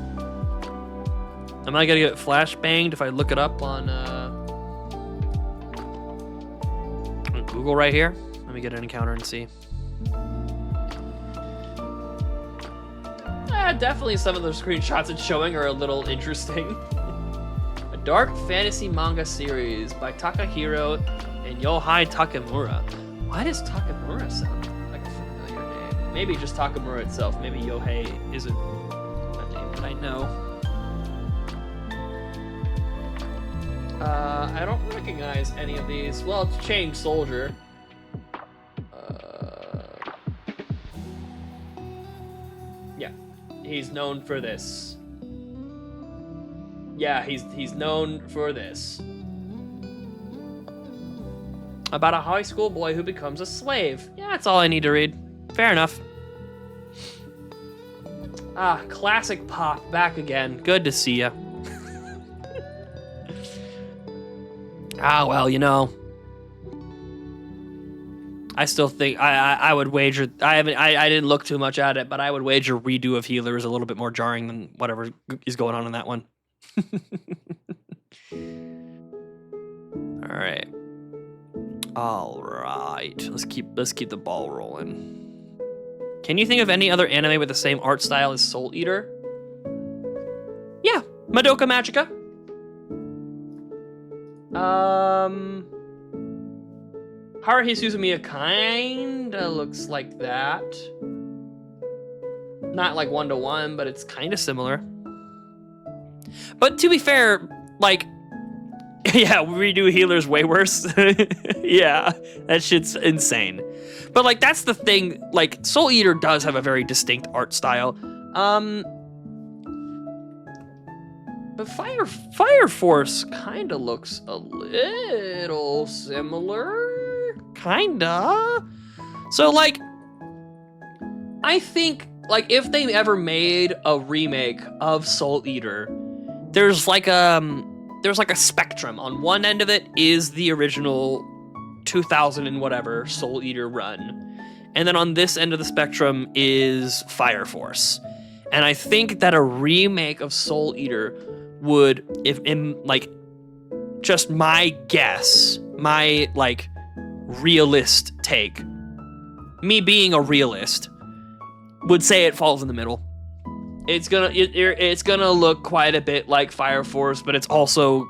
Am I gonna get flashbanged if I look it up on Google right here? Let me get an encounter and see. Definitely some of the screenshots it's showing are a little interesting. A dark fantasy manga series by Takahiro and Yohei Takamura. Why does Takamura sound like a familiar name? Maybe just Takamura itself. Maybe Yohei isn't a name that I know. I don't recognize any of these. Well, it's Chain Soldier. Yeah, he's known for this. Yeah, he's known for this. About a high school boy who becomes a slave. Yeah, that's all I need to read. Fair enough. Ah, classic pop back again. Good to see ya. Ah, well, you know, I still think I would wager. I didn't look too much at it, but I would wager redo of Healer is a little bit more jarring than whatever is going on in that one. All right. Let's keep the ball rolling. Can you think of any other anime with the same art style as Soul Eater? Yeah, Madoka Magica. Haruhi Suzumiya kinda looks like that. Not like 1-to-1, but it's kinda similar. But to be fair, like, yeah, redo Healer's way worse. Yeah, that shit's insane. But like, that's the thing, like, Soul Eater does have a very distinct art style. But Fire Force kinda looks a little similar. Kinda. So like, I think like if they ever made a remake of Soul Eater, there's like a spectrum. On one end of it is the original 2000 and whatever Soul Eater run. And then on this end of the spectrum is Fire Force. And I think that a remake of Soul Eater would, if in like, just my guess, my like realist take, me being a realist, would say it falls in the middle. It's gonna look quite a bit like Fire Force, but it's also,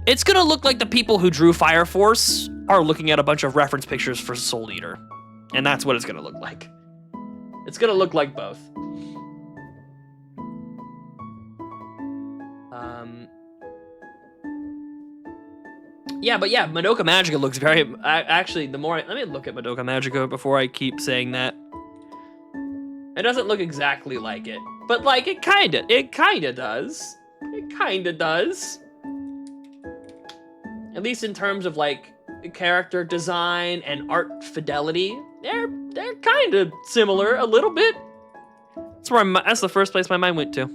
it's gonna look like the people who drew Fire Force are looking at a bunch of reference pictures for Soul Eater, and that's what it's gonna look like. It's gonna look like both. Yeah, but yeah, Madoka Magica looks very, actually, let me look at Madoka Magica before I keep saying that. It doesn't look exactly like it, but like, it kinda does. It kinda does. At least in terms of like, character design and art fidelity, they're kinda similar a little bit. That's the first place my mind went to.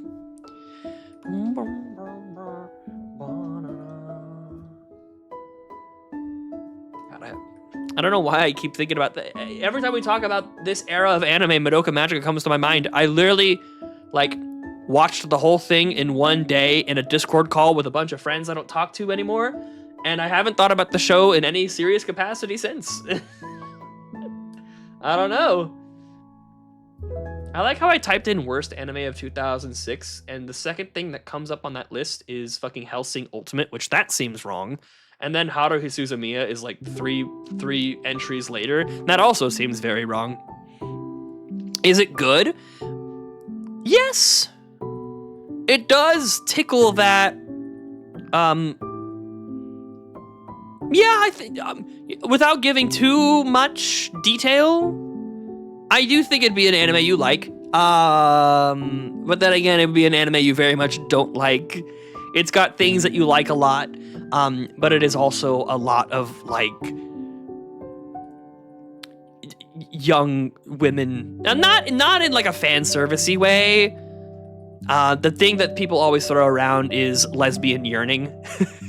I don't know why I keep thinking about that. Every time we talk about this era of anime, Madoka Magica comes to my mind. I literally, like, watched the whole thing in one day in a Discord call with a bunch of friends I don't talk to anymore, and I haven't thought about the show in any serious capacity since. I don't know. I like how I typed in worst anime of 2006, and the second thing that comes up on that list is fucking Hellsing Ultimate, which that seems wrong. And then Haruhi Suzumiya is like three entries later. That also seems very wrong. Is it good? Yes. It does tickle that. Yeah, I think without giving too much detail, I do think it'd be an anime you like. But then again, it'd be an anime you very much don't like. It's got things that you like a lot. But it is also a lot of like young women, and not in like a fan servicey way. The thing that people always throw around is lesbian yearning.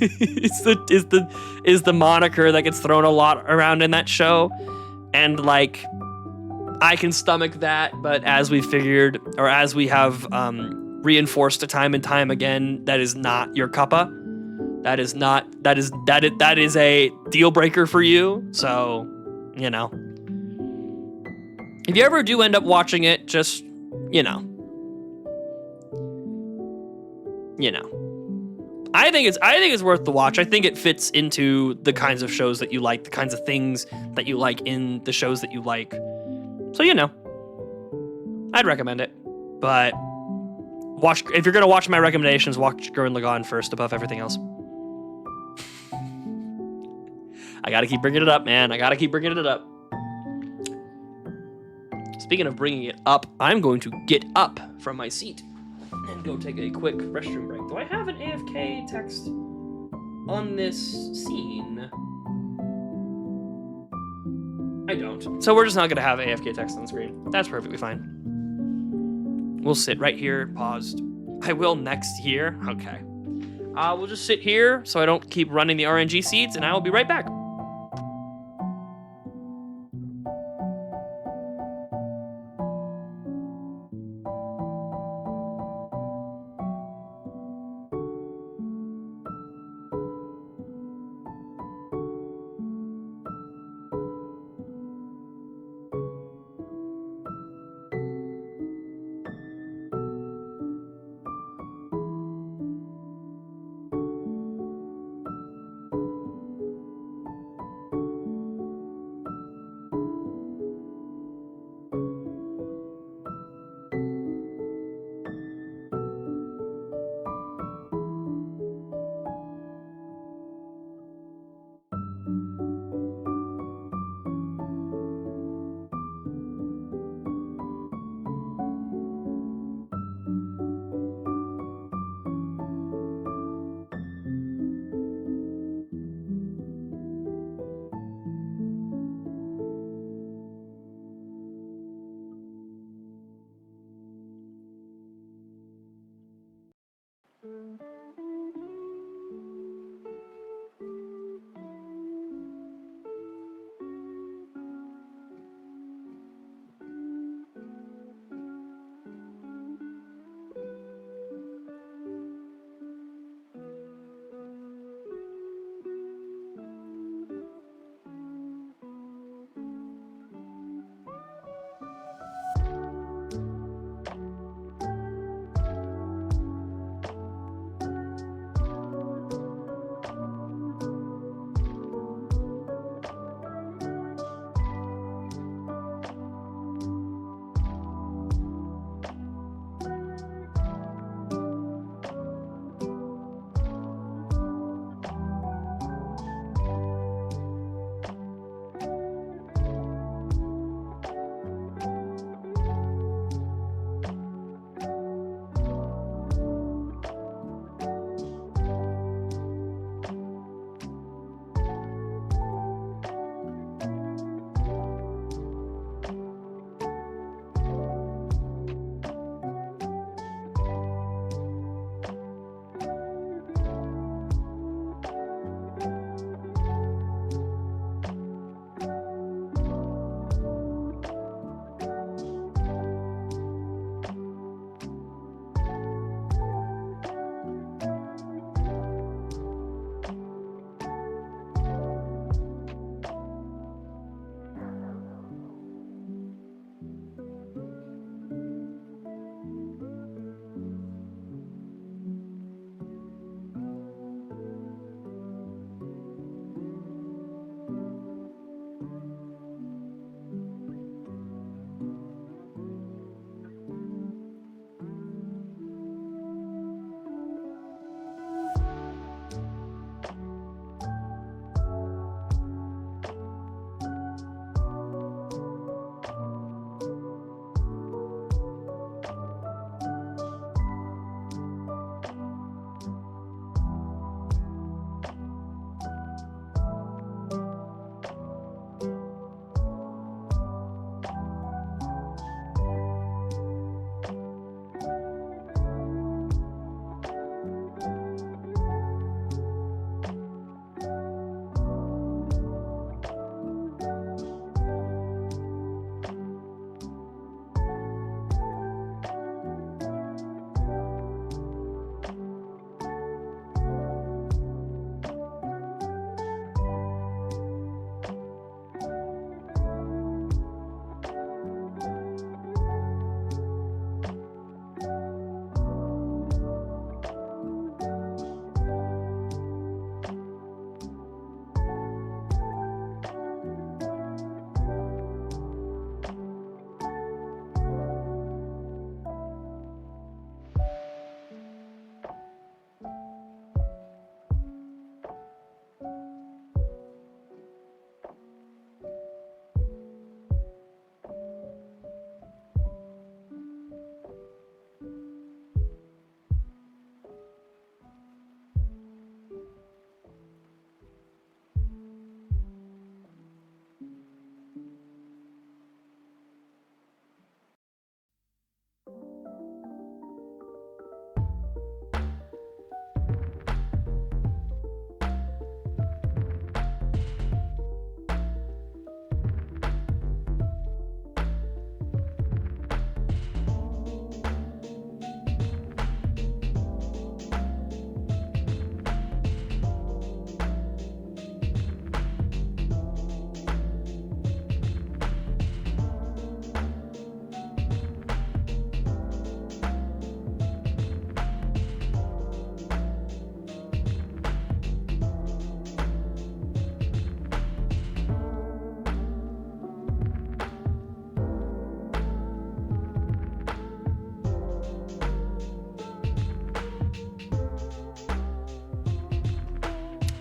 is the moniker that gets thrown a lot around in that show, and like I can stomach that. But as we figured, or as we have reinforced time and time again that is not your cuppa. That is a deal breaker for you. So, you know, if you ever do end up watching it, just, you know, I think it's worth the watch. I think it fits into the kinds of shows that you like, the kinds of things that you like in the shows that you like. So, you know, I'd recommend it. But if you're going to watch my recommendations, watch Gurren Lagann first above everything else. I got to keep bringing it up, man. I got to keep bringing it up. Speaking of bringing it up, I'm going to get up from my seat and go take a quick restroom break. Do I have an AFK text on this scene? I don't. So we're just not going to have AFK text on the screen. That's perfectly fine. We'll sit right here, paused. I will next year. Okay. We'll just sit here so I don't keep running the RNG seeds, and I will be right back.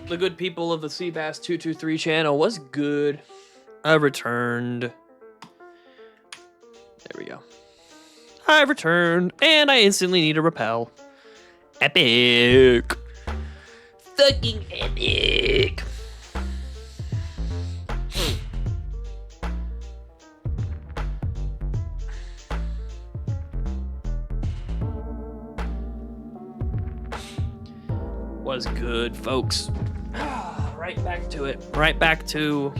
the good people of the Seabass223 channel. What's good? I returned. There we go. I returned, and I instantly need a repel. Epic. Fucking epic. Was good, folks. Right back to it. Right back to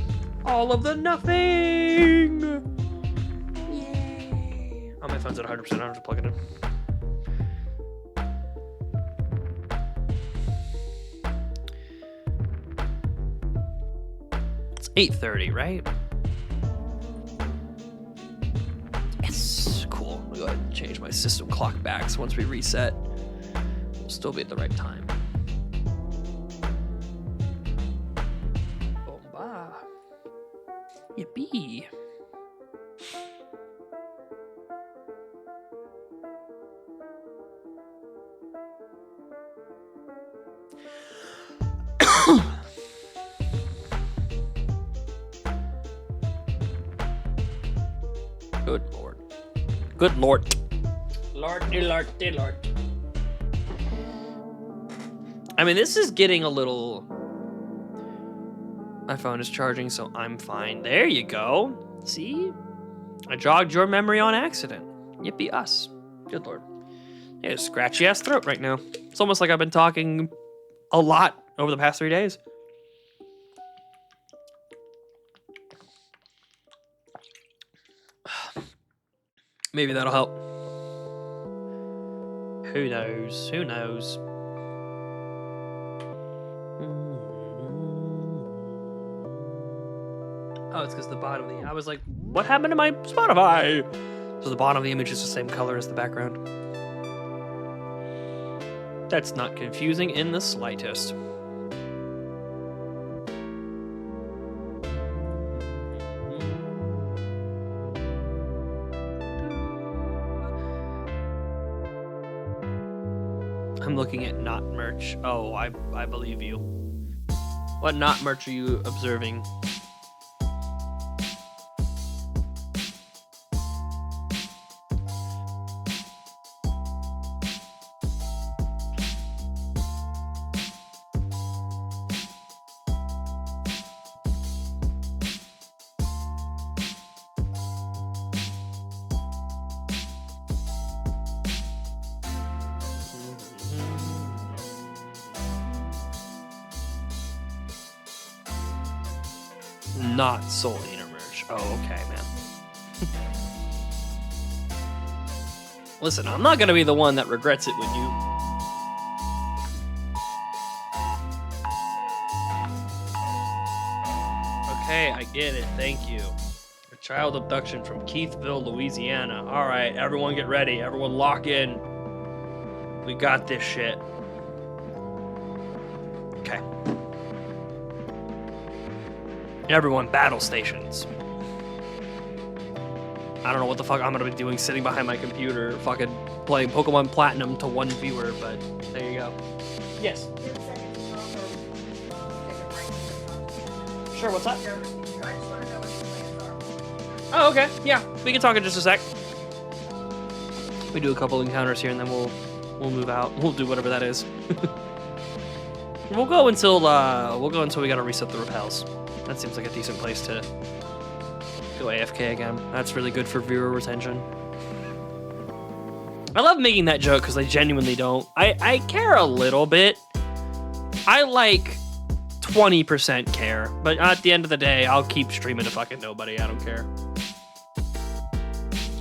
all of the nothing. Yay. Oh, my phone's at 100%. I'm just plugging it in. It's 8:30, right? Yes. Cool. I'll go ahead and change my system clock back so once we reset, we'll still be at the right time. Yippee. Good Lord. Good Lord. Lord, dear Lord, dear Lord. I mean, this is getting a little... My phone is charging, so I'm fine. There you go. See? I jogged your memory on accident. Yippee us. Good Lord. Yeah, a scratchy ass throat right now. It's almost like I've been talking a lot over the past 3 days. Maybe that'll help. Who knows? Who knows? Oh, it's because the bottom of the... I was like, what happened to my Spotify? So the bottom of the image is the same color as the background. That's not confusing in the slightest. I'm looking at not merch. Oh, I believe you. What not merch are you observing? Not Soul Eater merch. Oh, okay, man. Listen, I'm not gonna be the one that regrets it when you... Okay, I get it. Thank you. A child abduction from Keithville, Louisiana. All right, everyone get ready. Everyone lock in. We got this shit. Okay. Everyone, battle stations. I don't know what the fuck I'm gonna be doing sitting behind my computer fucking playing Pokemon Platinum to one viewer, but there you go. Yes. Sure, what's that? Oh, okay. Yeah, we can talk in just a sec. We do a couple encounters here and then we'll move out. We'll do whatever that is. We'll go until we gotta reset the repels. That seems like a decent place to go AFK again. That's really good for viewer retention. I love making that joke because I genuinely don't. I care a little bit. I like 20% care, but at the end of the day, I'll keep streaming to fucking nobody. I don't care.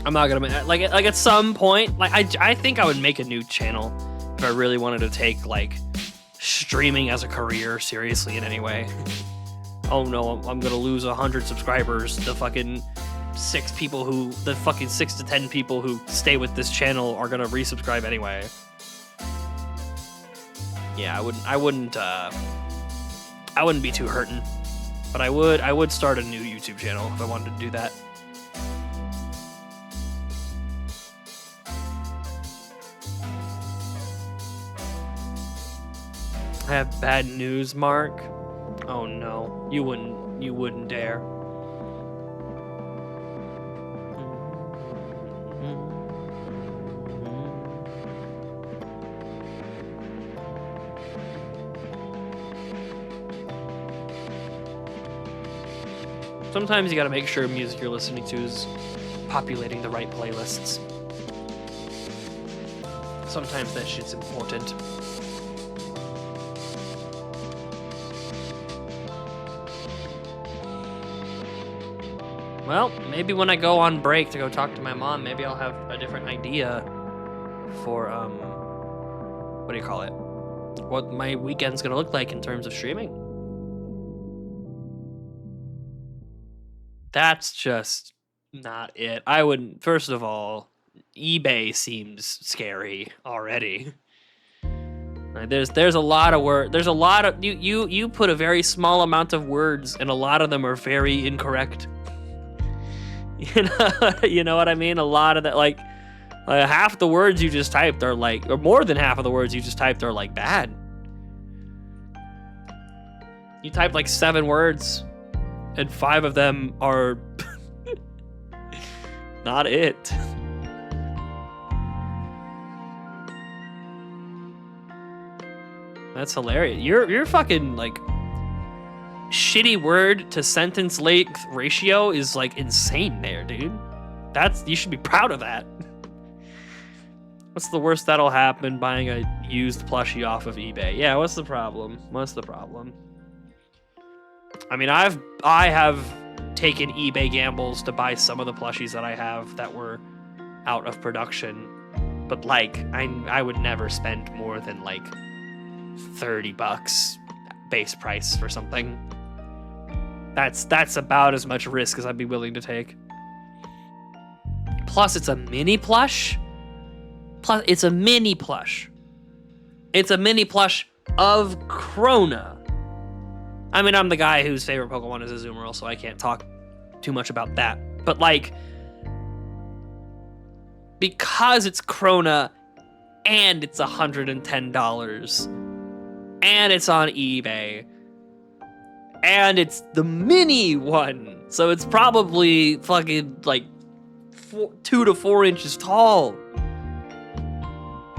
I'm not gonna like at some point. Like I think I would make a new channel if I really wanted to take like streaming as a career seriously in any way. Oh no, I'm gonna lose 100 subscribers. The fucking 6 to 10 people who stay with this channel are gonna resubscribe anyway. Yeah, I wouldn't be too hurting, but I would start a new YouTube channel if I wanted to do that. I have bad news, Mark. Oh no, you wouldn't dare. Sometimes you gotta make sure music you're listening to is populating the right playlists. Sometimes that shit's important. Well, maybe when I go on break to go talk to my mom, maybe I'll have a different idea for, what do you call it? What my weekend's gonna look like in terms of streaming. That's just not it. I wouldn't, first of all, eBay seems scary already. Right, there's a lot of there's a lot of you put a very small amount of words and a lot of them are very incorrect. You know what I mean? A lot of that, like half the words you just typed are like, or more than half of the words you just typed are like bad. You typed like 7 words and 5 of them are not it. That's hilarious. You're fucking like shitty word to sentence length ratio is like insane there, dude. You should be proud of that. What's the worst that'll happen? Buying a used plushie off of eBay. Yeah, what's the problem? What's the problem? I mean, I have taken eBay gambles to buy some of the plushies that I have that were out of production, but like I would never spend more than like $30 base price for something. That's about as much risk as I'd be willing to take. Plus, it's a mini plush. It's a mini plush of Krona. I mean, I'm the guy whose favorite Pokemon is Azumarill, so I can't talk too much about that. But like, because it's Krona and it's $110 and it's on eBay and it's the mini one, so it's probably fucking like 2 to 4 inches tall.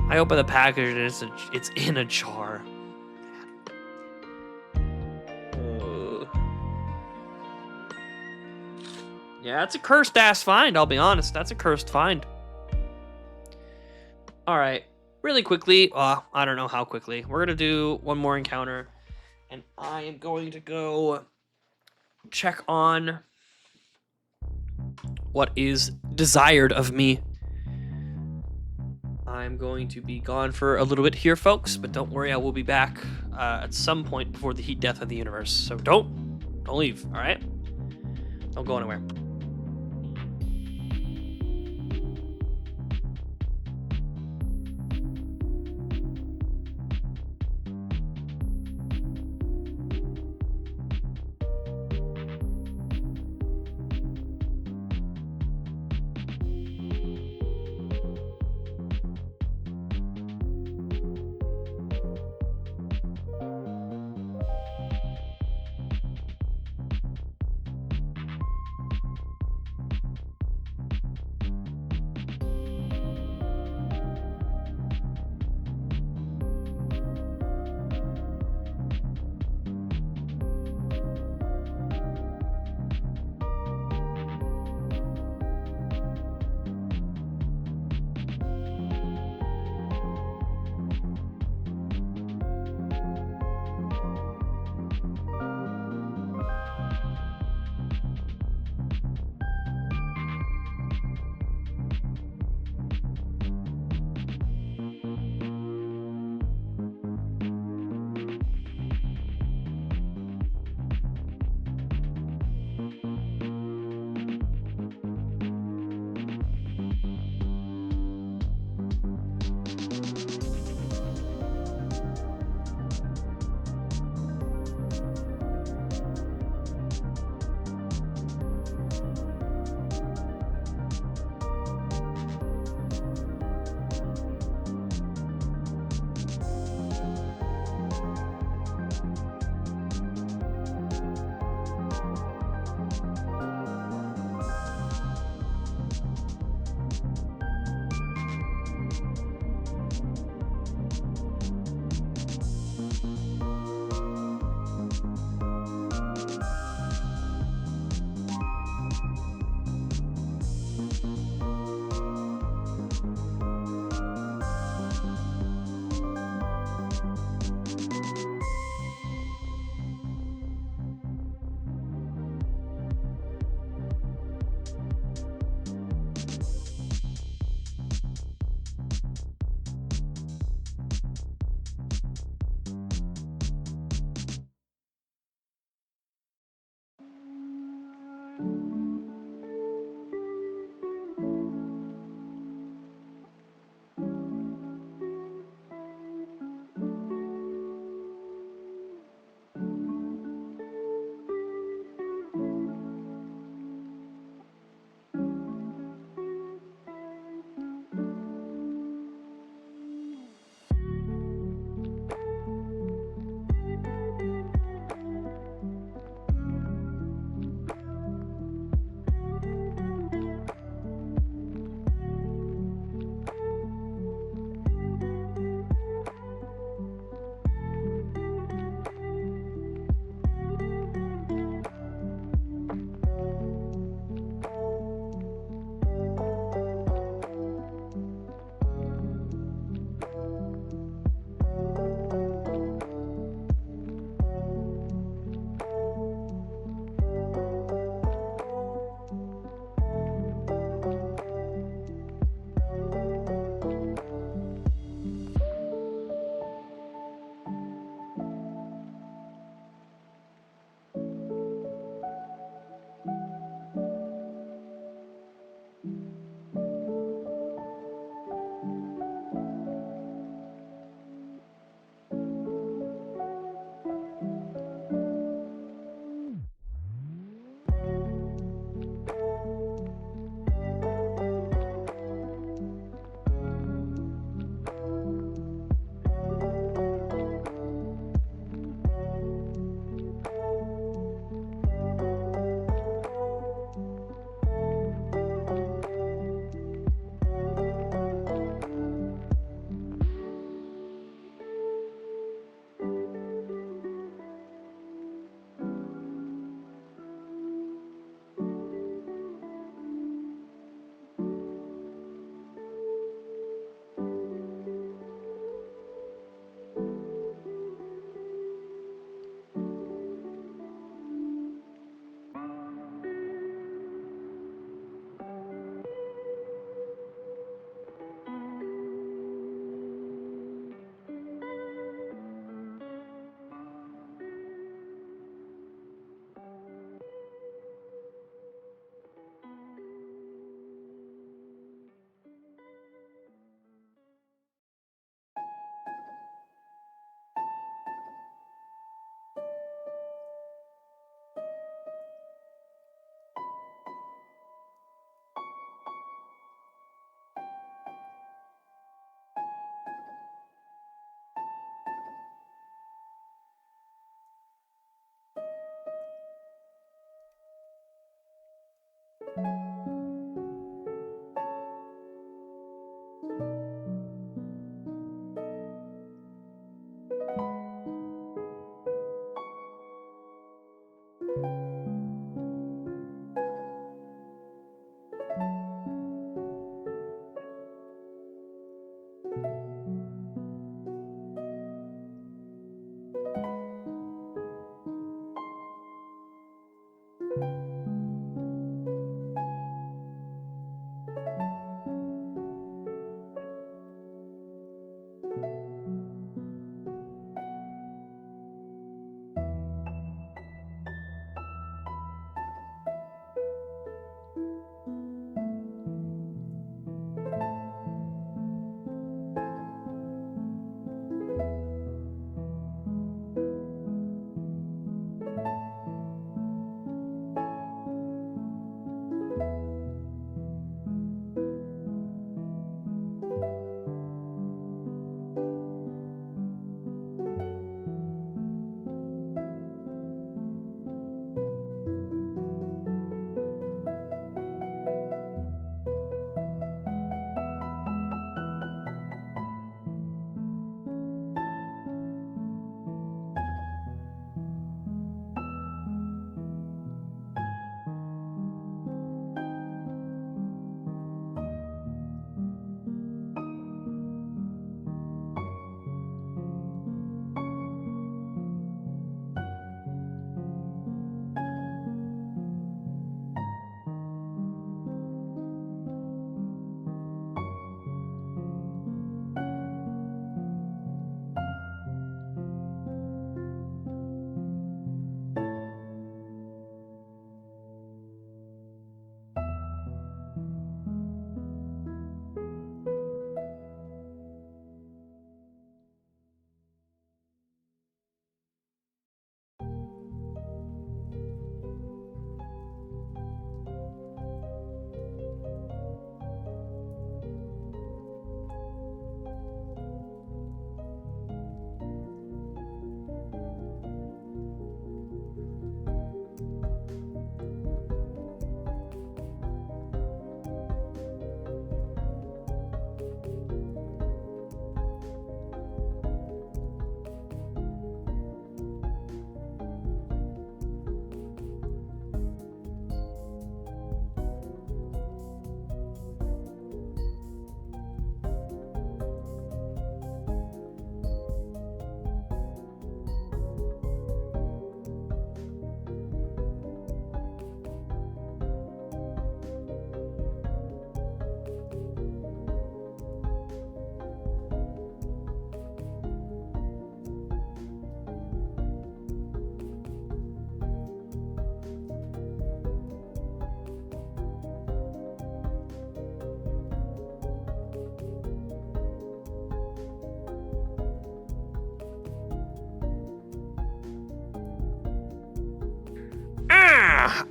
I open the package and it's in a jar. Yeah, that's a cursed ass find, I'll be honest. That's a cursed find. Alright, really quickly, I don't know how quickly. We're gonna do one more encounter, and I am going to go check on what is desired of me. I'm going to be gone for a little bit here, folks, but don't worry, I will be back at some point before the heat death of the universe. So don't leave, alright? Don't go anywhere.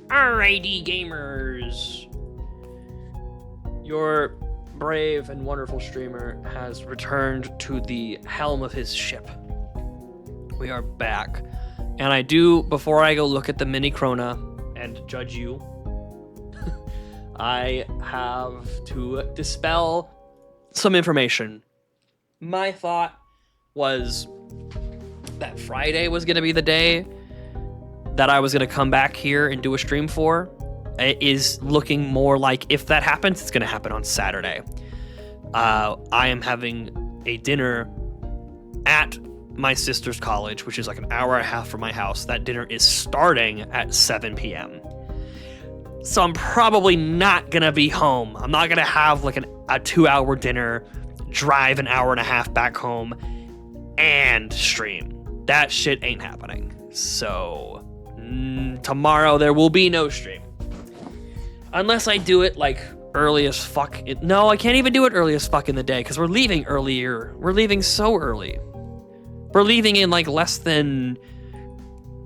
Alrighty, gamers. Your brave and wonderful streamer has returned to the helm of his ship. We are back. And I do, before I go look at the mini Krona and judge you, I have to dispel some information. My thought was that Friday was going to be the day that I was going to come back here and do a stream for. It is looking more like, if that happens, it's going to happen on Saturday. I am having a dinner at my sister's college, which is like an hour and a half from my house. That dinner is starting at 7 p.m. So I'm probably not going to be home. I'm not going to have like a 2-hour dinner, drive an hour and a half back home, and stream. That shit ain't happening. So tomorrow there will be no stream. Unless I do it like early as fuck. No, I can't even do it early as fuck in the day because we're leaving earlier. We're leaving so early. We're leaving in like less than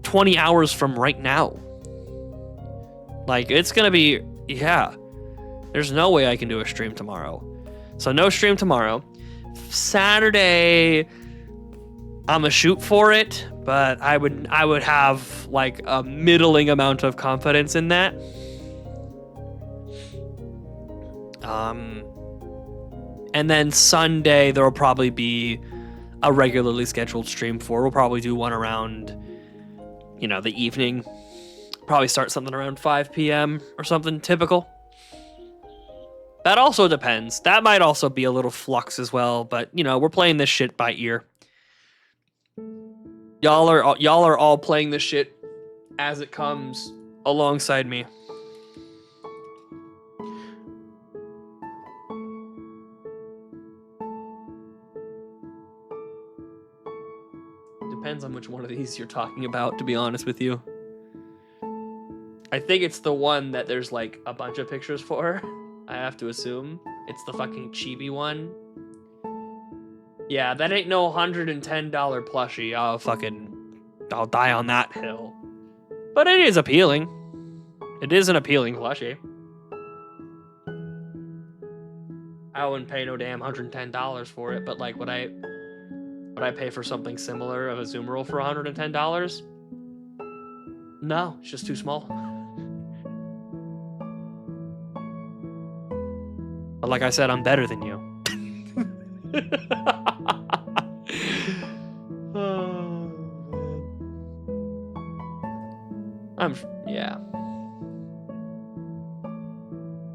20 hours from right now. Like, it's gonna be, yeah. There's no way I can do a stream tomorrow. So no stream tomorrow. Saturday, I'm gonna shoot for it, but I would have like a middling amount of confidence in that. And then Sunday, there will probably be a regularly scheduled stream for. We'll probably do one around, the evening. Probably start something around 5 p.m. or something typical. That also depends. That might also be a little flux as well, but, we're playing this shit by ear. Y'all are all playing this shit as it comes alongside me. Depends on which one of these you're talking about, to be honest with you. I think it's the one that there's like a bunch of pictures for. I have to assume it's the fucking chibi one. Yeah, that ain't no $110 plushie. I'll die on that hill. But it is appealing. It is an appealing plushie. I wouldn't pay no damn $110 for it, but like, would I pay for something similar of Azumarill for $110? No, it's just too small. But like I said, I'm better than you. Yeah.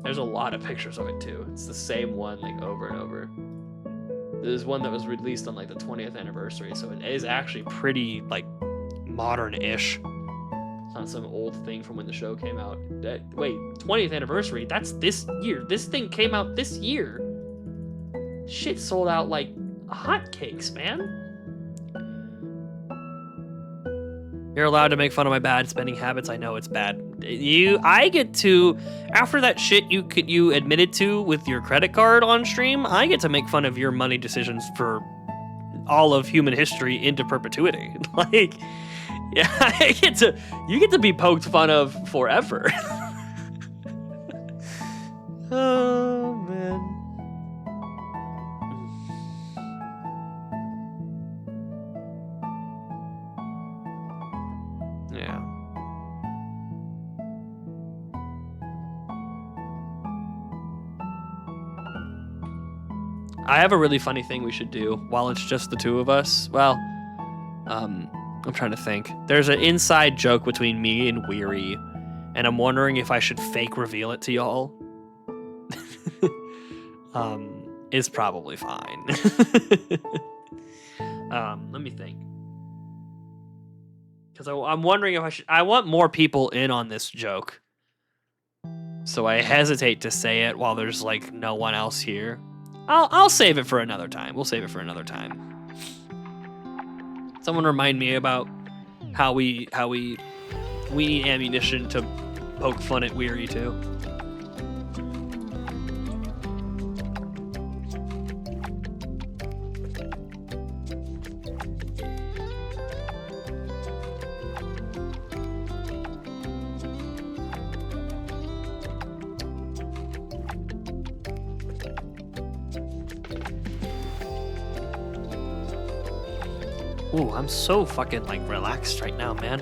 There's a lot of pictures of it too. It's the same one like over and over. There's one that was released on like the 20th anniversary, so it is actually pretty like modern-ish. It's not some old thing from when the show came out. Wait, 20th anniversary? That's this year. This thing came out this year. Shit sold out like hotcakes, man. You're allowed to make fun of my bad spending habits. I know it's bad. I get to, after that shit you admitted to with your credit card on stream, I get to make fun of your money decisions for all of human history into perpetuity. Like, yeah, you get to be poked fun of forever. Oh, man. Yeah. I have a really funny thing we should do while it's just the two of us. Well, I'm trying to think. There's an inside joke between me and Weary, and I'm wondering if I should fake reveal it to y'all. It's probably fine. Let me think. Because I'm wondering if I want more people in on this joke. So I hesitate to say it while there's like no one else here. I'll save it for another time. We'll save it for another time. Someone remind me about how we need ammunition to poke fun at Weary too. Ooh, I'm so fucking, like, relaxed right now, man.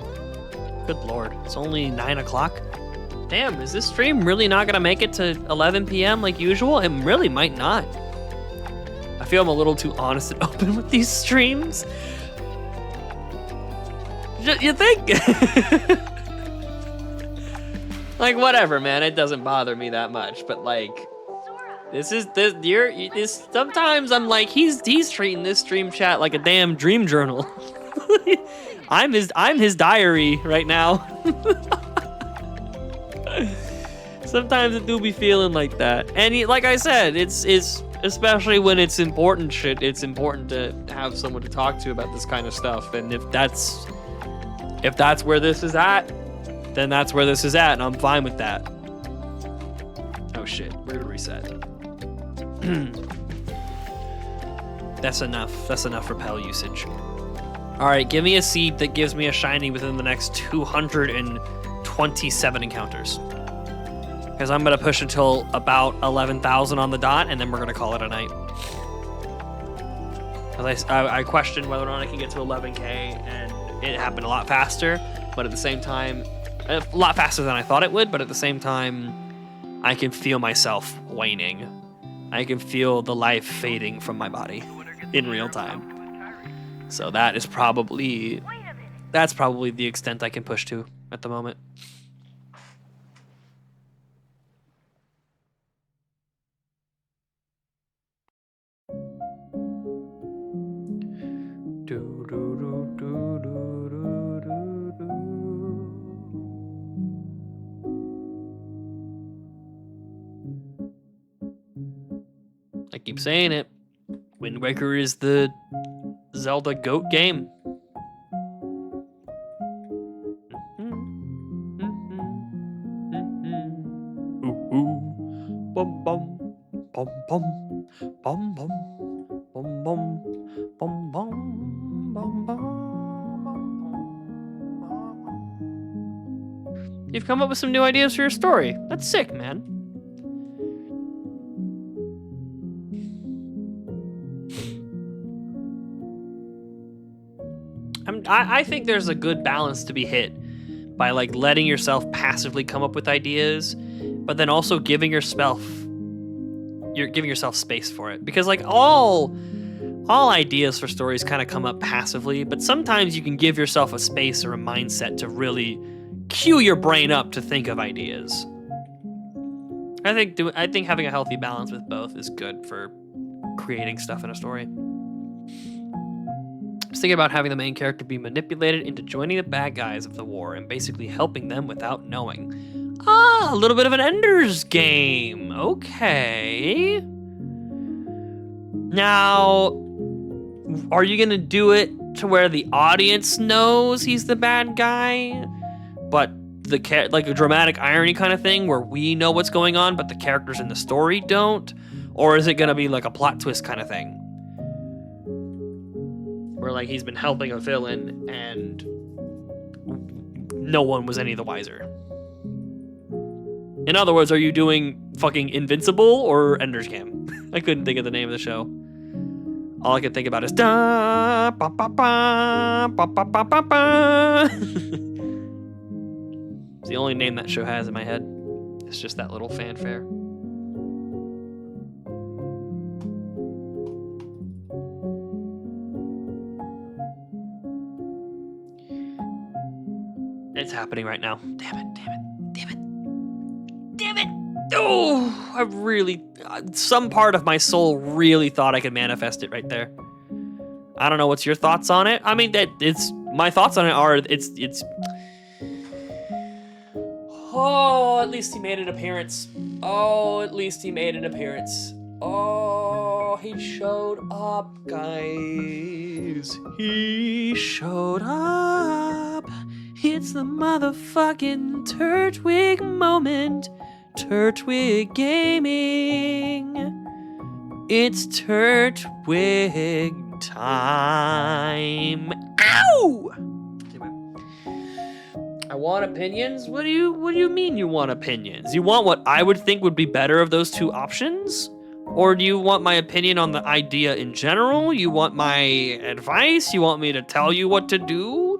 Good lord. It's only 9 o'clock. Damn, is this stream really not gonna make it to 11 p.m. like usual? It really might not. I feel I'm a little too honest and open with these streams. You think? Like, whatever, man. It doesn't bother me that much, but, like... Sometimes I'm like, he's treating this stream chat like a damn dream journal. I'm his diary right now. Sometimes it do be feeling like that. And like I said, it's especially when it's important shit, it's important to have someone to talk to about this kind of stuff. And if that's where this is at, then that's where this is at, and I'm fine with that. Oh shit, we're gonna reset. That's enough. That's enough repel usage. Alright, give me a seed that gives me a shiny within the next 227 encounters. Because I'm going to push until about 11,000 on the dot, and then we're going to call it a night. Because I questioned whether or not I can get to 11k, and it happened a lot faster, but at the same time, a lot faster than I thought it would, but at the same time, I can feel myself waning. I can feel the life fading from my body in real time. So that's probably the extent I can push to at the moment. I keep saying it. Wind Waker is the Zelda GOAT game. Bum bum bum bum bum bum bum bum bum bum bum. You've come up with some new ideas for your story. That's sick, man. I think there's a good balance to be hit by like letting yourself passively come up with ideas, but then also giving yourself space for it. Because like all ideas for stories kind of come up passively, but sometimes you can give yourself a space or a mindset to really cue your brain up to think of ideas. I think having a healthy balance with both is good for creating stuff in a story. I was thinking about having the main character be manipulated into joining the bad guys of the war and basically helping them without knowing. Ah, a little bit of an Ender's Game. Okay. Now, are you gonna do it to where the audience knows he's the bad guy, but like a dramatic irony kind of thing where we know what's going on, but the characters in the story don't? Or is it gonna be like a plot twist kind of thing? Where like he's been helping a villain and no one was any the wiser. In other words, are you doing fucking Invincible or Ender's Game? I couldn't think of the name of the show. All I could think about is da ba ba ba ba ba ba ba ba. It's the only name that show has in my head. It's just that little fanfare. It's happening right now. Damn it, damn it, damn it, damn it. Oh, I really, some part of my soul really thought I could manifest it right there. I don't know what's your thoughts on it. I mean, my thoughts on it are, it's, oh, at least he made an appearance. Oh, at least he made an appearance. Oh, he showed up, guys. He showed up. It's the motherfucking Turtwig moment. Turtwig Gaming. It's Turtwig time. Ow! I want opinions? What do you mean you want opinions? You want what I would think would be better of those two options? Or do you want my opinion on the idea in general? You want my advice? You want me to tell you what to do?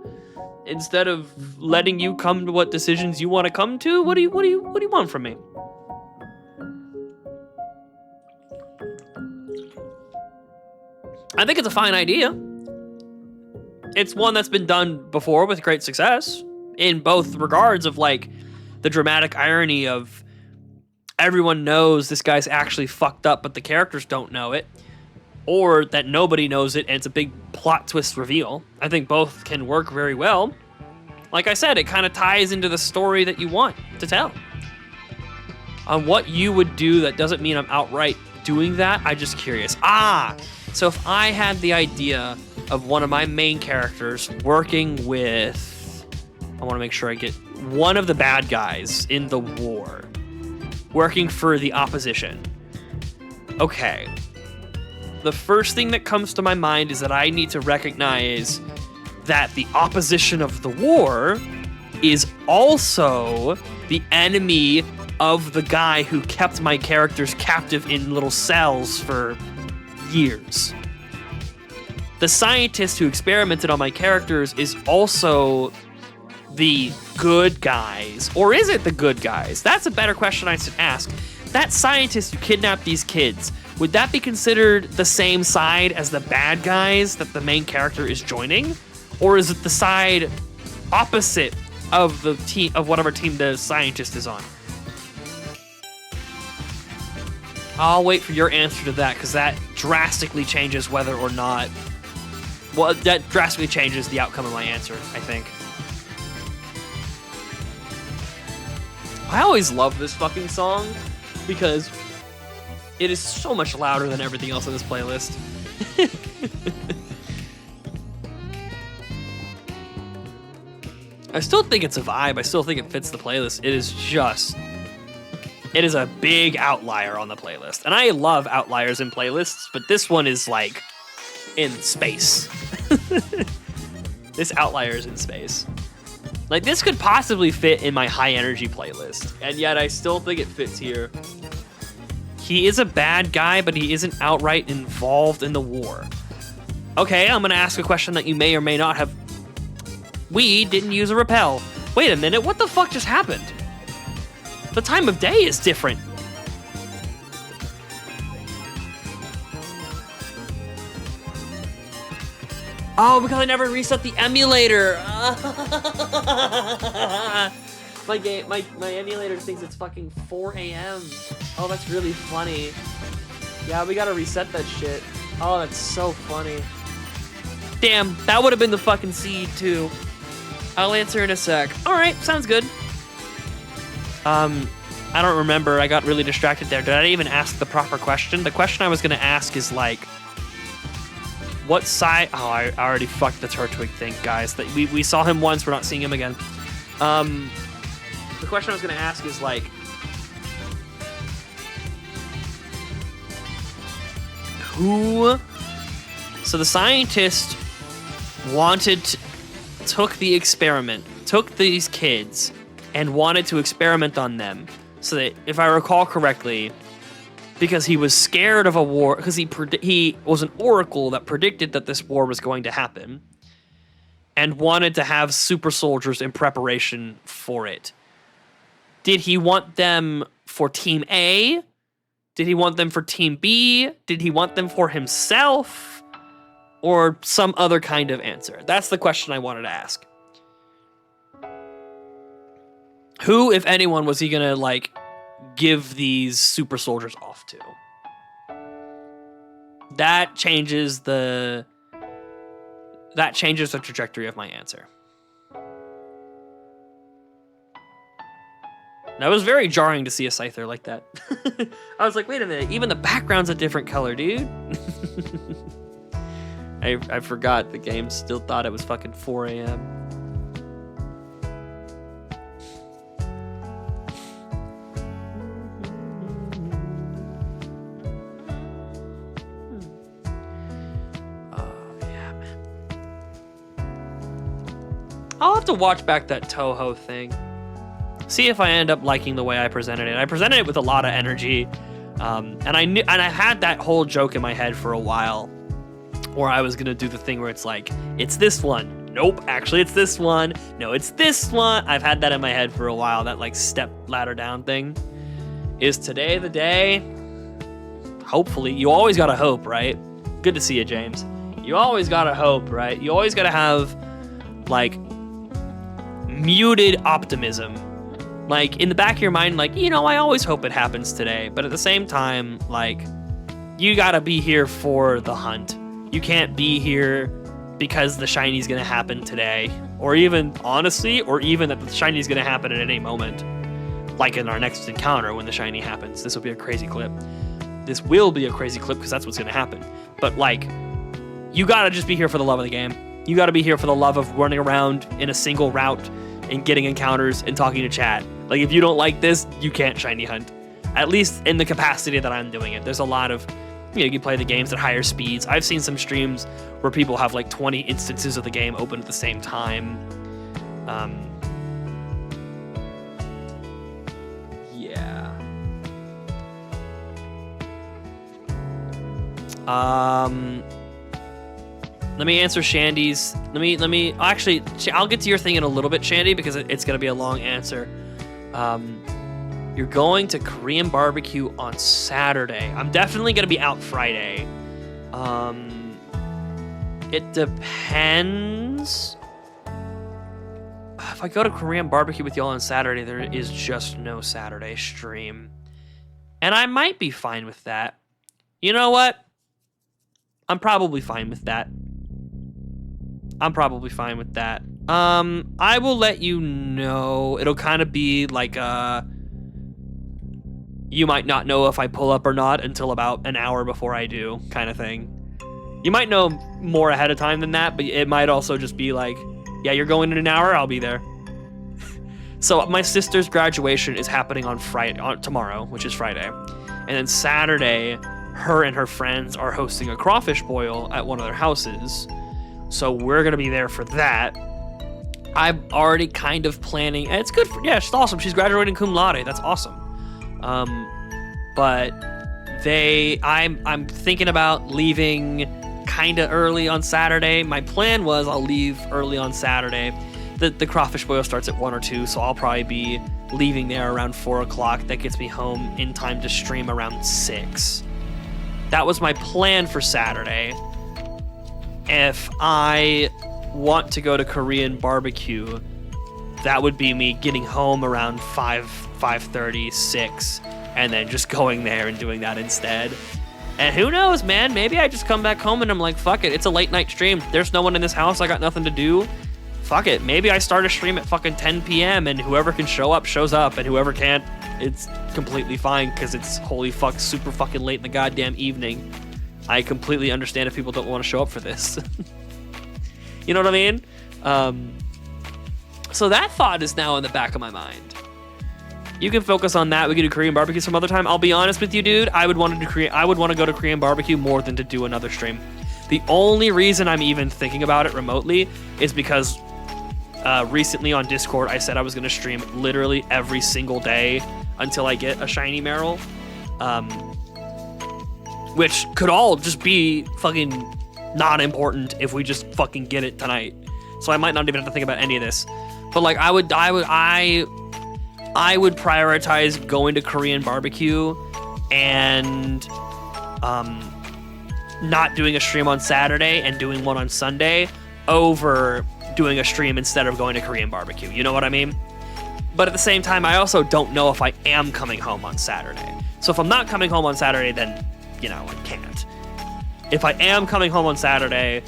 Instead of letting you come to what decisions you want to come to? What do you want from me? I think it's a fine idea. It's one that's been done before with great success in both regards of like the dramatic irony of everyone knows this guy's actually fucked up, but the characters don't know it, or that nobody knows it and it's a big plot twist reveal. I think both can work very well. Like I said, it kind of ties into the story that you want to tell. On what you would do that doesn't mean I'm outright doing that. I'm just curious. So if I had the idea of one of my main characters working with, I want to make sure I get one of the bad guys in the war, working for the opposition. Okay. The first thing that comes to my mind is that I need to recognize that the opposition of the war is also the enemy of the guy who kept my characters captive in little cells for years. The scientist who experimented on my characters is also the good guys? Or is it the good guys? That's a better question I should ask. That scientist who kidnapped these kids, would that be considered the same side as the bad guys that the main character is joining? Or is it the side opposite of the team, of whatever team the scientist is on? I'll wait for your answer to that, because that drastically changes whether or not... Well, that drastically changes the outcome of my answer, I think. I always love this fucking song, because it is so much louder than everything else on this playlist. I still think it's a vibe. I still think it fits the playlist. It is a big outlier on the playlist. And I love outliers in playlists, but this one is like in space. This outlier is in space. Like, this could possibly fit in my high energy playlist, and yet I still think it fits here. He is a bad guy, but he isn't outright involved in the war. Okay, I'm gonna ask a question that you may or may not have. We didn't use a repel. Wait a minute, what the fuck just happened? The time of day is different. Oh, because I never reset the emulator. My emulator thinks it's fucking 4 a.m. Oh, that's really funny. Yeah, we gotta reset that shit. Oh, that's so funny. Damn, that would have been the fucking seed too. I'll answer in a sec. All right, sounds good. I don't remember. I got really distracted there. Did I even ask the proper question? The question I was gonna ask is like, what side? Oh, I already fucked the Turtwig thing, guys. That we saw him once. We're not seeing him again. The question I was gonna ask is like, who? So the scientist took the experiment, took these kids, and wanted to experiment on them. So that, if I recall correctly, because he was scared of a war, because he was an oracle that predicted that this war was going to happen, and wanted to have super soldiers in preparation for it. Did he want them for Team A? Did he want them for Team B? Did he want them for himself? Or some other kind of answer? That's the question I wanted to ask. Who, if anyone, was he gonna, like, give these super soldiers off to? That changes the trajectory of my answer. That was very jarring to see a Scyther like that. I was like, wait a minute, even the background's a different color, dude. I forgot the game still thought it was fucking 4 a.m. I'll have to watch back that Toho thing. See if I end up liking the way I presented it. I presented it with a lot of energy, and I had that whole joke in my head for a while, where I was gonna do the thing where it's like, it's this one. Nope, actually it's this one. No, it's this one. I've had that in my head for a while. That like step ladder down thing. Is today the day? Hopefully, you always gotta hope, right? Good to see you, James. You always gotta hope, right? You always gotta have like muted optimism. Like, in the back of your mind, like, you know, I always hope it happens today. But at the same time, like, you gotta be here for the hunt. You can't be here because the shiny's gonna happen today. Or even, honestly, or even that the shiny's gonna happen at any moment. Like in our next encounter when the shiny happens. This will be a crazy clip. This will be a crazy clip because that's what's gonna happen. But, like, you gotta just be here for the love of the game. You gotta be here for the love of running around in a single route and getting encounters and talking to chat. Like, if you don't like this, you can't shiny hunt. At least in the capacity that I'm doing it. There's a lot of, you know, you can play the games at higher speeds. I've seen some streams where people have like 20 instances of the game open at the same time. Yeah. Let me answer Shandy's. Let me actually, I'll get to your thing in a little bit, Shandy, because it's gonna be a long answer. You're going to Korean barbecue on Saturday. I'm definitely gonna be out Friday. It depends. If I go to Korean barbecue with y'all on Saturday, there is just no Saturday stream. And I might be fine with that. You know what? I'm probably fine with that. I will let you know. It'll kind of be like you might not know if I pull up or not until about an hour before I do, kind of thing. You might know more ahead of time than that, but it might also just be like, yeah, you're going in an hour, I'll be there. So my sister's graduation is happening on tomorrow, which is Friday. And then Saturday, her and her friends are hosting a crawfish boil at one of their houses. So we're gonna be there for that. I'm already kind of planning, and it's good for, yeah, she's awesome. She's graduating cum laude, that's awesome. But I'm thinking about leaving kind of early on Saturday. My plan was I'll leave early on Saturday. The crawfish boil starts at 1 or 2, so I'll probably be leaving there around 4 o'clock. That gets me home in time to stream around 6. That was my plan for Saturday. If I want to go to Korean barbecue, that would be me getting home around 5:30, 6, and then just going there and doing that instead. And who knows, man? Maybe I just come back home and I'm like, fuck it, it's a late night stream. There's no one in this house. I got nothing to do. Fuck it. Maybe I start a stream at fucking 10 p.m. and whoever can show up shows up, and whoever can't, it's completely fine because it's holy fuck super fucking late in the goddamn evening. I completely understand if people don't want to show up for this. You know what I mean? So that thought is now in the back of my mind. You can focus on that. We can do Korean barbecue some other time. I'll be honest with you, dude. I would want to go to Korean barbecue more than to do another stream. The only reason I'm even thinking about it remotely is because recently on Discord, I said I was going to stream literally every single day until I get a shiny Marill. Which could all just be fucking not important if we just fucking get it tonight. So I might not even have to think about any of this. But like I would prioritize going to Korean barbecue and not doing a stream on Saturday and doing one on Sunday over doing a stream instead of going to Korean barbecue. You know what I mean? But at the same time, I also don't know if I am coming home on Saturday. So if I'm not coming home on Saturday, then, you know, I can't. If I am coming home on Saturday,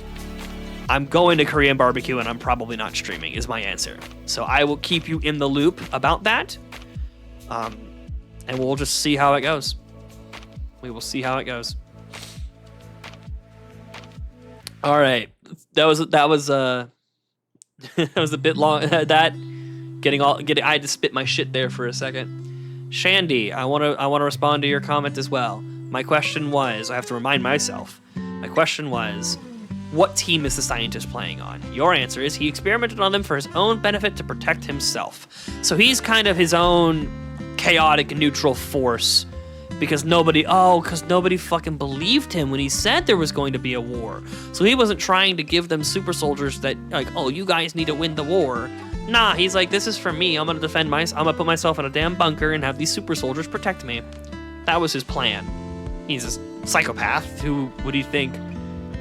I'm going to Korean barbecue and I'm probably not streaming is my answer. So I will keep you in the loop about that. And we'll just see how it goes. We will see how it goes. All right. That was that was a bit long. I had to spit my shit there for a second. Shandy, I want to respond to your comment as well. My question was, I have to remind myself. My question was, what team is the scientist playing on? Your answer is he experimented on them for his own benefit to protect himself. So he's kind of his own chaotic neutral force because nobody fucking believed him when he said there was going to be a war. So he wasn't trying to give them super soldiers that like, oh, you guys need to win the war. Nah, he's like, this is for me. I'm going to defend I'm going to put myself in a damn bunker and have these super soldiers protect me. That was his plan. He's a psychopath. Who would you think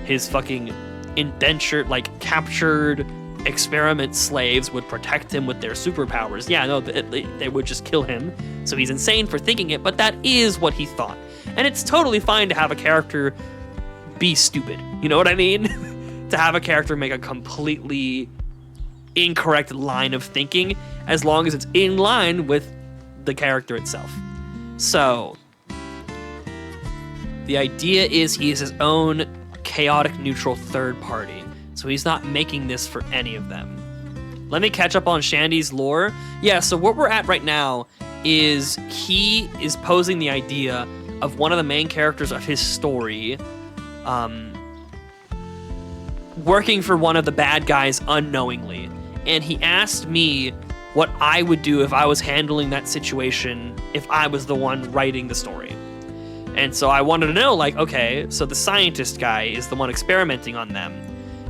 his fucking indentured, like captured experiment slaves would protect him with their superpowers? Yeah, no, they would just kill him. So he's insane for thinking it, but that is what he thought. And it's totally fine to have a character be stupid. You know what I mean? To have a character make a completely incorrect line of thinking, as long as it's in line with the character itself. So the idea is he is his own chaotic neutral third party. So he's not making this for any of them. Let me catch up on Shandy's lore. Yeah, so what we're at right now is he is posing the idea of one of the main characters of his story working for one of the bad guys unknowingly. And he asked me what I would do if I was handling that situation, if I was the one writing the story. And so I wanted to know, like, okay, so the scientist guy is the one experimenting on them.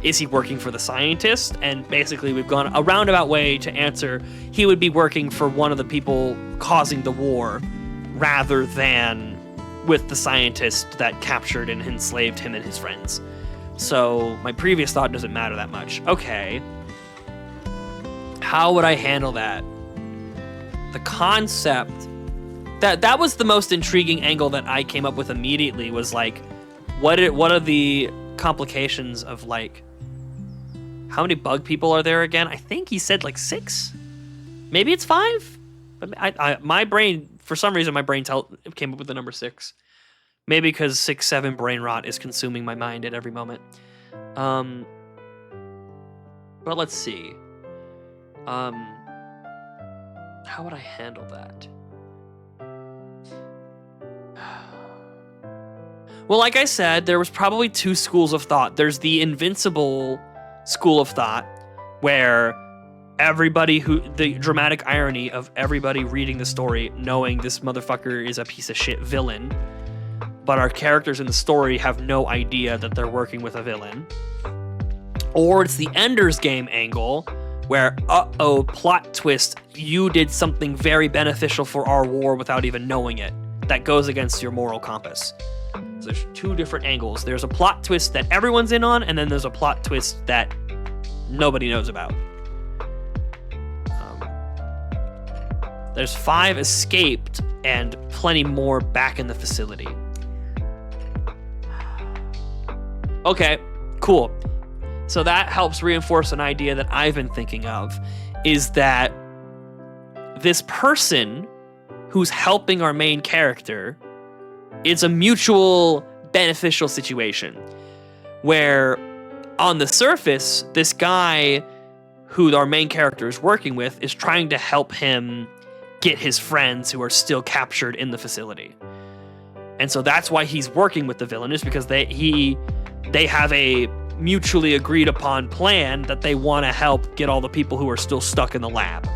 Is he working for the scientist? And basically we've gone a roundabout way to answer he would be working for one of the people causing the war rather than with the scientist that captured and enslaved him and his friends. So my previous thought doesn't matter that much. Okay. How would I handle that? The concept that was the most intriguing angle that I came up with immediately was like, what are the complications of like, how many bug people are there again? I think he said like 6. Maybe it's 5. But my brain, for some reason, my brain came up with the number 6. Maybe because 6-7 brain rot is consuming my mind at every moment. But let's see. How would I handle that? Well, like I said, there was probably 2 schools of thought. There's the invincible school of thought, where the dramatic irony of everybody reading the story knowing this motherfucker is a piece of shit villain, but our characters in the story have no idea that they're working with a villain. Or it's the Ender's Game angle, where, plot twist, you did something very beneficial for our war without even knowing it. That goes against your moral compass. So there's 2 different angles. There's a plot twist that everyone's in on, and then there's a plot twist that nobody knows about. There's 5 escaped and plenty more back in the facility. Okay, cool. So that helps reinforce an idea that I've been thinking of, is that this person who's helping our main character, it's a mutual beneficial situation where on the surface, this guy who our main character is working with is trying to help him get his friends who are still captured in the facility. And so that's why he's working with the villain, is because they have a mutually agreed upon plan that they want to help get all the people who are still stuck in the lab.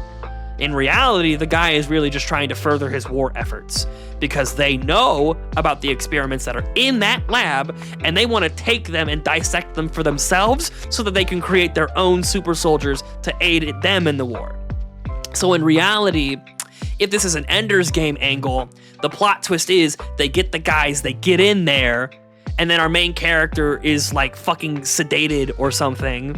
In reality, the guy is really just trying to further his war efforts because they know about the experiments that are in that lab, and they want to take them and dissect them for themselves so that they can create their own super soldiers to aid them in the war. So in reality, if this is an Ender's Game angle, the plot twist is they get the guys, they get in there, and then our main character is like fucking sedated or something,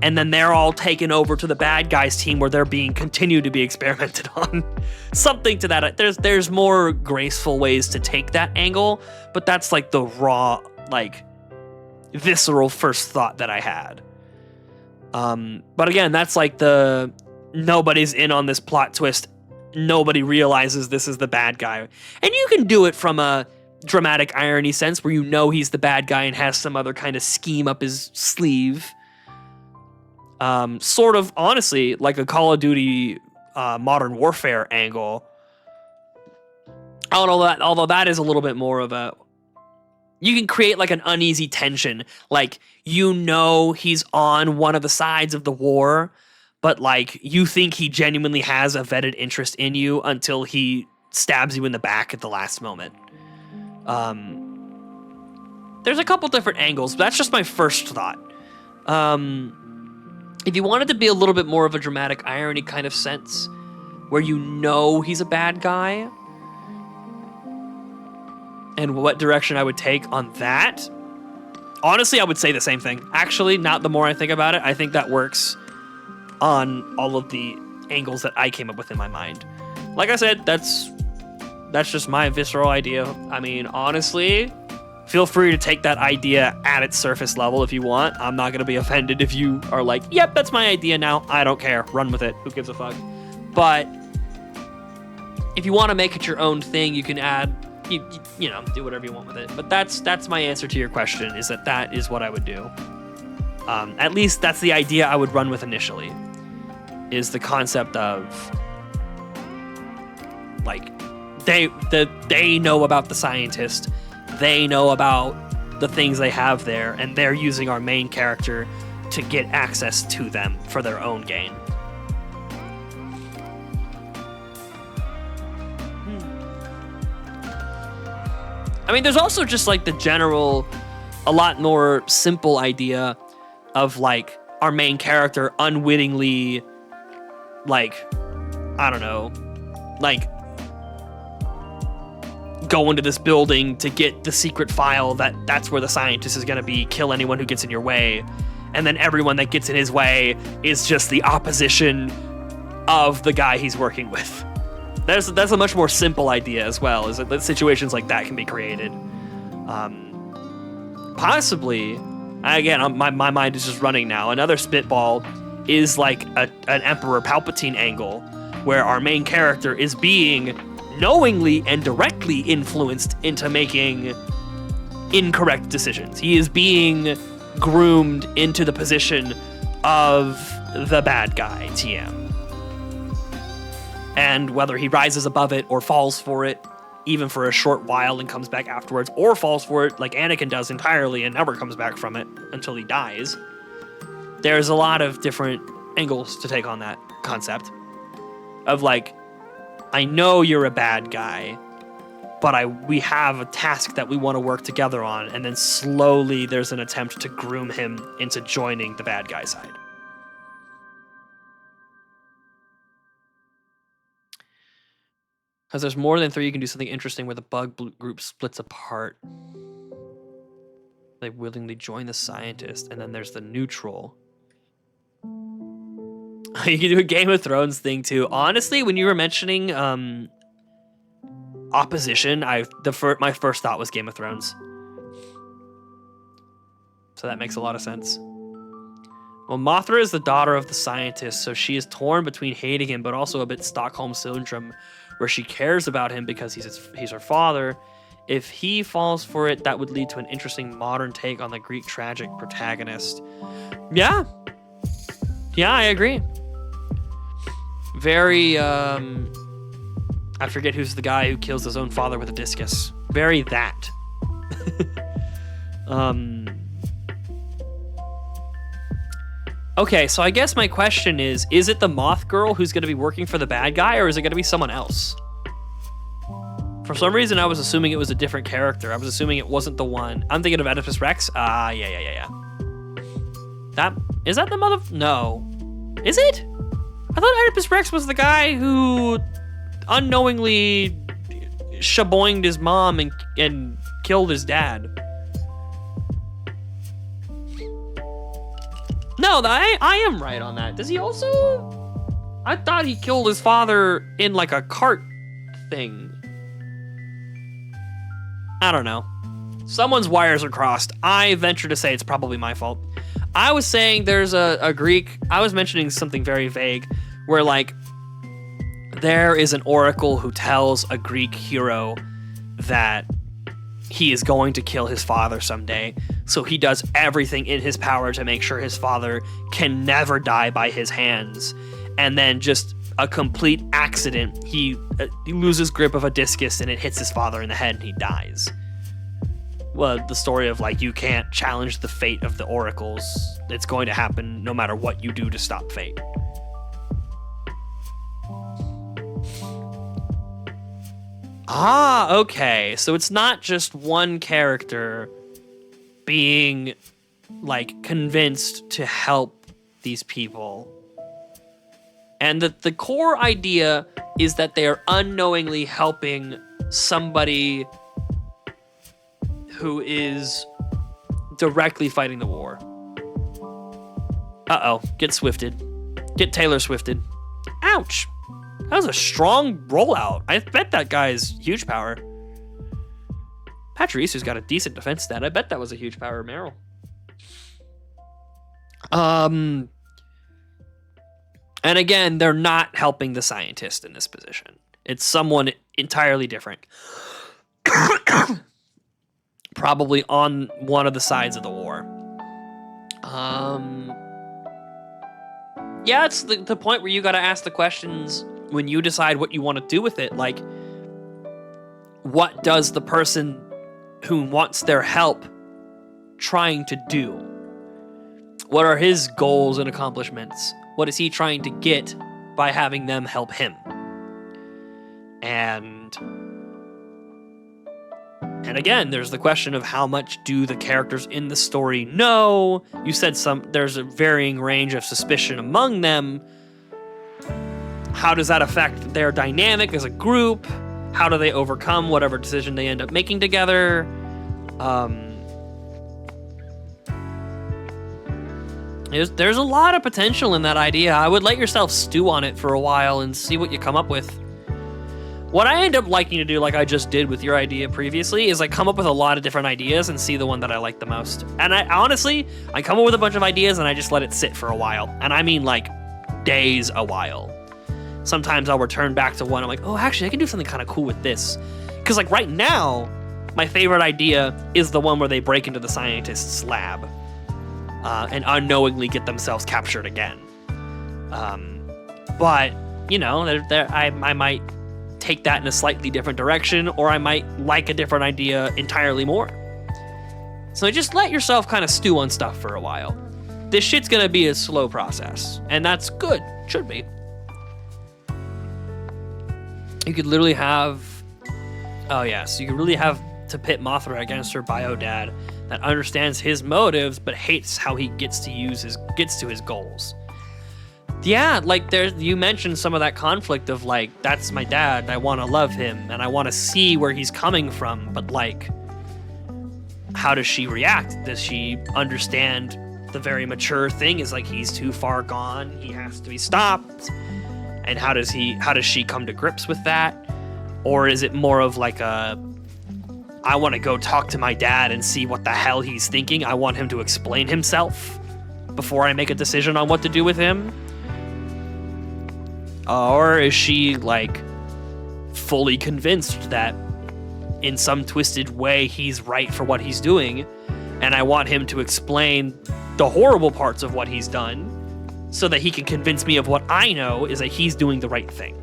and then they're all taken over to the bad guys team where they're being continued to be experimented on. Something to that. There's more graceful ways to take that angle, but that's like the raw, like visceral first thought that I had. But again, that's like the nobody's in on this plot twist. Nobody realizes this is the bad guy. And you can do it from a dramatic irony sense where you know he's the bad guy and has some other kind of scheme up his sleeve. Sort of, honestly, like a Call of Duty Modern Warfare angle. Although that is a little bit more of a... You can create like an uneasy tension. Like, you know he's on one of the sides of the war, but like you think he genuinely has a vetted interest in you until he stabs you in the back at the last moment. There's a couple different angles, but that's just my first thought. If you wanted to be a little bit more of a dramatic irony kind of sense, where you know he's a bad guy, and what direction I would take on that, honestly, I would say the same thing. Actually, not the more I think about it, I think that works on all of the angles that I came up with in my mind. Like I said, that's just my visceral idea. I mean, honestly, feel free to take that idea at its surface level if you want. I'm not going to be offended if you are like, yep, that's my idea now. I don't care. Run with it. Who gives a fuck? But if you want to make it your own thing, you can add, you know, do whatever you want with it. But that's my answer to your question, is that is what I would do. At least that's the idea I would run with initially, is the concept of like they know about the scientist, they know about the things they have there, and they're using our main character to get access to them for their own gain. I mean, there's also just like the general, a lot more simple idea of like our main character unwittingly, like, I don't know, like go into this building to get the secret file that's where the scientist is going to be, kill anyone who gets in your way, and then everyone that gets in his way is just the opposition of the guy he's working with. That's a much more simple idea as well, is that situations like that can be created. Possibly, again, my mind is just running now. Another spitball is like an Emperor Palpatine angle, where our main character is being knowingly and directly influenced into making incorrect decisions. He is being groomed into the position of the bad guy, TM. And whether he rises above it or falls for it, even for a short while and comes back afterwards, or falls for it like Anakin does entirely and never comes back from it until he dies, there's a lot of different angles to take on that concept of like, I know you're a bad guy, but we have a task that we want to work together on, and then slowly there's an attempt to groom him into joining the bad guy side. Because there's more than 3, you can do something interesting where the bug group splits apart. They willingly join the scientist, and then there's the neutral. You can do a Game of Thrones thing too. Honestly, when you were mentioning opposition, my first thought was Game of Thrones. So that makes a lot of sense. Well, Mothra is the daughter of the scientist, so she is torn between hating him, but also a bit Stockholm Syndrome, where she cares about him because he's her father. If he falls for it, that would lead to an interesting modern take on the Greek tragic protagonist. Yeah, I agree. Very, I forget who's the guy who kills his own father with a discus. Very that. Okay, so I guess my question is it the Moth Girl who's going to be working for the bad guy, or is it going to be someone else? For some reason, I was assuming it was a different character. I was assuming it wasn't the one. I'm thinking of Oedipus Rex. Yeah. Is that the mother? No. Is it? I thought Oedipus Rex was the guy who unknowingly shaboinged his mom and killed his dad. No, I am right on that. Does he also? I thought he killed his father in like a cart thing. I don't know. Someone's wires are crossed. I venture to say it's probably my fault. I was saying there's a Greek, I was mentioning something very vague, where like, there is an oracle who tells a Greek hero that he is going to kill his father someday, so he does everything in his power to make sure his father can never die by his hands. And then just a complete accident, he loses grip of a discus and it hits his father in the head and he dies. Well, the story of like, you can't challenge the fate of the oracles. It's going to happen no matter what you do to stop fate. Ah, okay. So it's not just one character being like convinced to help these people. And the core idea is that they are unknowingly helping somebody who is directly fighting the war. Uh-oh, get swifted. Get Taylor Swifted. Ouch. That was a strong rollout. I bet that guy's huge power. Patrice's got a decent defense stat. I bet that was a huge power, Marill. And again, they're not helping the scientist in this position. It's someone entirely different. Probably on one of the sides of the war. Yeah, it's the point where you gotta ask the questions when you decide what you want to do with it. Like, what does the person who wants their help trying to do? What are his goals and accomplishments? What is he trying to get by having them help him? And And again, there's the question of how much do the characters in the story know? You said there's a varying range of suspicion among them. How does that affect their dynamic as a group? How do they overcome whatever decision they end up making together? There's a lot of potential in that idea. I would let yourself stew on it for a while and see what you come up with. What I end up liking to do, like I just did with your idea previously, is I come up with a lot of different ideas and see the one that I like the most. And I honestly come up with a bunch of ideas and I just let it sit for a while. And I mean like days a while. Sometimes I'll return back to one. I'm like, oh, actually, I can do something kind of cool with this. Because like right now, my favorite idea is the one where they break into the scientist's lab and unknowingly get themselves captured again. But, you know, I might take that in a slightly different direction, or I might like a different idea entirely more. So just let yourself kind of stew on stuff for a while. This shit's gonna be a slow process, and that's good. Should be. You could literally have... Oh, yeah, so you could really have to pit Mothra against her bio dad that understands his motives but hates how he gets to his goals. Yeah, like you mentioned some of that conflict of like, that's my dad, I want to love him and I want to see where he's coming from, but like, how does she react? Does she understand the very mature thing is like, he's too far gone, he has to be stopped? And how does she come to grips with that? Or is it more of like I want to go talk to my dad and see what the hell he's thinking. I want him to explain himself before I make a decision on what to do with him. Or is she like fully convinced that in some twisted way he's right for what he's doing, and I want him to explain the horrible parts of what he's done so that he can convince me of what I know is that he's doing the right thing.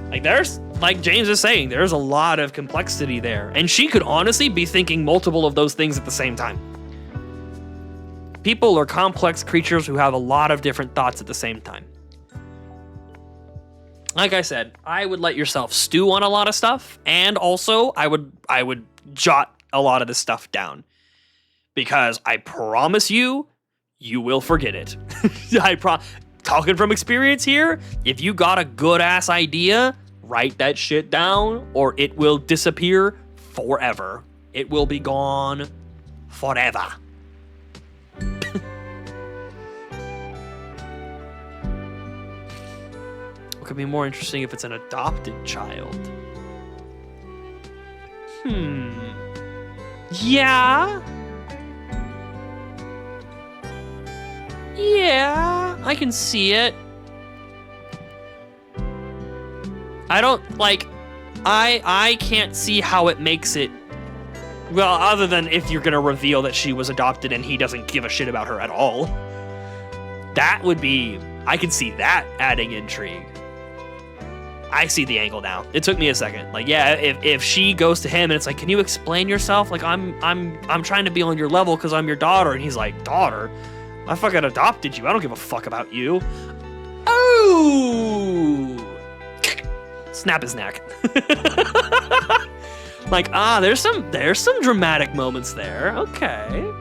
Like there's, like James is saying, there's a lot of complexity there, and she could honestly be thinking multiple of those things at the same time. People are complex creatures who have a lot of different thoughts at the same time. Like I said, I would let yourself stew on a lot of stuff, and also I would jot a lot of this stuff down, because I promise you, you will forget it. Talking from experience here, if you got a good ass idea, write that shit down, or it will disappear forever. It will be gone forever. It could be more interesting if it's an adopted child. Yeah. Yeah, I can see it. I don't, like, I can't see how it makes it, well, other than if you're gonna reveal that she was adopted and he doesn't give a shit about her at all. That would be, I can see that adding intrigue. I see the angle now. It took me a second. Like, yeah, if she goes to him and it's like, can you explain yourself? Like, I'm trying to be on your level because I'm your daughter. And he's like, daughter? I fucking adopted you. I don't give a fuck about you. Oh! Snap his neck. Like, there's some dramatic moments there. Okay.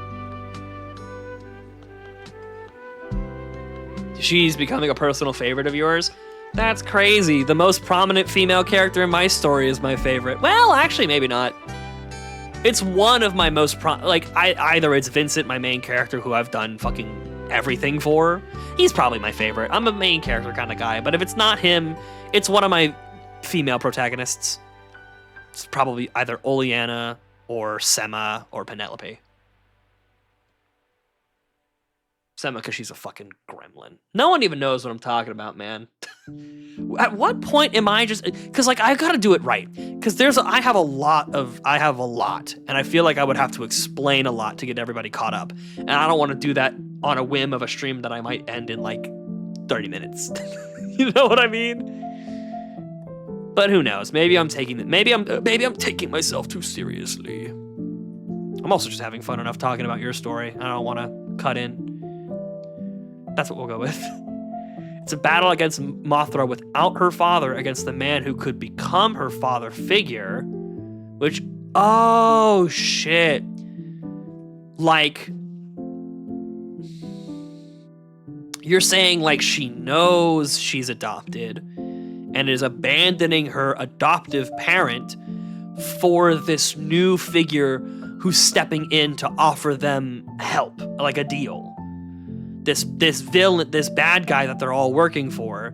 She's becoming a personal favorite of yours? That's crazy. The most prominent female character in my story is my favorite. Well, actually, maybe not. It's one of my most either it's Vincent, my main character, who I've done fucking everything for. He's probably my favorite. I'm a main character kind of guy, but if it's not him, it's one of my female protagonists. It's probably either Oleana or Sema or Penelope. Sema, because she's a fucking gremlin. No one even knows what I'm talking about, man. At what point am I just... Because, like, I gotta do it right. Because I have a lot, and I feel like I would have to explain a lot to get everybody caught up. And I don't want to do that on a whim of a stream that I might end in, like, 30 minutes. You know what I mean? But who knows? Maybe I'm taking myself too seriously. I'm also just having fun enough talking about your story. I don't want to cut in. That's what we'll go with. It's a battle against Mothra without her father against the man who could become her father figure, which Oh, shit. Like, you're saying like she knows she's adopted and is abandoning her adoptive parent for this new figure who's stepping in to offer them help, like a deal. This villain, this bad guy that they're all working for,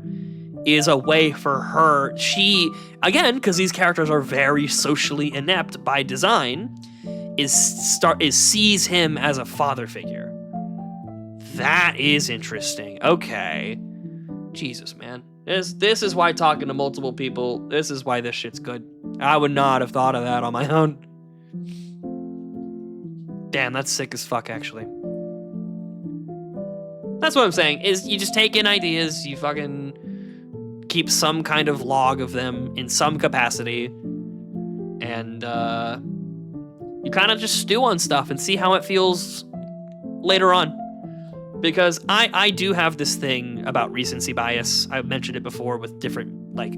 is a way for her. She, again, because these characters are very socially inept by design, sees him as a father figure. That is interesting. Okay. Jesus, man. This is why talking to multiple people, this is why this shit's good. I would not have thought of that on my own. Damn, that's sick as fuck, actually. That's what I'm saying, is you just take in ideas, you fucking keep some kind of log of them in some capacity, and you kind of just stew on stuff and see how it feels later on. Because I do have this thing about recency bias. I've mentioned it before with different, like,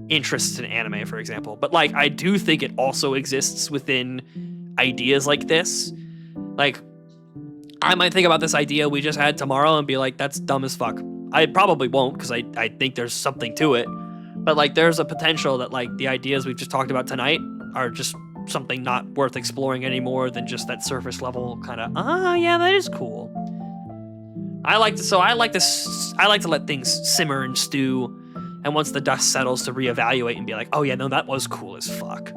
interests in anime, for example. But, like, I do think it also exists within ideas like this. Like, I might think about this idea we just had tomorrow and be like, that's dumb as fuck. I probably won't, because I think there's something to it. But, like, there's a potential that, like, the ideas we've just talked about tonight are just something not worth exploring any more than just that surface level kind of, yeah, that is cool. I like to let things simmer and stew, and once the dust settles, to reevaluate and be like, oh yeah, no, that was cool as fuck.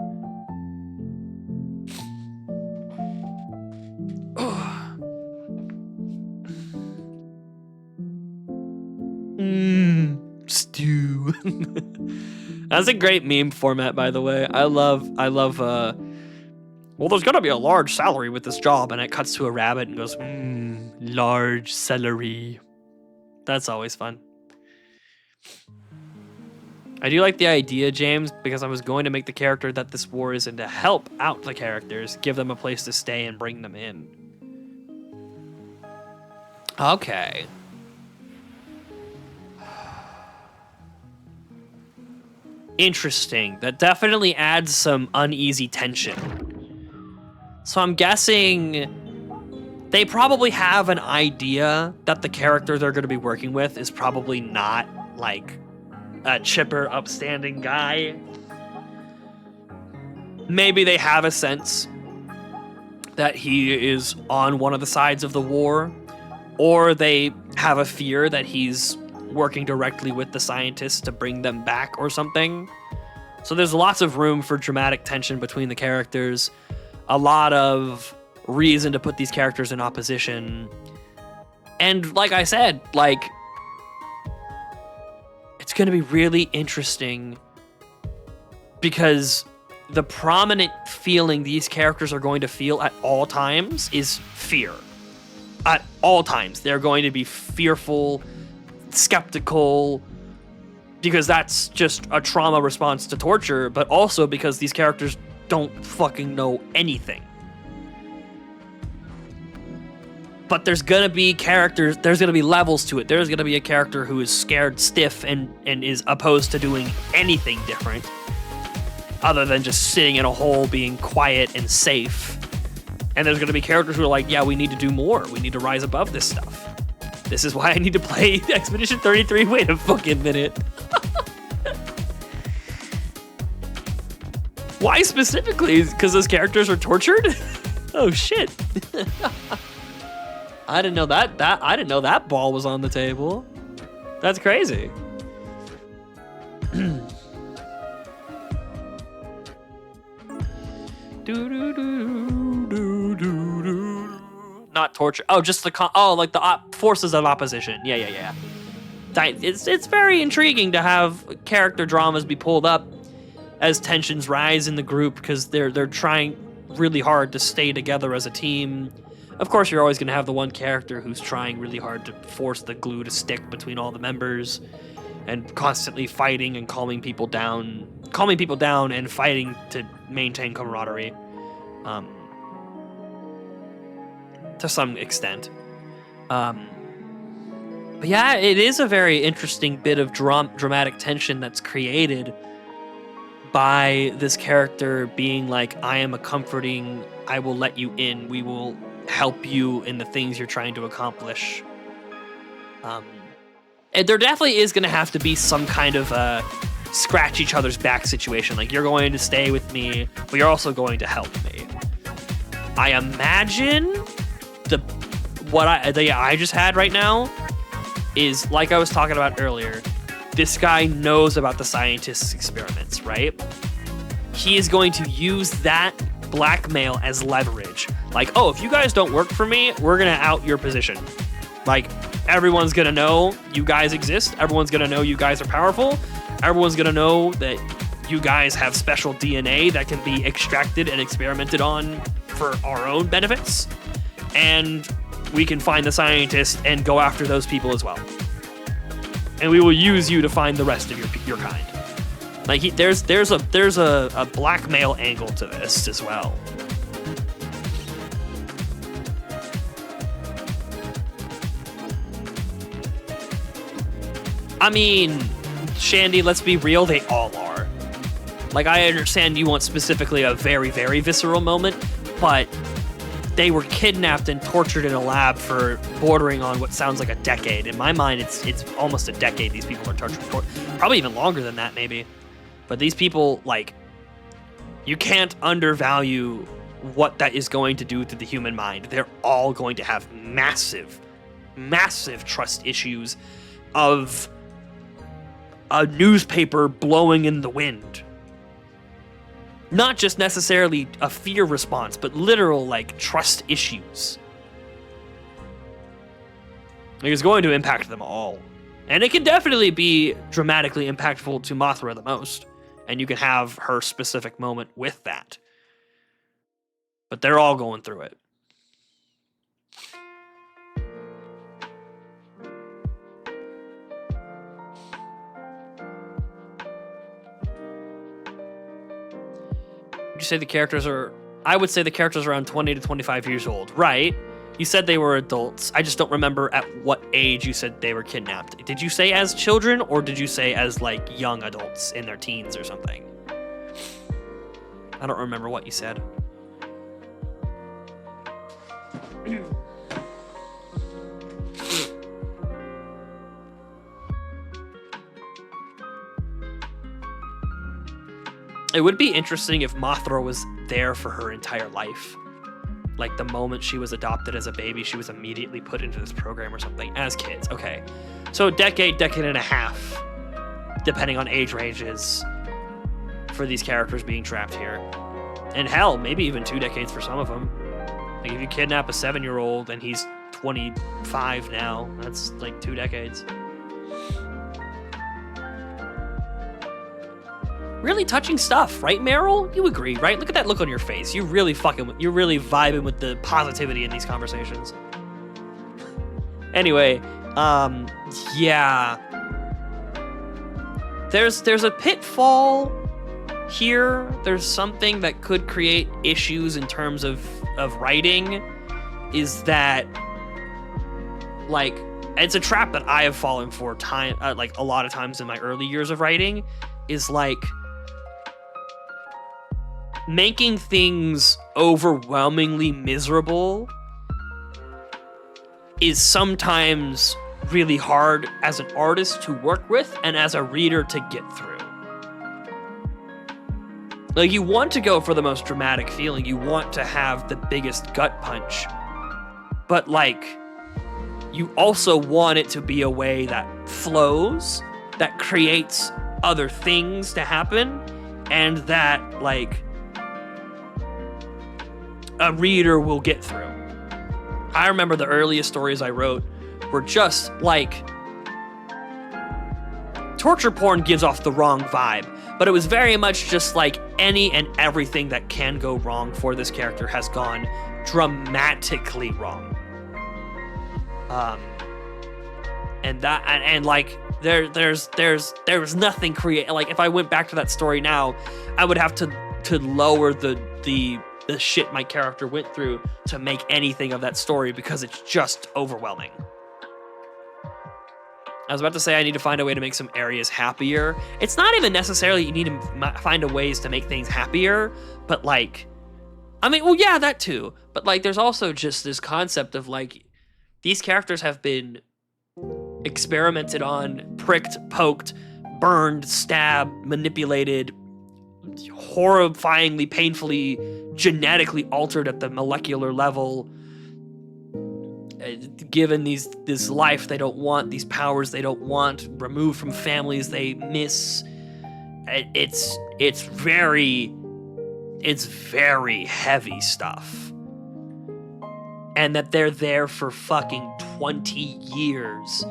Stew. That's a great meme format, by the way. I love well, there's gonna be a large salary with this job, and it cuts to a rabbit and goes, large salary. That's always fun. I do like the idea, James, because I was going to make the character that this war is in to help out the characters, give them a place to stay, and bring them in. Okay. Interesting. That definitely adds some uneasy tension. So I'm guessing they probably have an idea that the character they're going to be working with is probably not, like, a chipper, upstanding guy. Maybe they have a sense that he is on one of the sides of the war, or they have a fear that he's working directly with the scientists to bring them back or something. So there's lots of room for dramatic tension between the characters. A lot of reason to put these characters in opposition. And like I said, like, it's going to be really interesting because the prominent feeling these characters are going to feel at all times is fear. At all times, they're going to be fearful, skeptical, because that's just a trauma response to torture, but also because these characters don't fucking know anything. But there's gonna be characters, there's gonna be levels to it. There's gonna be a character who is scared stiff and is opposed to doing anything different other than just sitting in a hole being quiet and safe. And there's gonna be characters who are like, yeah, we need to do more. We need to rise above this stuff. This is why I need to play Expedition 33. Wait a fucking minute. Why specifically? Because those characters are tortured? Oh shit. I didn't know I didn't know that ball was on the table. That's crazy. Not torture. Oh, just the like the forces of opposition. Yeah. It's very intriguing to have character dramas be pulled up as tensions rise in the group because they're trying really hard to stay together as a team. Of course, you're always going to have the one character who's trying really hard to force the glue to stick between all the members and constantly fighting and calming people down and fighting to maintain camaraderie to some extent. But yeah, it is a very interesting bit of dramatic tension that's created by this character being like, I am a comforting, I will let you in, we will help you in the things you're trying to accomplish. And there definitely is going to have to be some kind of a scratch each other's back situation. Like, you're going to stay with me, but you're also going to help me. I imagine what I just had right now is, like I was talking about earlier, this guy knows about the scientists' experiments, right? He is going to use that blackmail as leverage. Like, oh, if you guys don't work for me, we're going to out your position. Like, everyone's going to know you guys exist. Everyone's going to know you guys are powerful. Everyone's going to know that you guys have special DNA that can be extracted and experimented on for our own benefits. And we can find the scientists and go after those people as well. And we will use you to find the rest of your kind. Like, there's a blackmail angle to this as well. I mean, Shandy, let's be real, they all are. Like, I understand you want specifically a very, very visceral moment, but they were kidnapped and tortured in a lab for bordering on what sounds like a decade. In my mind, it's almost a decade these people are tortured for. Probably even longer than that, maybe. But these people, like, you can't undervalue what that is going to do to the human mind. They're all going to have massive, massive trust issues of a newspaper blowing in the wind. Not just necessarily a fear response, but literal, like, trust issues. Like, it's going to impact them all. And it can definitely be dramatically impactful to Mothra the most. And you can have her specific moment with that. But they're all going through it. Would you say the characters are... I would say the characters are around 20 to 25 years old. Right. You said they were adults. I just don't remember at what age you said they were kidnapped. Did you say as children, or did you say as, like, young adults in their teens or something? I don't remember what you said. It would be interesting if Mothra was there for her entire life. Like, the moment she was adopted as a baby, she was immediately put into this program or something as kids. Okay. So decade and a half, depending on age ranges, for these characters being trapped here. And hell, maybe even 2 decades for some of them. Like, if you kidnap a 7-year-old and he's 25 now, that's like 2 decades. Really touching stuff, right, Marill? You agree, right? Look at that look on your face. You're really vibing with the positivity in these conversations. Anyway, yeah. There's a pitfall here. There's something that could create issues in terms of writing, is that, like, it's a trap that I have fallen for like a lot of times in my early years of writing, is like making things overwhelmingly miserable is sometimes really hard as an artist to work with and as a reader to get through. Like, you want to go for the most dramatic feeling, you want to have the biggest gut punch, but, like, you also want it to be a way that flows, that creates other things to happen, and that, like, a reader will get through. I remember the earliest stories I wrote were just, like, torture porn gives off the wrong vibe, but it was very much just like any and everything that can go wrong for this character has gone dramatically wrong. And like, there was nothing creative. Like, if I went back to that story now, I would have to lower the shit my character went through to make anything of that story, because it's just overwhelming. I was about to say I need to find a way to make some areas happier. It's not even necessarily you need to find a ways to make things happier, but like, I mean, well, yeah, that too. But like, there's also just this concept of like, these characters have been experimented on, pricked, poked, burned, stabbed, manipulated, horrifyingly, painfully, genetically altered at the molecular level, given this life they don't want, these powers they don't want, removed from families they miss. It's very heavy stuff. And that they're there for fucking 20 years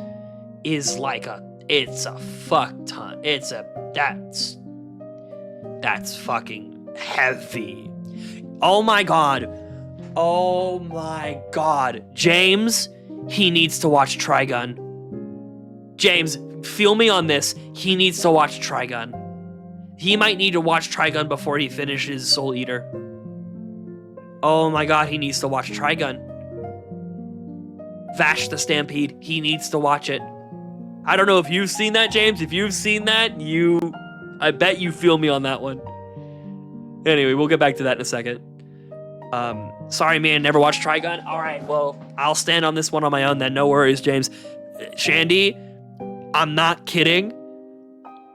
is like it's a fuck ton. That's fucking heavy. Oh my god. Oh my god. James, he needs to watch Trigun. James, feel me on this. He needs to watch Trigun. He might need to watch Trigun before he finishes Soul Eater. Oh my god, he needs to watch Trigun. Vash the Stampede, he needs to watch it. I don't know if you've seen that, James. If you've seen that, I bet you feel me on that one. Anyway, we'll get back to that in a second. Sorry, man, never watched Trigun. All right, well, I'll stand on this one on my own then. No worries, James. Shandy, I'm not kidding.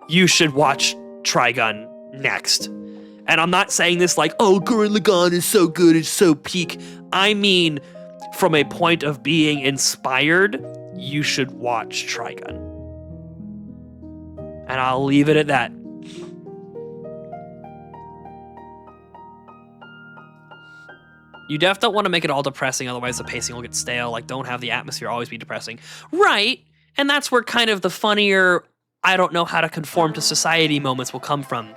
You should watch Trigun next. And I'm not saying this like, oh, Gurren Lagann is so good, it's so peak. I mean, from a point of being inspired, you should watch Trigun. And I'll leave it at that. You definitely don't want to make it all depressing, otherwise the pacing will get stale. Like, don't have the atmosphere always be depressing. Right, and that's where kind of the funnier, I don't know how to conform to society moments will come from.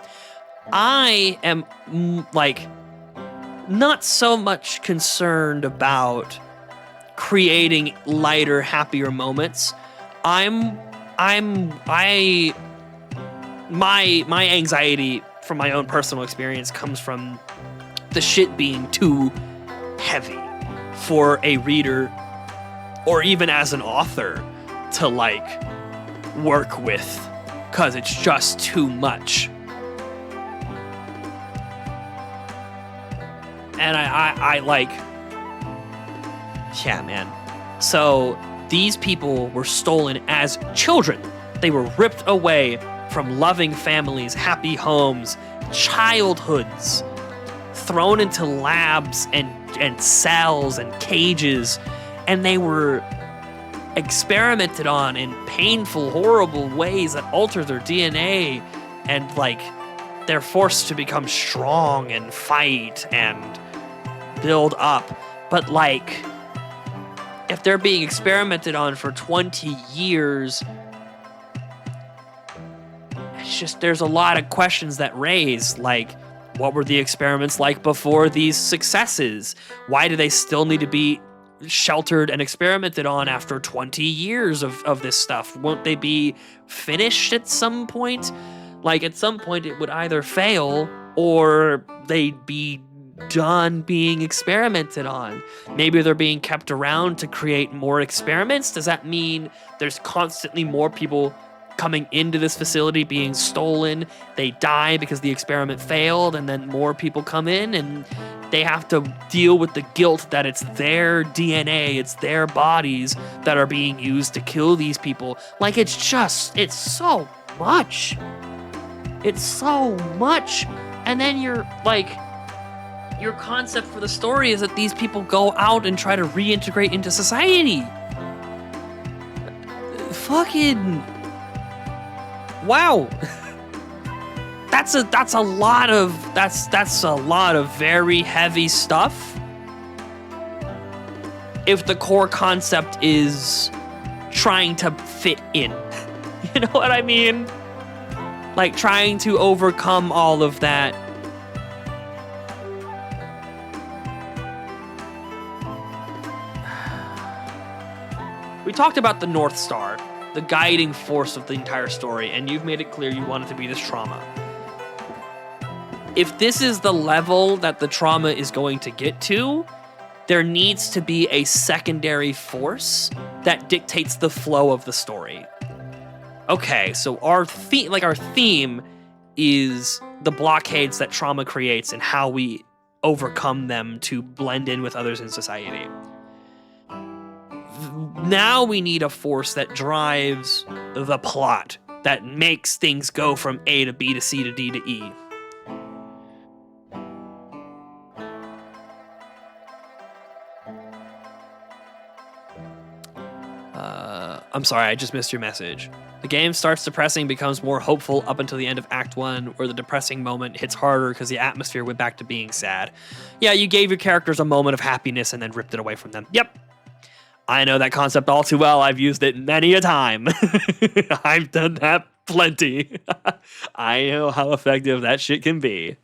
I am, like, not so much concerned about creating lighter, happier moments. My anxiety from my own personal experience comes from the shit being too heavy for a reader or even as an author to like work with, because it's just too much. And I like, yeah, man. So these people were stolen as children. They were ripped away from loving families, happy homes, childhoods, thrown into labs and cells and cages, and they were experimented on in painful, horrible ways that alter their DNA, and like they're forced to become strong and fight and build up. But like, if they're being experimented on for 20 years, it's just, there's a lot of questions that raise, like, what were the experiments like before these successes? Why do they still need to be sheltered and experimented on after 20 years of this stuff? Won't they be finished at some point? Like, at some point it would either fail or they'd be done being experimented on. Maybe they're being kept around to create more experiments. Does that mean there's constantly more people coming into this facility being stolen? They die because the experiment failed, and then more people come in and they have to deal with the guilt that it's their DNA, it's their bodies that are being used to kill these people. Like, it's so much. It's so much. And then you're like, your concept for the story is that these people go out and try to reintegrate into society. Fucking wow. That's a lot of very heavy stuff. If the core concept is trying to fit in. You know what I mean? Like, trying to overcome all of that. We talked about the North Star, the guiding force of the entire story, and you've made it clear you want it to be this trauma. If this is the level that the trauma is going to get to, there needs to be a secondary force that dictates the flow of the story. Okay, so our theme is the blockades that trauma creates and how we overcome them to blend in with others in society. Now we need a force that drives the plot, that makes things go from A to B to C to D to E. I'm sorry, I just missed your message. The game starts depressing, becomes more hopeful up until the end of Act 1, where the depressing moment hits harder because the atmosphere went back to being sad. Yeah, you gave your characters a moment of happiness and then ripped it away from them. Yep. I know that concept all too well. I've used it many a time. I've done that plenty. I know how effective that shit can be.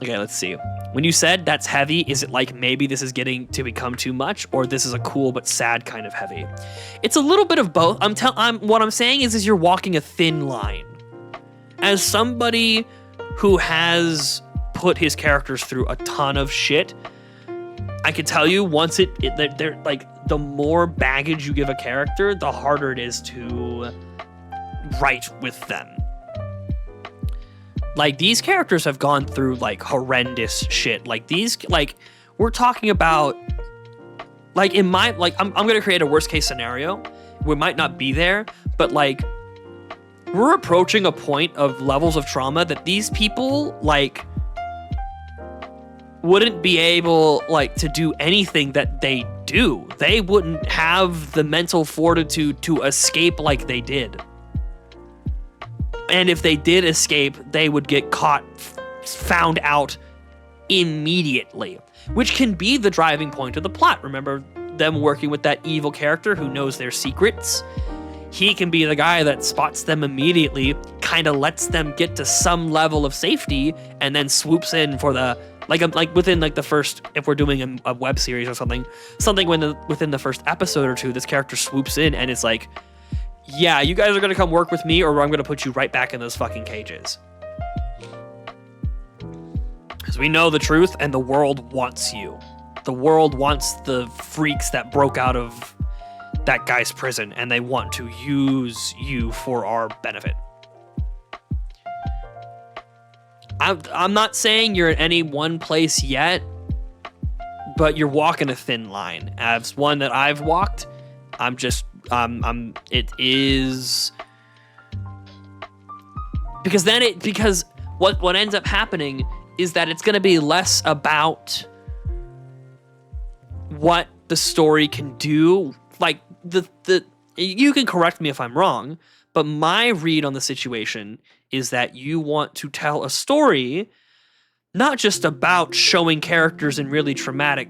Okay, let's see. When you said that's heavy, is it like maybe this is getting to become too much, or this is a cool but sad kind of heavy? It's a little bit of both. What I'm saying is you're walking a thin line. As somebody who has put his characters through a ton of shit, I can tell you once they're like, the more baggage you give a character, the harder it is to write with them. Like, these characters have gone through like horrendous shit. Like we're talking about, like, I'm gonna create a worst case scenario. We might not be there, but like, we're approaching a point of levels of trauma that these people like wouldn't be able like to do anything that they do. They wouldn't have the mental fortitude to escape like they did. And if they did escape, they would get caught, found out immediately, which can be the driving point of the plot. Remember them working with that evil character who knows their secrets? He can be the guy that spots them immediately, kind of lets them get to some level of safety, and then swoops in for the, like within like the first, if we're doing a web series or something within the first episode or two, this character swoops in and it's like, yeah, you guys are going to come work with me or I'm going to put you right back in those fucking cages. Because we know the truth and the world wants you. The world wants the freaks that broke out of that guy's prison and they want to use you for our benefit. I'm not saying you're in any one place yet, but you're walking a thin line. As one that I've walked, it is because what ends up happening is that it's going to be less about what the story can do. Like you can correct me if I'm wrong, but my read on the situation is that you want to tell a story not just about showing characters in really traumatic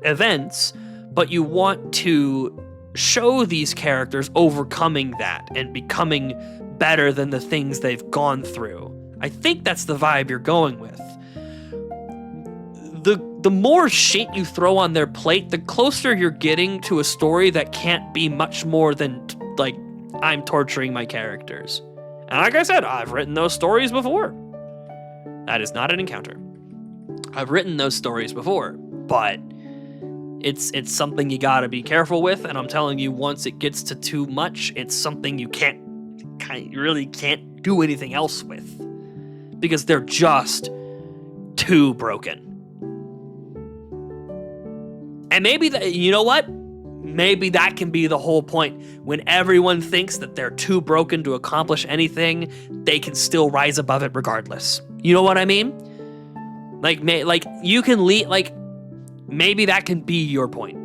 events, but you want to show these characters overcoming that and becoming better than the things they've gone through. I think that's the vibe you're going with. The more shit you throw on their plate, the closer you're getting to a story that can't be much more than, like, I'm torturing my characters. And like I said, I've written those stories before. That is not an encounter. I've written those stories before, but it's something you gotta be careful with, and I'm telling you, once it gets to too much, it's something you really can't do anything else with. Because they're just too broken. And maybe you know what? Maybe that can be the whole point. When everyone thinks that they're too broken to accomplish anything, they can still rise above it regardless. You know what I mean? Like you can lead, like, maybe that can be your point.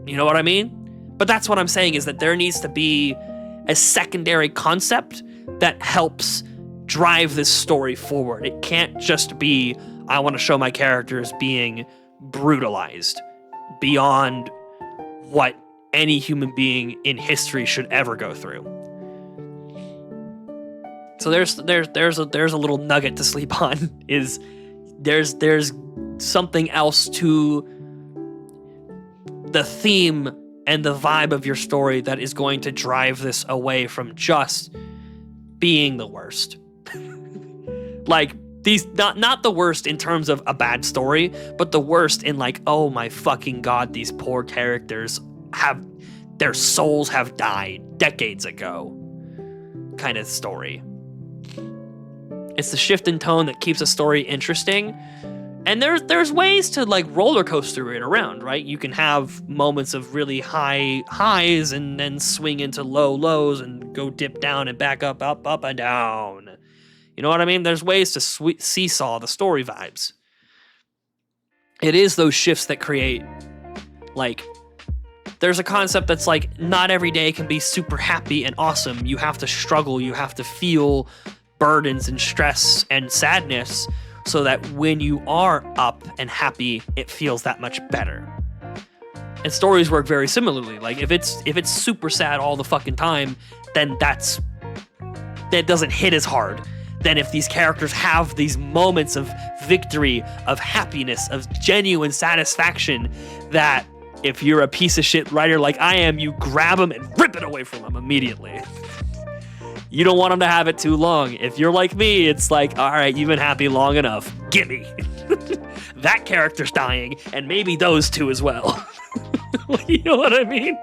You know what I mean? But that's what I'm saying, is that there needs to be a secondary concept that helps drive this story forward. It can't just be, I want to show my characters being brutalized beyond what any human being in history should ever go through. So there's a little nugget to sleep on, is there's something else to the theme and the vibe of your story that is going to drive this away from just being the worst. Like, these, not the worst in terms of a bad story, but the worst in, like, oh my fucking god, these poor characters their souls have died decades ago. kind of story. It's the shift in tone that keeps a story interesting. And there's ways to like roller coaster it around, right? You can have moments of really high highs and then swing into low lows and go dip down and back up, up and down. You know what I mean? There's ways to seesaw the story vibes. It is those shifts that create, like, there's a concept that's like, not every day can be super happy and awesome. You have to struggle. You have to feel burdens and stress and sadness, so that when you are up and happy, it feels that much better. And stories work very similarly. Like if it's super sad all the fucking time, then that doesn't hit as hard than if these characters have these moments of victory, of happiness, of genuine satisfaction, that if you're a piece of shit writer like I am, you grab them and rip it away from them immediately. You don't want them to have it too long. If you're like me, it's like, all right, you've been happy long enough. Gimme. That character's dying, and maybe those two as well. You know what I mean?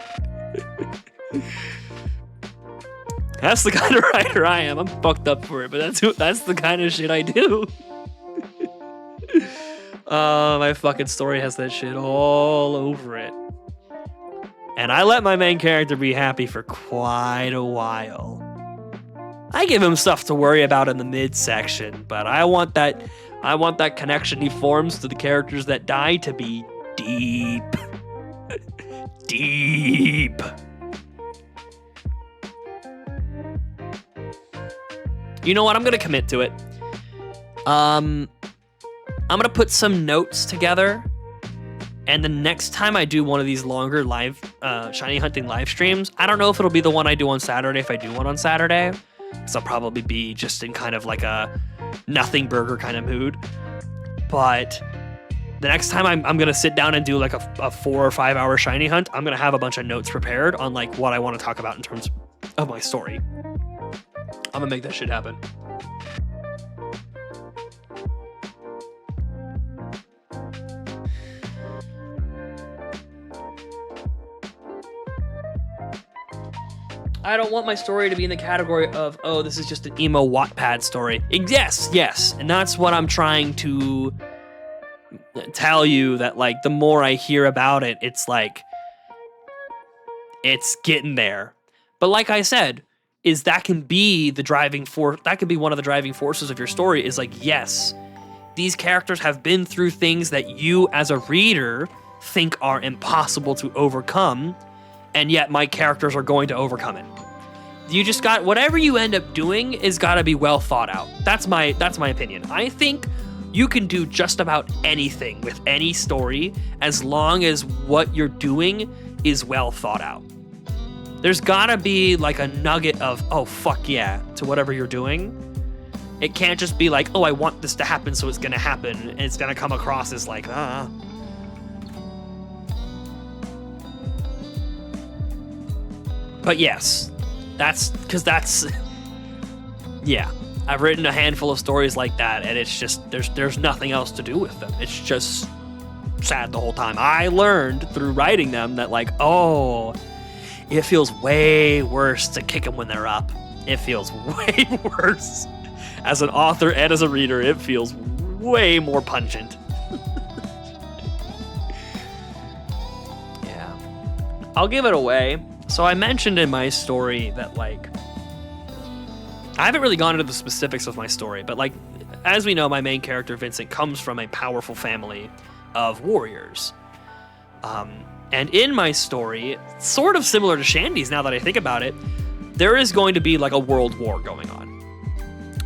That's the kind of writer I am. I'm fucked up for it, but that's the kind of shit I do. My fucking story has that shit all over it. And I let my main character be happy for quite a while. I give him stuff to worry about in the midsection, but I want that connection he forms to the characters that die to be deep. Deep. You know what? I'm gonna commit to it. I'm gonna put some notes together, and the next time I do one of these longer live shiny hunting live streams, I don't know if it'll be the one I do on Saturday if I do one on Saturday. Because I'll probably be just in kind of like a nothing burger kind of mood. But the next time I'm going to sit down and do like a 4 or 5 hour shiny hunt, I'm going to have a bunch of notes prepared on like what I want to talk about in terms of my story. I'm going to make that shit happen. I don't want my story to be in the category of, oh, this is just an emo Wattpad story. Yes. And that's what I'm trying to tell you, that like the more I hear about it, it's like, it's getting there. But like I said, is that can be the driving force, that can be one of the driving forces of your story, is like, yes, these characters have been through things that you as a reader think are impossible to overcome, and yet my characters are going to overcome it. You just got, whatever you end up doing is gotta be well thought out. That's my opinion. I think you can do just about anything with any story as long as what you're doing is well thought out. There's gotta be like a nugget of, oh fuck yeah, to whatever you're doing. It can't just be like, oh, I want this to happen, so it's gonna happen, and it's gonna come across as like, But yes, yeah, I've written a handful of stories like that, and it's just, there's nothing else to do with them. It's just sad the whole time. I learned through writing them that like, oh, it feels way worse to kick them when they're up. It feels way worse. As an author and as a reader, it feels way more pungent. Yeah. I'll give it away. So I mentioned in my story that like, I haven't really gone into the specifics of my story, but like, as we know, my main character, Vincent, comes from a powerful family of warriors. And in my story, sort of similar to Shandy's now that I think about it, there is going to be like a world war going on.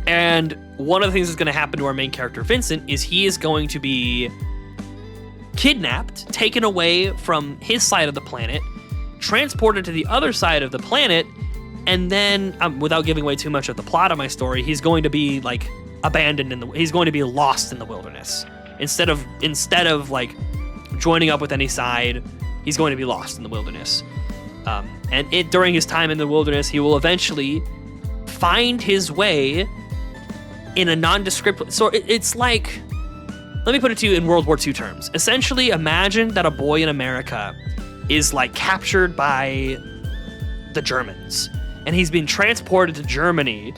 And one of the things that's going to happen to our main character, Vincent, is he is going to be kidnapped, taken away from his side of the planet, transported to the other side of the planet, and then, without giving away too much of the plot of my story, he's going to be like abandoned he's going to be lost in the wilderness. Instead of like joining up with any side, he's going to be lost in the wilderness. And during his time in the wilderness, he will eventually find his way in a nondescript. So it's like, let me put it to you in World War II terms. Essentially, imagine that a boy in America is like captured by the Germans, and he's been transported to Germany.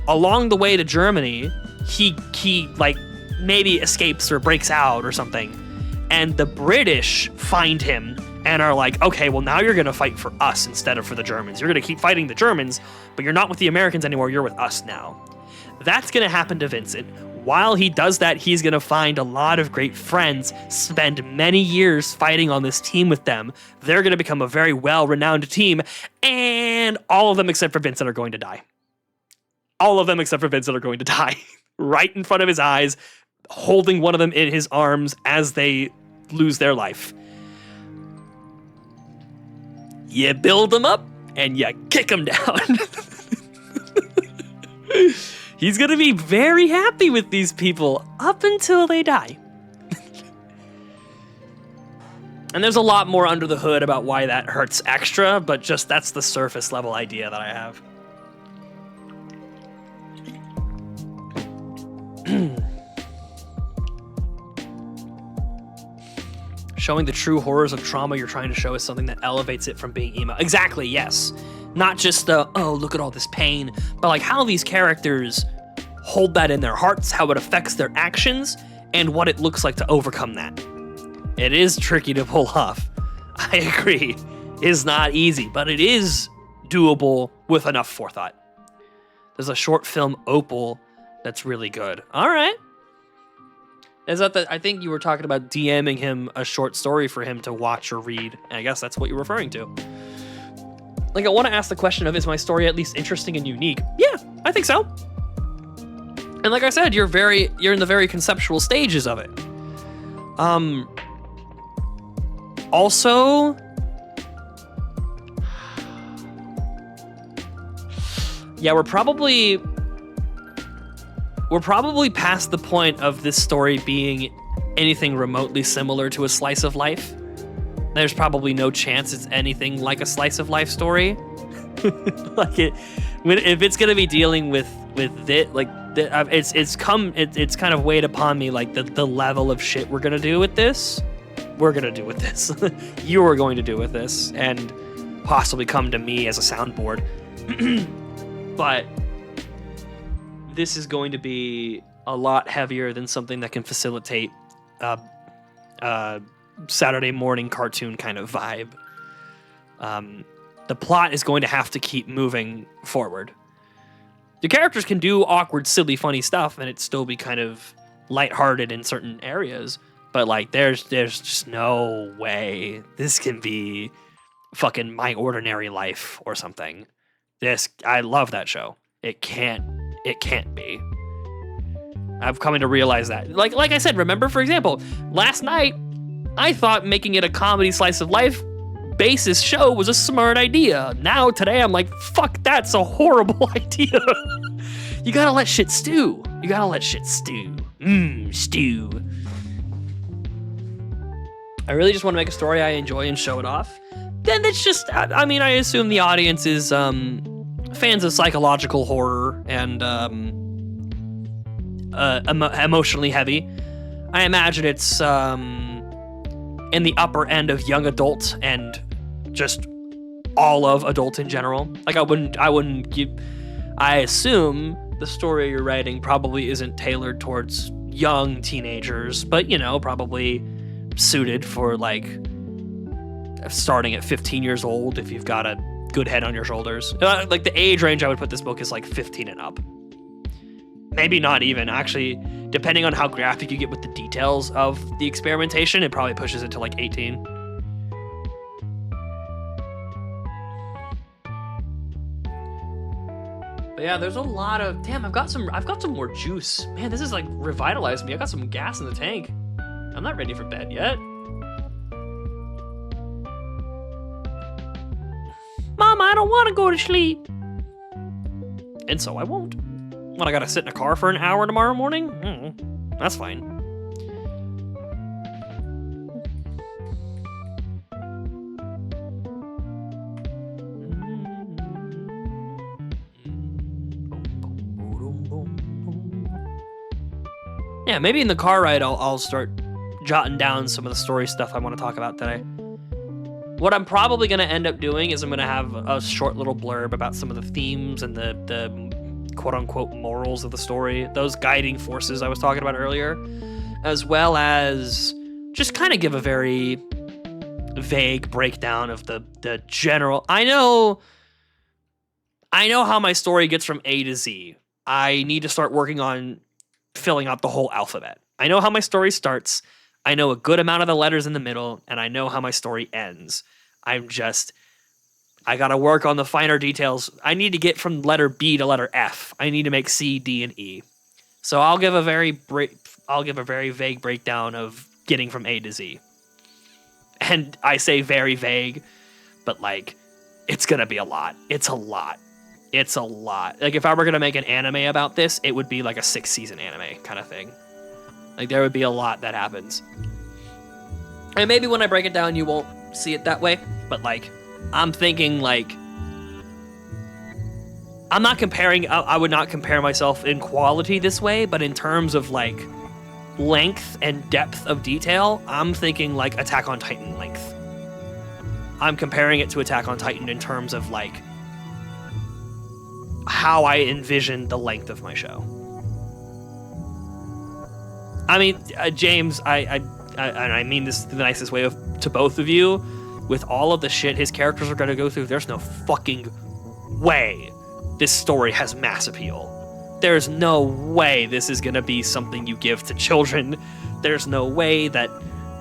Along the way to Germany, he like maybe escapes or breaks out or something, and the British find him and are like, okay, well, now you're gonna fight for us instead of for the Germans. You're gonna keep fighting the Germans, but you're not with the Americans anymore, you're with us now. That's gonna happen to Vincent. While he does that, he's gonna find a lot of great friends, spend many years fighting on this team with them. They're gonna become a very well-renowned team, and all of them except for Vincent are going to die. All of them except for Vincent are going to die right in front of his eyes, holding one of them in his arms as they lose their life. You build them up and you kick them down. He's going to be very happy with these people up until they die. And there's a lot more under the hood about why that hurts extra, but just that's the surface level idea that I have. Showing the true horrors of trauma you're trying to show is something that elevates it from being emo. Exactly, yes. Not just the, oh, look at all this pain, but like how these characters hold that in their hearts, how it affects their actions, and what it looks like to overcome that. It is tricky to pull off. I agree. It's not easy, but it is doable with enough forethought. There's a short film, Opal, that's really good. All right. Is that I think you were talking about DMing him a short story for him to watch or read. And I guess that's what you're referring to. Like, I want to ask the question of, is my story at least interesting and unique? Yeah, I think so. And like I said, you're in the very conceptual stages of it. Also, yeah, we're probably past the point of this story being anything remotely similar to a slice of life. There's probably no chance it's anything like a slice of life story. Like if it's gonna be dealing with it, like it's kind of weighed upon me, like the level of shit we're gonna do with this. We're gonna do with this. You are going to do with this, and possibly come to me as a soundboard. But this is going to be a lot heavier than something that can facilitate Saturday morning cartoon kind of vibe. The plot is going to have to keep moving forward. The characters can do awkward, silly, funny stuff, and it still be kind of lighthearted in certain areas. But like, there's just no way this can be fucking My Ordinary Life or something. I love that show. It can't be. I've come to realize that. Like I said, remember, for example, last night, I thought making it a comedy slice of life basis show was a smart idea. Now, today, I'm like, fuck, that's a horrible idea. You gotta let shit stew. You gotta let shit stew. Stew. I really just want to make a story I enjoy and show it off. Then it's just, I mean, I assume the audience is fans of psychological horror and emotionally heavy. I imagine it's in the upper end of young adult and just all of adult in general. Like I assume the story you're writing probably isn't tailored towards young teenagers, but probably suited for like starting at 15 years old if you've got a good head on your shoulders. Like the age range I would put this book is like 15 and up. Maybe not even, actually, depending on how graphic you get with the details of the experimentation, it probably pushes it to like 18. But yeah, there's a lot of, damn, I've got some more juice. Man, this is like revitalized me. I got some gas in the tank. I'm not ready for bed yet. Mama, I don't want to go to sleep. And so I won't. What, I gotta sit in a car for an hour tomorrow morning? That's fine. Yeah, maybe in the car ride I'll start jotting down some of the story stuff I want to talk about today. What I'm probably going to end up doing is I'm going to have a short little blurb about some of the themes and the quote-unquote morals of the story, those guiding forces I was talking about earlier, as well as just kind of give a very vague breakdown of the general. I know how my story gets from A to Z. I need to start working on filling out the whole alphabet. I know how my story starts. I know a good amount of the letters in the middle, and I know how my story ends. I gotta work on the finer details. I need to get from letter B to letter F. I need to make C, D, and E. So I'll give a very vague breakdown of getting from A to Z. And I say very vague, but like, it's gonna be a lot. It's a lot. It's a lot. Like, if I were gonna make an anime about this, it would be like a 6-season anime kind of thing. Like, there would be a lot that happens. And maybe when I break it down, you won't see it that way. But like, I'm thinking like, I'm not comparing, I would not compare myself in quality this way, but in terms of like length and depth of detail, I'm thinking like Attack on Titan length. I'm comparing it to Attack on Titan in terms of like how I envision the length of my show. I mean, James, I mean this the nicest way to both of you. With all of the shit his characters are going to go through, there's no fucking way this story has mass appeal. There's no way this is going to be something you give to children. There's no way that,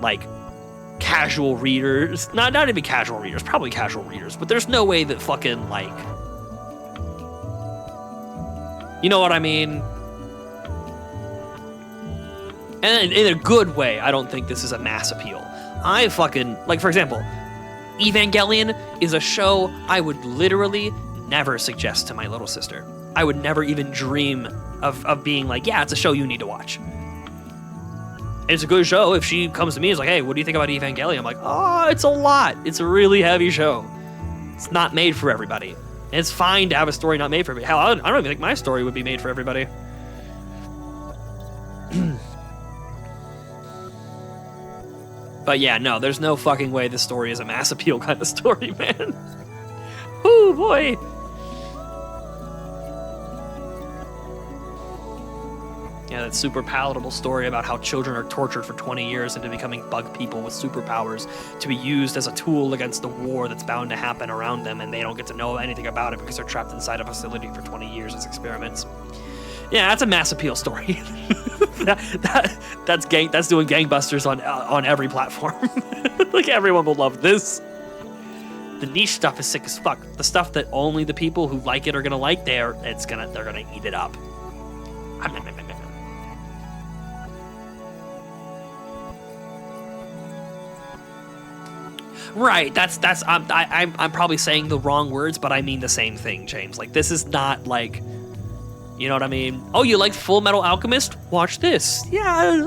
like, casual readers, not even casual readers, probably casual readers, but there's no way that fucking, like, you know what I mean? And in a good way, I don't think this is a mass appeal. I fucking, like, for example, Evangelion is a show I would literally never suggest to my little sister. I would never even dream of being like, yeah, it's a show you need to watch. It's a good show. If she comes to me and is like, hey, what do you think about Evangelion? I'm like, oh, it's a lot. It's a really heavy show. It's not made for everybody. And it's fine to have a story not made for everybody. Hell, I don't even think my story would be made for everybody. But yeah, no, there's no fucking way this story is a mass appeal kind of story, man. Oh boy. Yeah, that super palatable story about how children are tortured for 20 years into becoming bug people with superpowers to be used as a tool against the war that's bound to happen around them, and they don't get to know anything about it because they're trapped inside a facility for 20 years as experiments. Yeah, that's a mass appeal story. That's doing gangbusters on every platform. Like, everyone will love this. The niche stuff is sick as fuck. The stuff that only the people who like it are gonna like, they're gonna eat it up. Right, I'm probably saying the wrong words, but I mean the same thing, James. Like, this is not like, you know what I mean? Oh, you like Full Metal Alchemist? Watch this. Yeah.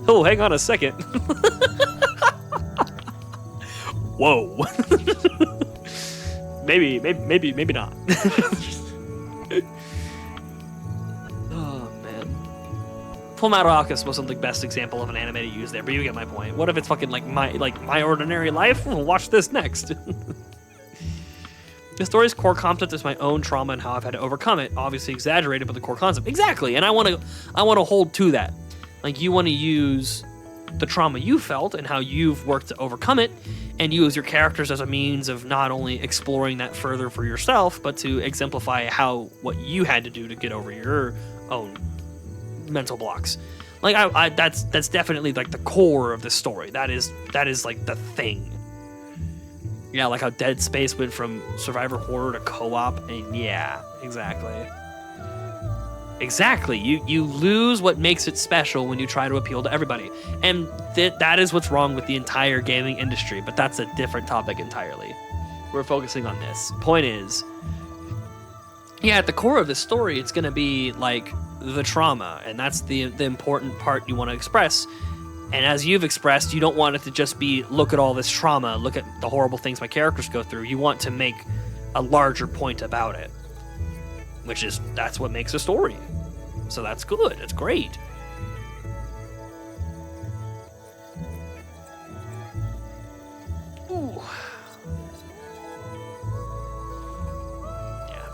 Oh, hang on a second. Whoa. maybe not. Oh man. Full Metal Alchemist wasn't the best example of an anime to use there, but you get my point. What if it's fucking like My Ordinary Life? We'll watch this next. The story's core concept is my own trauma and how I've had to overcome it. Obviously exaggerated, but the core concept. Exactly, and I want to hold to that. Like, you want to use the trauma you felt and how you've worked to overcome it, and use your characters as a means of not only exploring that further for yourself, but to exemplify what you had to do to get over your own mental blocks. Like, that's definitely like the core of the story. That is like the thing. Yeah, like how Dead Space went from survivor horror to co-op, and yeah, exactly. Exactly. You lose what makes it special when you try to appeal to everybody. And that is what's wrong with the entire gaming industry, but that's a different topic entirely. We're focusing on this. Point is, yeah, at the core of this story, it's going to be like the trauma, and that's the important part you want to express. And as you've expressed, you don't want it to just be, look at all this trauma, look at the horrible things my characters go through. You want to make a larger point about it, that's what makes a story. So that's good. It's great. Ooh. Yeah.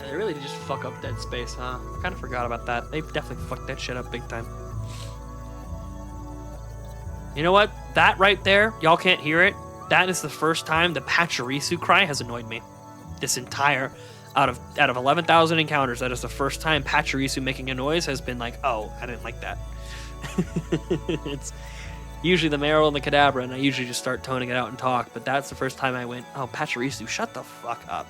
They really did just fuck up Dead Space, huh? I kind of forgot about that. They definitely fucked that shit up big time. You know what? That right there, y'all can't hear it. That is the first time the Pachirisu cry has annoyed me. This entire, out of 11,000 encounters, that is the first time Pachirisu making a noise has been like, oh, I didn't like that. It's usually the Marill and the Kadabra, and I usually just start toning it out and talk, but that's the first time I went, oh, Pachirisu, shut the fuck up.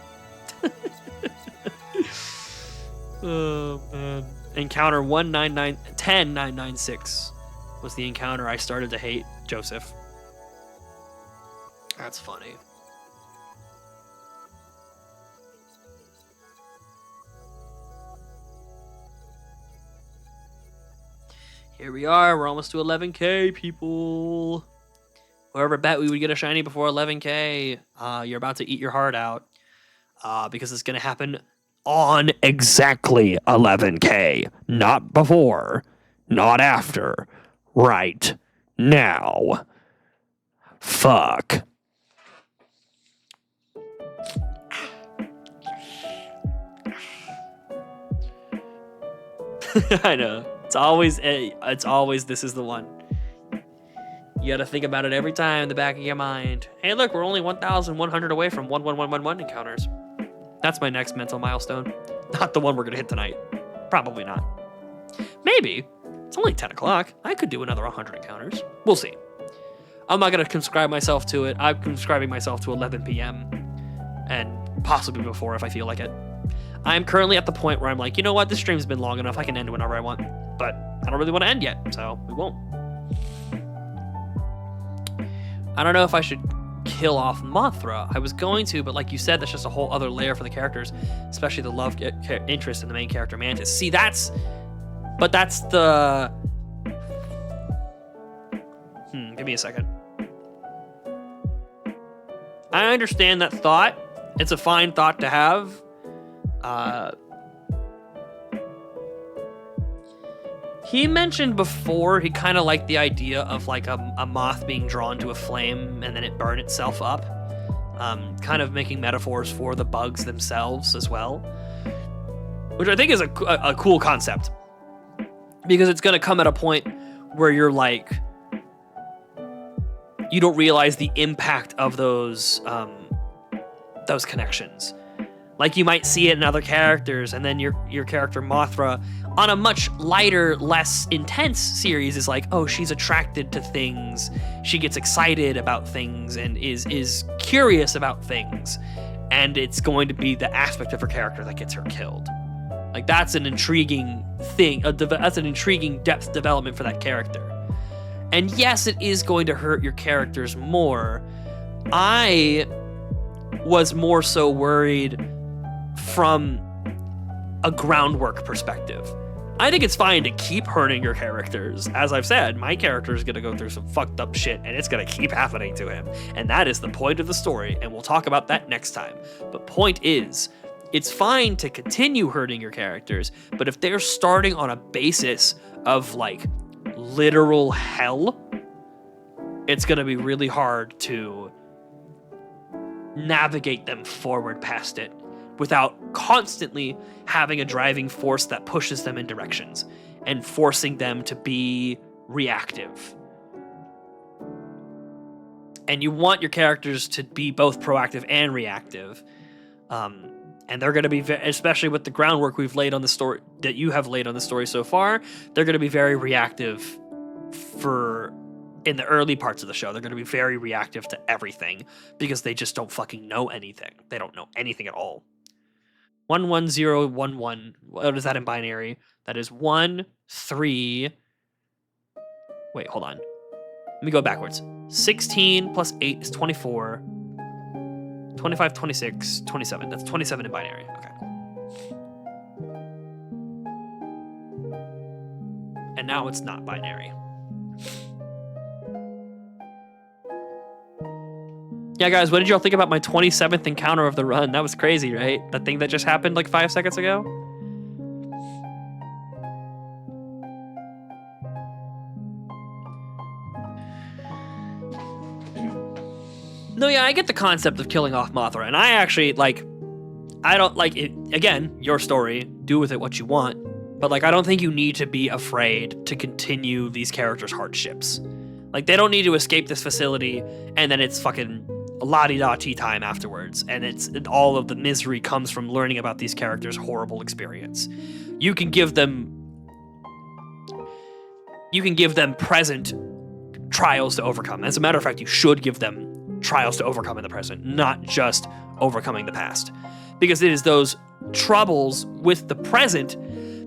Oh, man. Encounter 199-10996 was the encounter I started to hate Joseph. That's funny. Here we are. We're almost to 11K, people. Whoever bet we would get a shiny before 11K, you're about to eat your heart out. Because it's going to happen on exactly 11K. Not before, not after, right now. Fuck. I know. It's always this is the one. You gotta think about it every time in the back of your mind. Hey, look, we're only 1,100 away from 11111 encounters. That's my next mental milestone. Not the one we're gonna hit tonight. Probably not. Maybe. It's only 10 o'clock. I could do another 100 encounters. We'll see. I'm not gonna conscribe myself to it. I'm conscribing myself to 11 p.m. and possibly before if I feel like it. I'm currently at the point where I'm like, you know what? This stream's been long enough. I can end whenever I want. But I don't really want to end yet, so we won't. I don't know if I should kill off Mothra. I was going to, but like you said, that's just a whole other layer for the characters, especially the love interest in the main character, Mantis. See, that's the... give me a second. I understand that thought. It's a fine thought to have. He mentioned before he kind of liked the idea of like a moth being drawn to a flame and then it burn itself up. Kind of making metaphors for the bugs themselves as well, which I think is a cool concept, because it's going to come at a point where you're like, you don't realize the impact of those connections. Like you might see it in other characters, and then your character Mothra on a much lighter, less intense series is like, oh, she's attracted to things, she gets excited about things, and is curious about things, and it's going to be the aspect of her character that gets her killed. Like that's an intriguing thing. That's an intriguing depth development for that character. And yes, it is going to hurt your characters more. I was more so worried from a groundwork perspective. I think it's fine to keep hurting your characters. As I've said, my character is going to go through some fucked up shit, and it's going to keep happening to him. And that is the point of the story, and we'll talk about that next time. But point is, it's fine to continue hurting your characters, but if they're starting on a basis of, like, literal hell, it's going to be really hard to navigate them forward past it without constantly having a driving force that pushes them in directions and forcing them to be reactive. And you want your characters to be both proactive and reactive. And they're going to be, especially with the groundwork we've laid on the story, that you have laid on the story so far, they're going to be very reactive in the early parts of the show. They're going to be very reactive to everything because they just don't fucking know anything. They don't know anything at all. 11011. What is that in binary? That is 1 3. Wait, hold on. Let me go backwards. 16 plus 8 is 24. 25, 26, 27. That's 27 in binary. Okay. And now it's not binary. Yeah, guys, what did y'all think about my 27th encounter of the run? That was crazy, right? That thing that just happened like 5 seconds ago? No, yeah, I get the concept of killing off Mothra, and I actually, like, I don't, like, it, again, your story, do with it what you want, but, like, I don't think you need to be afraid to continue these characters' hardships. Like, they don't need to escape this facility, and then it's fucking la-di-da-tea time afterwards, and all of the misery comes from learning about these characters' horrible experience. You can give them present trials to overcome. As a matter of fact, you should give them trials to overcome in the present, not just overcoming the past. Because it is those troubles with the present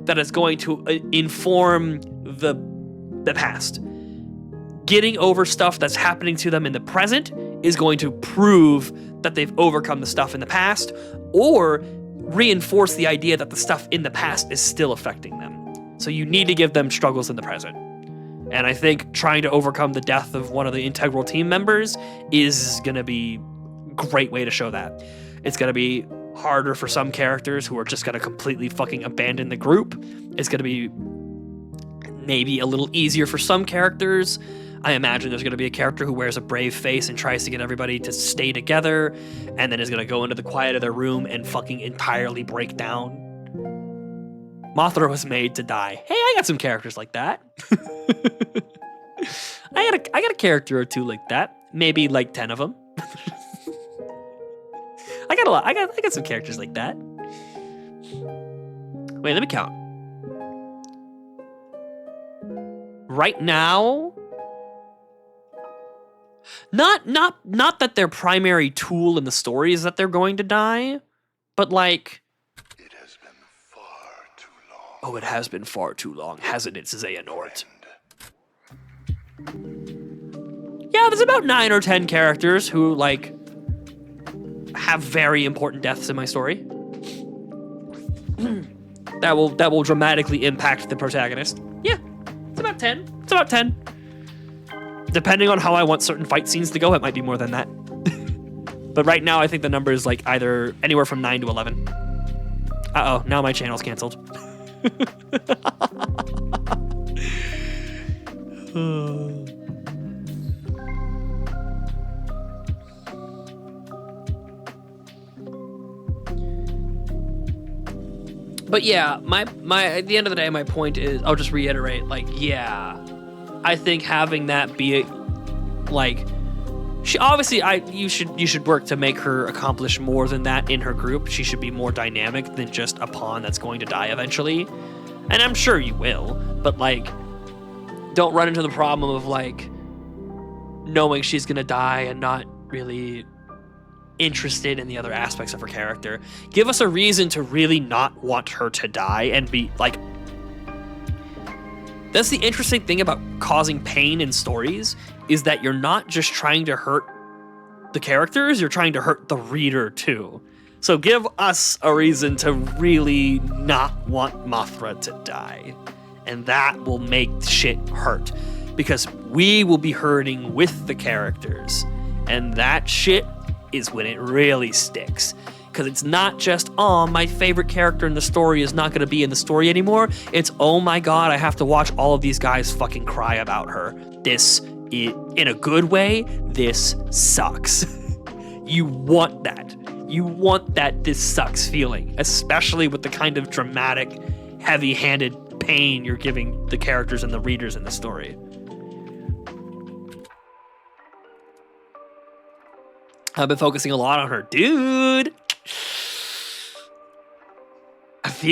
that is going to inform the past. Getting over stuff that's happening to them in the present is going to prove that they've overcome the stuff in the past, or reinforce the idea that the stuff in the past is still affecting them. So you need to give them struggles in the present. And I think trying to overcome the death of one of the integral team members is going to be a great way to show that. It's going to be harder for some characters who are just going to completely fucking abandon the group. It's going to be maybe a little easier for some characters. I imagine there's going to be a character who wears a brave face and tries to get everybody to stay together, and then is going to go into the quiet of their room and fucking entirely break down. Mothra was made to die. Hey, I got some characters like that. I got a character or two like that. Maybe like 10 of them. I got a lot. I got some characters like that. Wait, let me count. Right now, not that their primary tool in the story is that they're going to die, but like, it has been far too long. Oh, it has been far too long, hasn't it, Xehanort? Yeah, there's about 9 or 10 characters who, like, have very important deaths in my story. that will dramatically impact the protagonist. Yeah, it's about 10. It's about 10. Depending on how I want certain fight scenes to go, it might be more than that. But right now, I think the number is, like, either anywhere from 9 to 11. Uh-oh, now my channel's canceled. But yeah, my at the end of the day, my point is, I'll just reiterate, like, yeah, I think having that be like, she obviously, you should work to make her accomplish more than that in her group. She should be more dynamic than just a pawn that's going to die eventually, and I'm sure you will. But like, don't run into the problem of like knowing she's gonna die and not really interested in the other aspects of her character. Give us a reason to really not want her to die and be like, that's the interesting thing about causing pain in stories, is that you're not just trying to hurt the characters, you're trying to hurt the reader too. So give us a reason to really not want Mothra to die, and that will make shit hurt, because we will be hurting with the characters, and that shit is when it really sticks. Because it's not just, oh, my favorite character in the story is not going to be in the story anymore. It's, oh my god, I have to watch all of these guys fucking cry about her. This, in a good way, this sucks. You want that. You want that this sucks feeling, especially with the kind of dramatic, heavy-handed pain you're giving the characters and the readers in the story. I've been focusing a lot on her. Dude!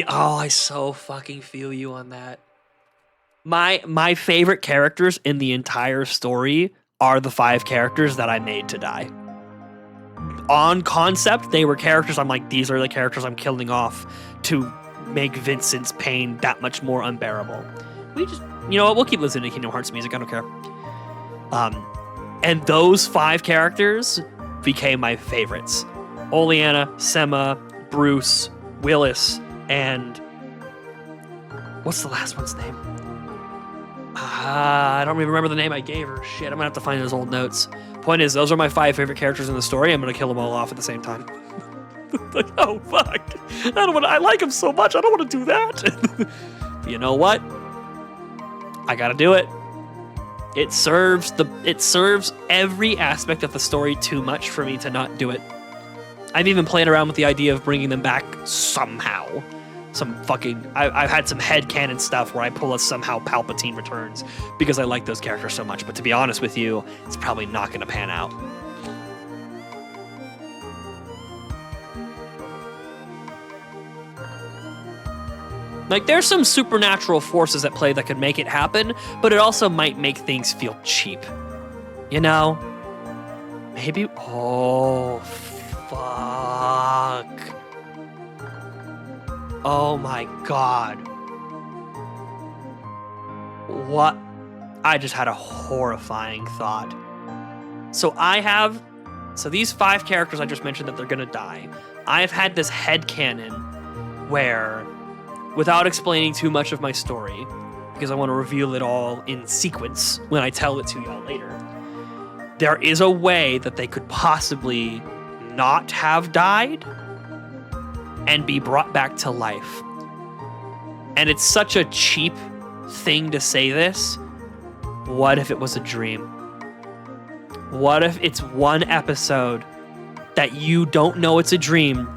I so fucking feel you on that. My favorite characters in the entire story are the 5 characters that I made to die. On concept, they were characters I'm like, these are the characters I'm killing off to make Vincent's pain that much more unbearable. We just, you know what, we'll keep listening to Kingdom Hearts music, I don't care. And those 5 characters became my favorites. Oleana, Sema, Bruce, Willis, and what's the last one's name? I don't even remember the name I gave her. Shit, I'm gonna have to find those old notes. Point is, those are my 5 favorite characters in the story. I'm gonna kill them all off at the same time. Like, oh fuck! I like him so much. I don't want to do that. You know what? I gotta do it. It serves every aspect of the story too much for me to not do it. I've even played around with the idea of bringing them back somehow. I've had some headcanon stuff where I pull a somehow Palpatine returns because I like those characters so much. But to be honest with you, it's probably not going to pan out. Like, there's some supernatural forces at play that could make it happen, but it also might make things feel cheap. You know? Maybe... Oh, fuck. Oh my god. What? I just had a horrifying thought. So these 5 characters I just mentioned that they're gonna die. I've had this headcanon where, without explaining too much of my story, because I want to reveal it all in sequence when I tell it to y'all later, there is a way that they could possibly not have died and be brought back to life. And it's such a cheap thing to say this. What if it was a dream? What if it's one episode that you don't know it's a dream,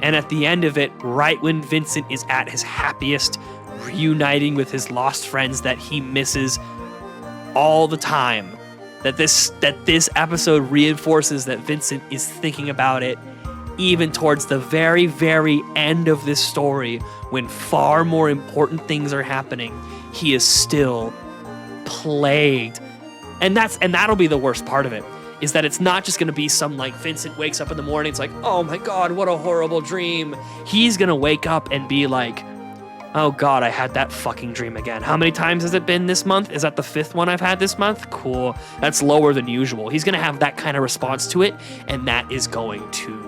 and at the end of it, right when Vincent is at his happiest, reuniting with his lost friends that he misses all the time, that this episode reinforces that Vincent is thinking about it even towards the very, very end of this story, when far more important things are happening, he is still plagued. And that'll be the worst part of it, is that it's not just gonna be some, like, Vincent wakes up in the morning, it's like, oh my god, what a horrible dream. He's gonna wake up and be like, oh god, I had that fucking dream again. How many times has it been this month? Is that the 5th one I've had this month? Cool. That's lower than usual. He's gonna have that kind of response to it, and that is going to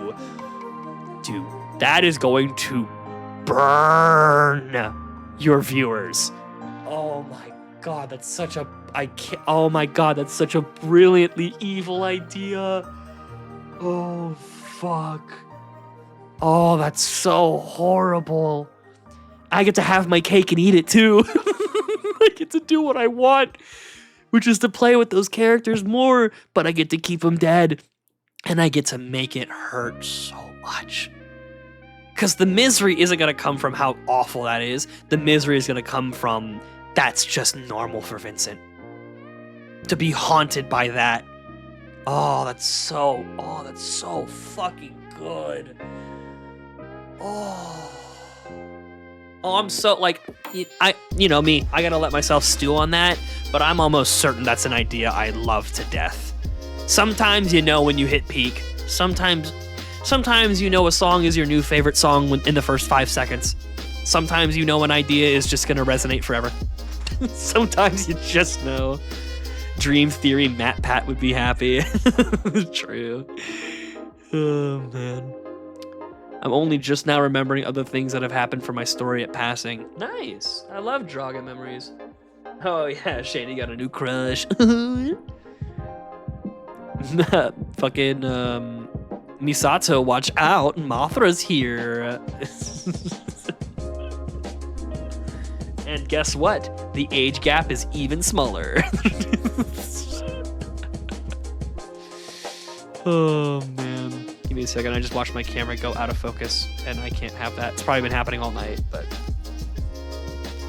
burn your viewers. Oh my god, that's such a brilliantly evil idea. Oh fuck. Oh, that's so horrible. I get to have my cake and eat it too. I get to do what I want, which is to play with those characters more, but I get to keep them dead, and I get to make it hurt so much. Because the misery isn't going to come from how awful that is. The misery is going to come from that's just normal for Vincent. To be haunted by that. Oh, that's so fucking good. Oh, I'm so, like, you know me, I gotta let myself stew on that, but I'm almost certain that's an idea I love to death. Sometimes you know when you hit peak. Sometimes you know a song is your new favorite song in the first 5 seconds. Sometimes you know an idea is just gonna resonate forever. Sometimes you just know. Dream Theory Matt Pat would be happy. True. Oh, man. I'm only just now remembering other things that have happened for my story at passing. Nice. I love Draga memories. Oh, yeah. Shady got a new crush. Fucking, Misato, watch out. Mothra's here. And guess what? The age gap is even smaller. Oh, man. Give me a second. I just watched my camera go out of focus, and I can't have that. It's probably been happening all night, but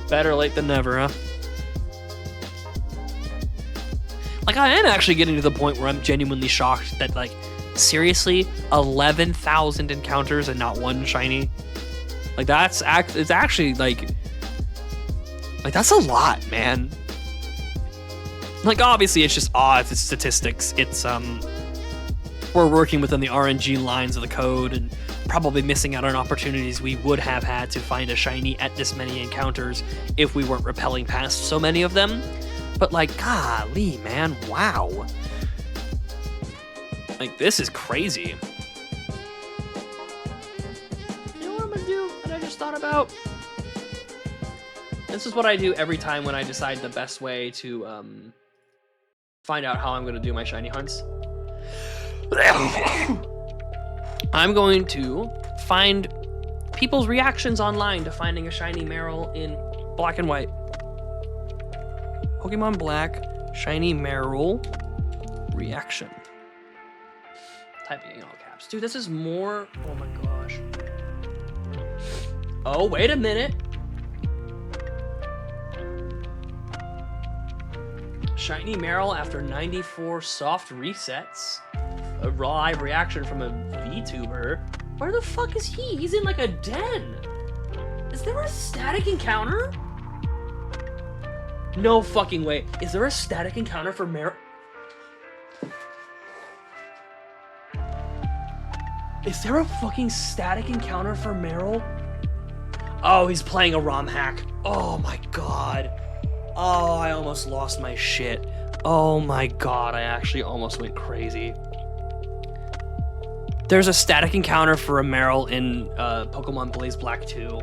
better late than never, huh? Like, I am actually getting to the point where I'm genuinely shocked that, like, seriously, 11,000 encounters and not one shiny? Like, it's actually, like, that's a lot, man. Like, obviously, it's just odds, it's statistics, it's, we're working within the RNG lines of the code and probably missing out on opportunities we would have had to find a shiny at this many encounters if we weren't repelling past so many of them. But, like, golly, man, wow. Like, this is crazy. You know what I'm gonna do that I just thought about? This is what I do every time when I decide the best way to find out how I'm going to do my shiny hunts. I'm going to find people's reactions online to finding a shiny Marill in black and white. Pokemon Black, shiny Marill reaction. Typing in all caps. Dude, this is more. Oh my gosh. Oh, wait a minute. Shiny Marill after 94 soft resets. A live reaction from a VTuber. Where the fuck is he? He's in like a den. Is there a static encounter? No fucking way. Is there a static encounter for Marill? Is there a fucking static encounter for Marill? Oh, he's playing a ROM hack. Oh my god. Oh, I almost lost my shit. Oh my god, I actually almost went crazy. There's a static encounter for a Marill in Pokemon Blaze Black 2.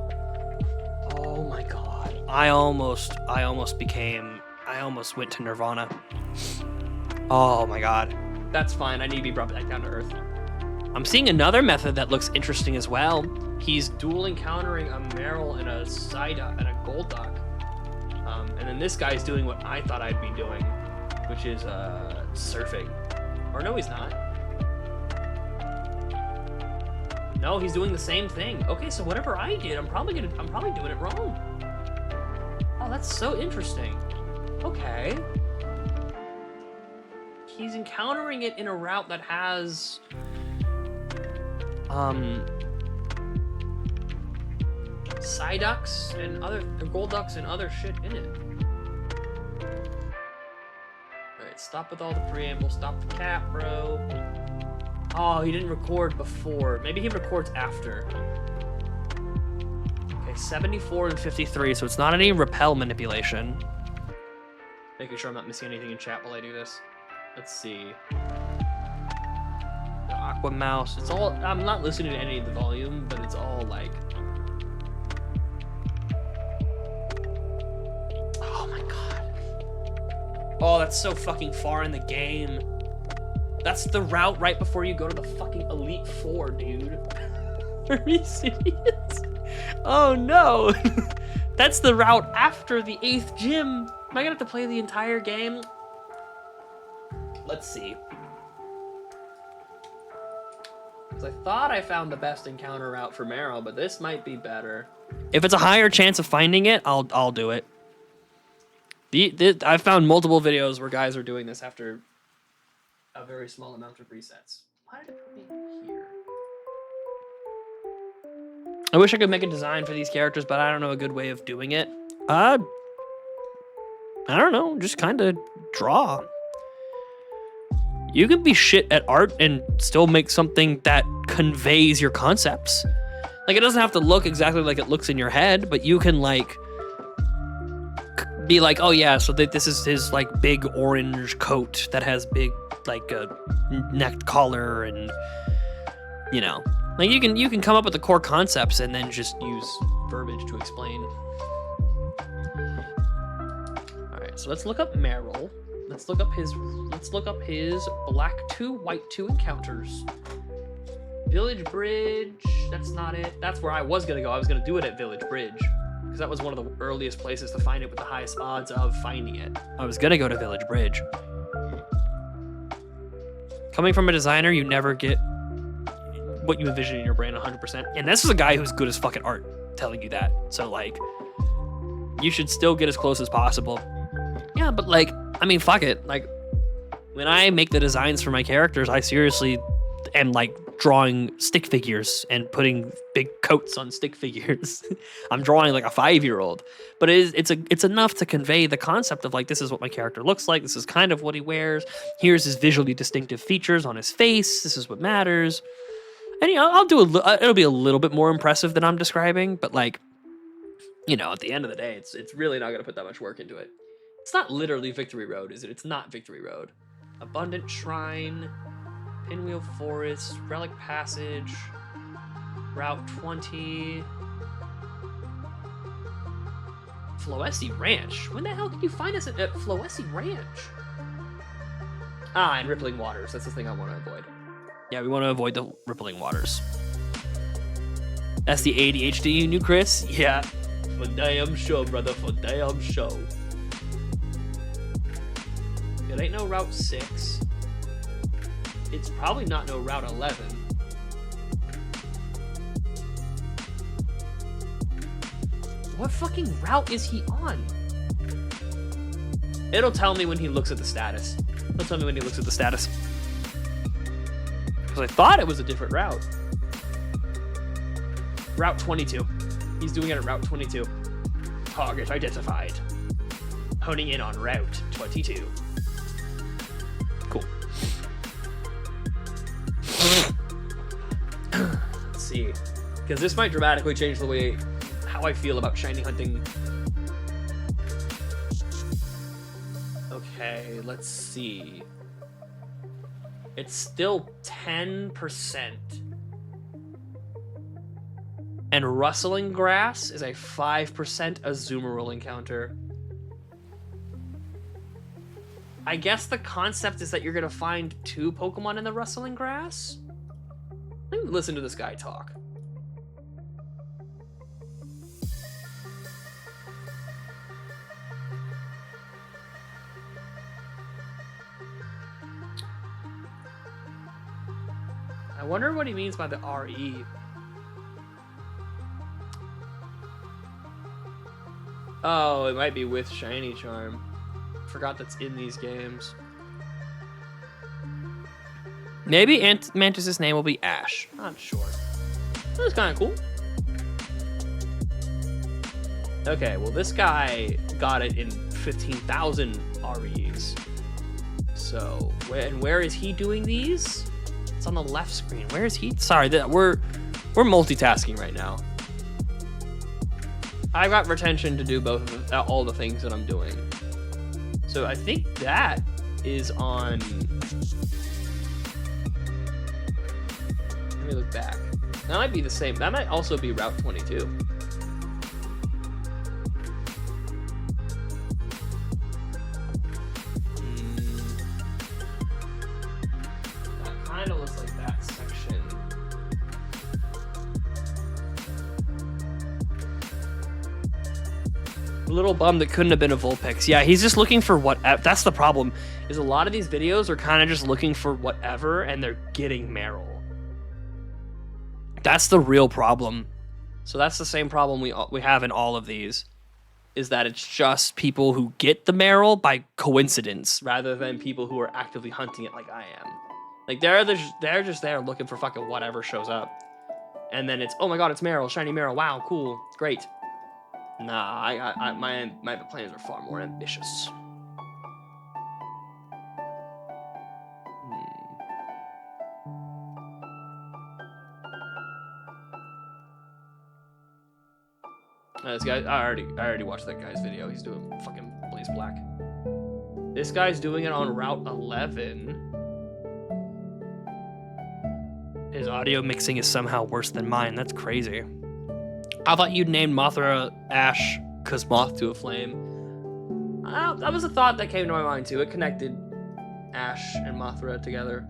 Oh my god. I almost went to Nirvana. Oh my god. That's fine, I need to be brought back down to Earth. I'm seeing another method that looks interesting as well. He's dual encountering a Marill and a Psyduck and a Golduck. And then this guy's doing what I thought I'd be doing, which is surfing. Or no, he's not. No, he's doing the same thing. Okay, so whatever I did, I'm probably doing it wrong. Oh, that's so interesting. Okay. He's encountering it in a route that has Psyducks and other Golducks and other shit in it. Alright, stop with all the preamble, stop the cap, bro. Oh, he didn't record before. Maybe he records after. Okay, 74 and 53, so it's not any repel manipulation. Making sure I'm not missing anything in chat while I do this. Let's see. The Aqua Mouse. It's all. I'm not listening to any of the volume, but it's all like. Oh my god. Oh, that's so fucking far in the game. That's the route right before you go to the fucking Elite Four, dude. Are you serious? Oh no. That's the route after the 8th gym. Am I gonna have to play the entire game? Let's see. Because I thought I found the best encounter route for Marill, but this might be better. If it's a higher chance of finding it, I'll do it. I've found multiple videos where guys are doing this after a very small amount of resets. Why did it put me here? I wish I could make a design for these characters, but I don't know a good way of doing it. I don't know, just kind of draw. You can be shit at art and still make something that conveys your concepts. Like, it doesn't have to look exactly like it looks in your head, but you can, like, be like, oh yeah, so this is his, like, big orange coat that has big, like, neck collar and, you know. Like, you can come up with the core concepts and then just use verbiage to explain. Alright, so let's look up Marill. Let's look up his Black 2, White 2 encounters. Village Bridge, that's not it. That's where I was gonna go. I was gonna do it at Village Bridge, because that was one of the earliest places to find it with the highest odds of finding it. I was gonna go to Village Bridge. Coming from a designer, you never get what you envision in your brain 100%. And this is a guy who's good as fucking art telling you that. So, like, you should still get as close as possible. Yeah, but, like, I mean, fuck it. Like, when I make the designs for my characters, I seriously am, like, drawing stick figures and putting big coats on stick figures. I'm drawing like a 5-year-old, but it's enough to convey the concept of, like, this is what my character looks like. This is kind of what he wears. Here's his visually distinctive features on his face. This is what matters. And, you know, it'll be a little bit more impressive than I'm describing, but, like, you know, at the end of the day, it's really not gonna put that much work into it. It's not literally Victory Road, is it? It's not Victory Road. Abundant Shrine, Pinwheel Forest, Relic Passage, Route 20, Floessi Ranch. When the hell did you find us at Floessi Ranch? Ah, and rippling waters. That's the thing I want to avoid. Yeah, we want to avoid the rippling waters. That's the ADHD you knew, Chris? Yeah. For damn sure, brother. For damn sure. It ain't no Route 6. It's probably not no Route 11. What fucking route is he on? It'll tell me when he looks at the status. It'll tell me when he looks at the status. Because I thought it was a different route. Route 22. He's doing it at Route 22. Target identified. Honing in on Route 22. Cool. Let's see. Because this might dramatically change the way how I feel about shiny hunting. Okay, let's see. It's still 10%. And rustling grass is a 5% Azumarill encounter. I guess the concept is that you're gonna find 2 Pokemon in the rustling grass? Let me listen to this guy talk. I wonder what he means by the RE. Oh, it might be with Shiny Charm. Forgot that's in these games. Maybe Mantis's name will be Ash. Not sure. That's kind of cool. Okay, well this guy got it in 15,000 REs. So, where is he doing these? It's on the left screen. Where is he? Sorry, we're multitasking right now. I've got retention to do both of all the things that I'm doing. So I think that is on. Let me look back. That might be the same. That might also be Route 22. That kind of looks like that section. A little bummed that couldn't have been a Vulpix. Yeah, he's just looking for whatever. That's the problem. Is a lot of these videos are kind of just looking for whatever, and they're getting Marill. That's the real problem. So that's the same problem we have in all of these, is that it's just people who get the Marill by coincidence rather than people who are actively hunting it like I am. Like they're just there looking for fucking whatever shows up, and then it's, oh my god, it's Marill, shiny Marill, wow, cool, great. Nah, my plans are far more ambitious. This guy, I already watched that guy's video. He's doing fucking Blaze Black. This guy's doing it on Route 11. His audio mixing is somehow worse than mine. That's crazy. I thought you'd named Mothra Ash because Moth to a Flame. That was a thought that came to my mind too. It connected Ash and Mothra together.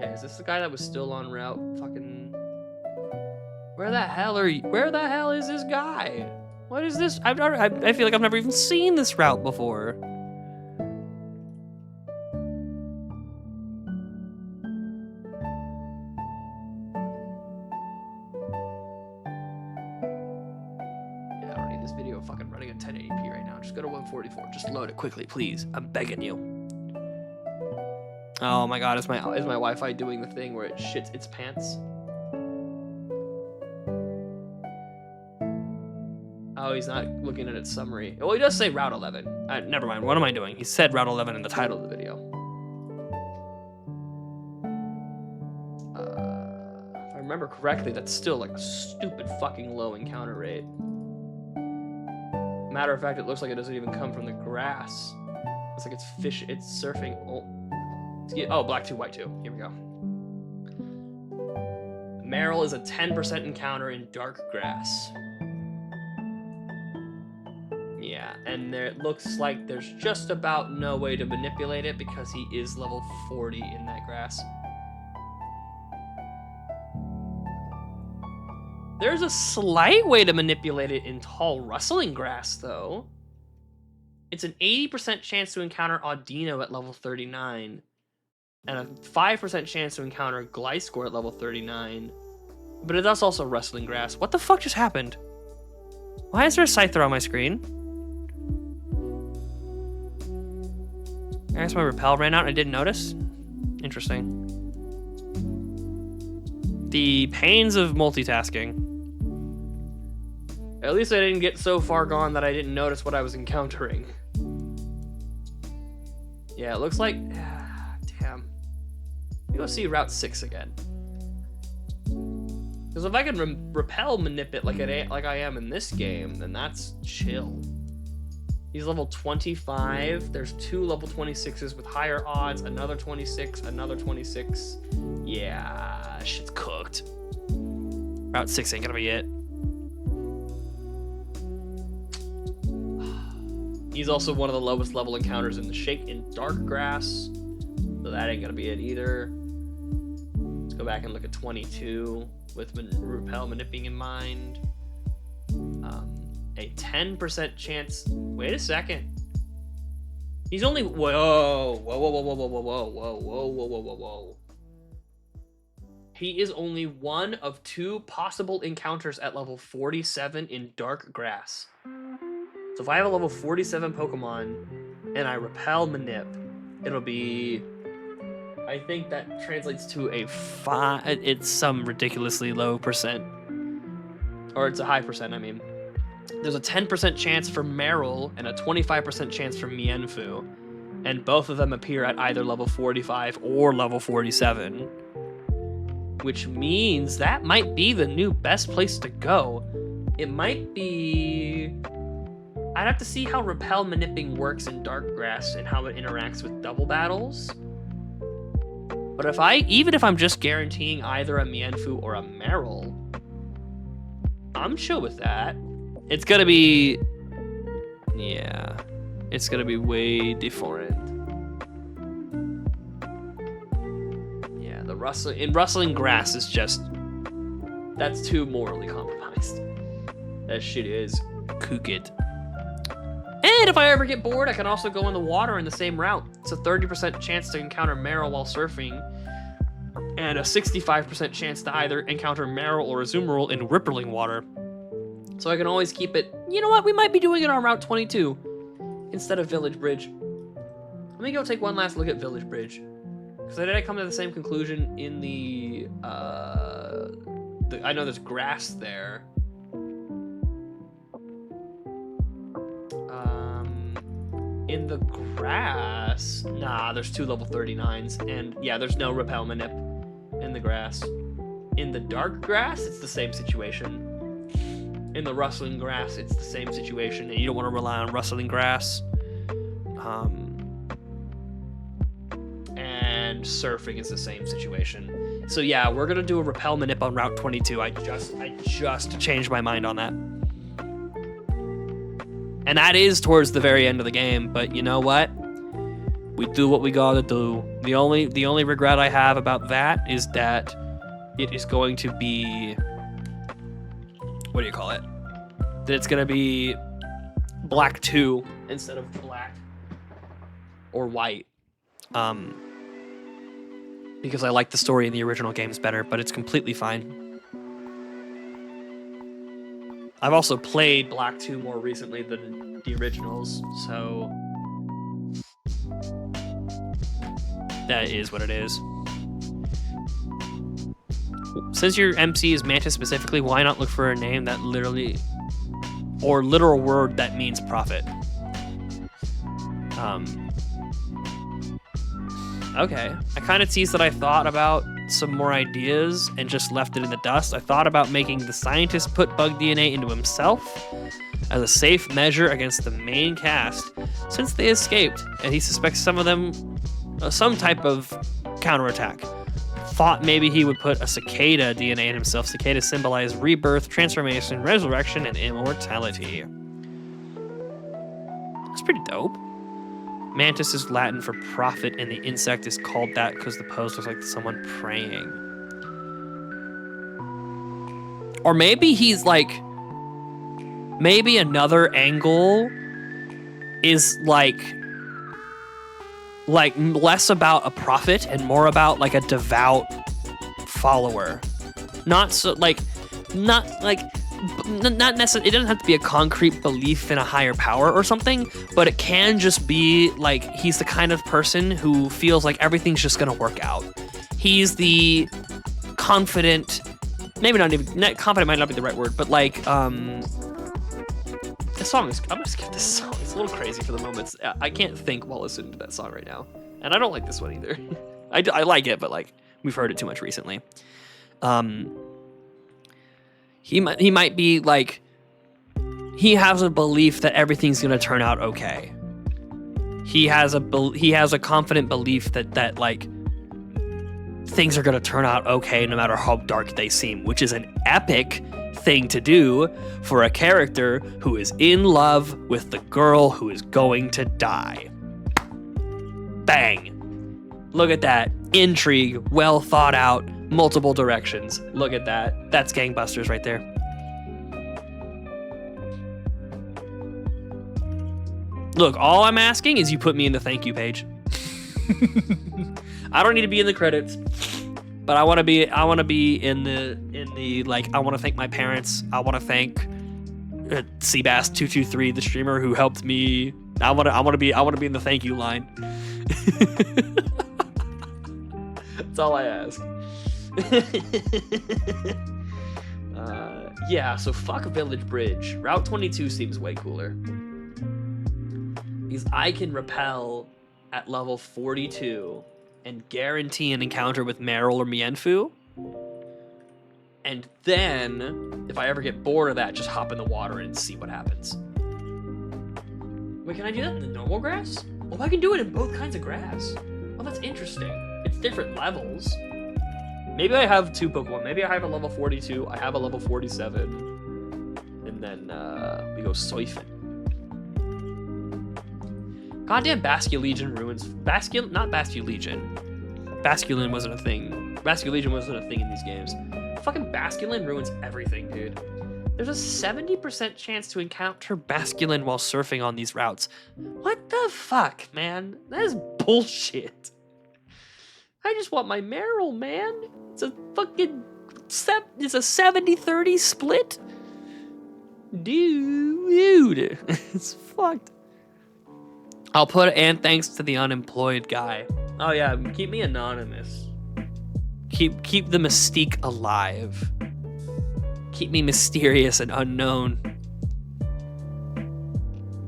Yeah, is this the guy that was still on route? Fucking. Where the hell are you? Where the hell is this guy? What is this? I feel like I've never even seen this route before. Yeah, I don't need this video fucking running at 1080p right now. Just go to 144. Just load it quickly, please. I'm begging you. Oh my god, is my Wi-Fi doing the thing where it shits its pants? Oh, he's not looking at its summary. Well, he does say Route 11. Never mind. What am I doing? He said Route 11 in the title of the video. If I remember correctly, that's still like a stupid fucking low encounter rate. Matter of fact, it looks like it doesn't even come from the grass. It's like it's surfing. Oh. Oh, black 2, white 2. Here we go. Marill is a 10% encounter in dark grass. Yeah, and there, it looks like there's just about no way to manipulate it because he is level 40 in that grass. There's a slight way to manipulate it in tall rustling grass, though. It's an 80% chance to encounter Audino at level 39, and a 5% chance to encounter Gliscor at level 39. But that's also rustling grass. What the fuck just happened? Why is there a Scyther on my screen? I guess my repel ran out and I didn't notice. Interesting. The pains of multitasking. At least I didn't get so far gone that I didn't notice what I was encountering. Yeah, it looks like... damn. Let me go see Route 6 again. Because if I can repel manipulate like I am in this game, then that's chill. He's level 25. There's 2 level 26s with higher odds. Another 26. Another 26. Yeah, shit's cooked. Route 6 ain't gonna be it. He's also one of the lowest level encounters in the Shake in Dark Grass. So that ain't gonna be it either. Let's go back and look at 22 with repel manipulating in mind. A 10% chance. Wait a second. He's only whoa. He is only one of 2 possible encounters at level 47 in Dark Grass. So if I have a level 47 Pokemon and I repel manip, it'll be, I think that translates to a 5. It's some ridiculously low percent, or it's a high percent. I mean, there's a 10% chance for Marill and a 25% chance for Mienfoo, and both of them appear at either level 45 or level 47, which means that might be the new best place to go. It might be... I'd have to see how repel manipping works in Dark Grass and how it interacts with double battles. But even if I'm just guaranteeing either a Mienfoo or a Marill, I'm chill with that. It's gonna be, yeah, it's gonna be way different. Yeah, the rustling grass is just, that's too morally compromised. That shit is cooked. And if I ever get bored, I can also go in the water in the same route. It's a 30% chance to encounter Marill while surfing, and a 65% chance to either encounter Marill or Azumarill in rippling water. So I can always keep it. You know what? We might be doing it on Route 22 instead of Village Bridge. Let me go take one last look at Village Bridge, because did I come to the same conclusion in the I know there's grass there. In the grass, nah, there's 2 level 39s, and yeah, there's no repel manip in the grass. In the dark grass, it's the same situation. In the rustling grass, it's the same situation, and you don't want to rely on rustling grass. And surfing is the same situation. So yeah, we're gonna do a repel manip on Route 22. I just changed my mind on that. And that is towards the very end of the game, but you know what? We do what we gotta do. The only regret I have about that is that it is going to be, what do you call it? That it's gonna be black 2 instead of black or white. Because I like the story in the original games better, but it's completely fine. I've also played Black 2 more recently than the originals, so that is what it is. Since your MC is Mantis specifically, why not look for a name that literally, or literal word that means profit? Okay, I kind of teased that I thought about some more ideas and just left it in the dust. I thought about making the scientist put bug DNA into himself as a safe measure against the main cast, since they escaped, and he suspects some of them some type of counterattack. Thought maybe he would put a cicada DNA in himself. Cicadas symbolize rebirth, transformation, resurrection, and immortality. That's pretty dope. Mantis is Latin for prophet, and the insect is called that because the pose looks like someone praying. Or maybe he's like... Maybe another angle is like less about a prophet and more about like a devout follower. Not necessarily, it doesn't have to be a concrete belief in a higher power or something, but it can just be like he's the kind of person who feels like everything's just gonna work out. He's the confident, maybe not even, confident might not be the right word, but like, this song is, I'm gonna skip this song. It's a little crazy for the moment. I can't think while listening to that song right now. And I don't like this one either. I like it, but like, we've heard it too much recently. He might be like, he has a belief that everything's gonna turn out okay. He has a confident belief that like, things are gonna turn out okay no matter how dark they seem, which is an epic thing to do for a character who is in love with the girl who is going to die. Bang. Look at that. Intrigue, well thought out, multiple directions. Look at that. That's gangbusters right there. Look, all I'm asking is you put me in the thank you page. I don't need to be in the credits. But I want to be in the like, I want to thank my parents. I want to thank Seabass223, the streamer who helped me. I want to be in the thank you line. That's all I ask. Yeah, so fuck Village Bridge. Route 22 seems way cooler. Because I can repel at level 42 and guarantee an encounter with Marill or Mienfoo. And then, if I ever get bored of that, just hop in the water and see what happens. Wait, can I do that in the normal grass? Oh, I can do it in both kinds of grass. Oh, that's interesting. It's different levels. Maybe I have two Pokemon. Maybe I have a level 42, I have a level 47. And then we go Soifin. Goddamn Basculegion ruins... Not Basculegion. Basculin wasn't a thing. Basculegion wasn't a thing in these games. Fucking Basculin ruins everything, dude. There's a 70% chance to encounter Basculin while surfing on these routes. What the fuck, man? That is bullshit. I just want my Marill, man. It's a fucking... It's a 70-30 split? Dude. It's fucked. I'll put and thanks to the unemployed guy. Oh yeah, keep me anonymous. Keep the mystique alive. Keep me mysterious and unknown.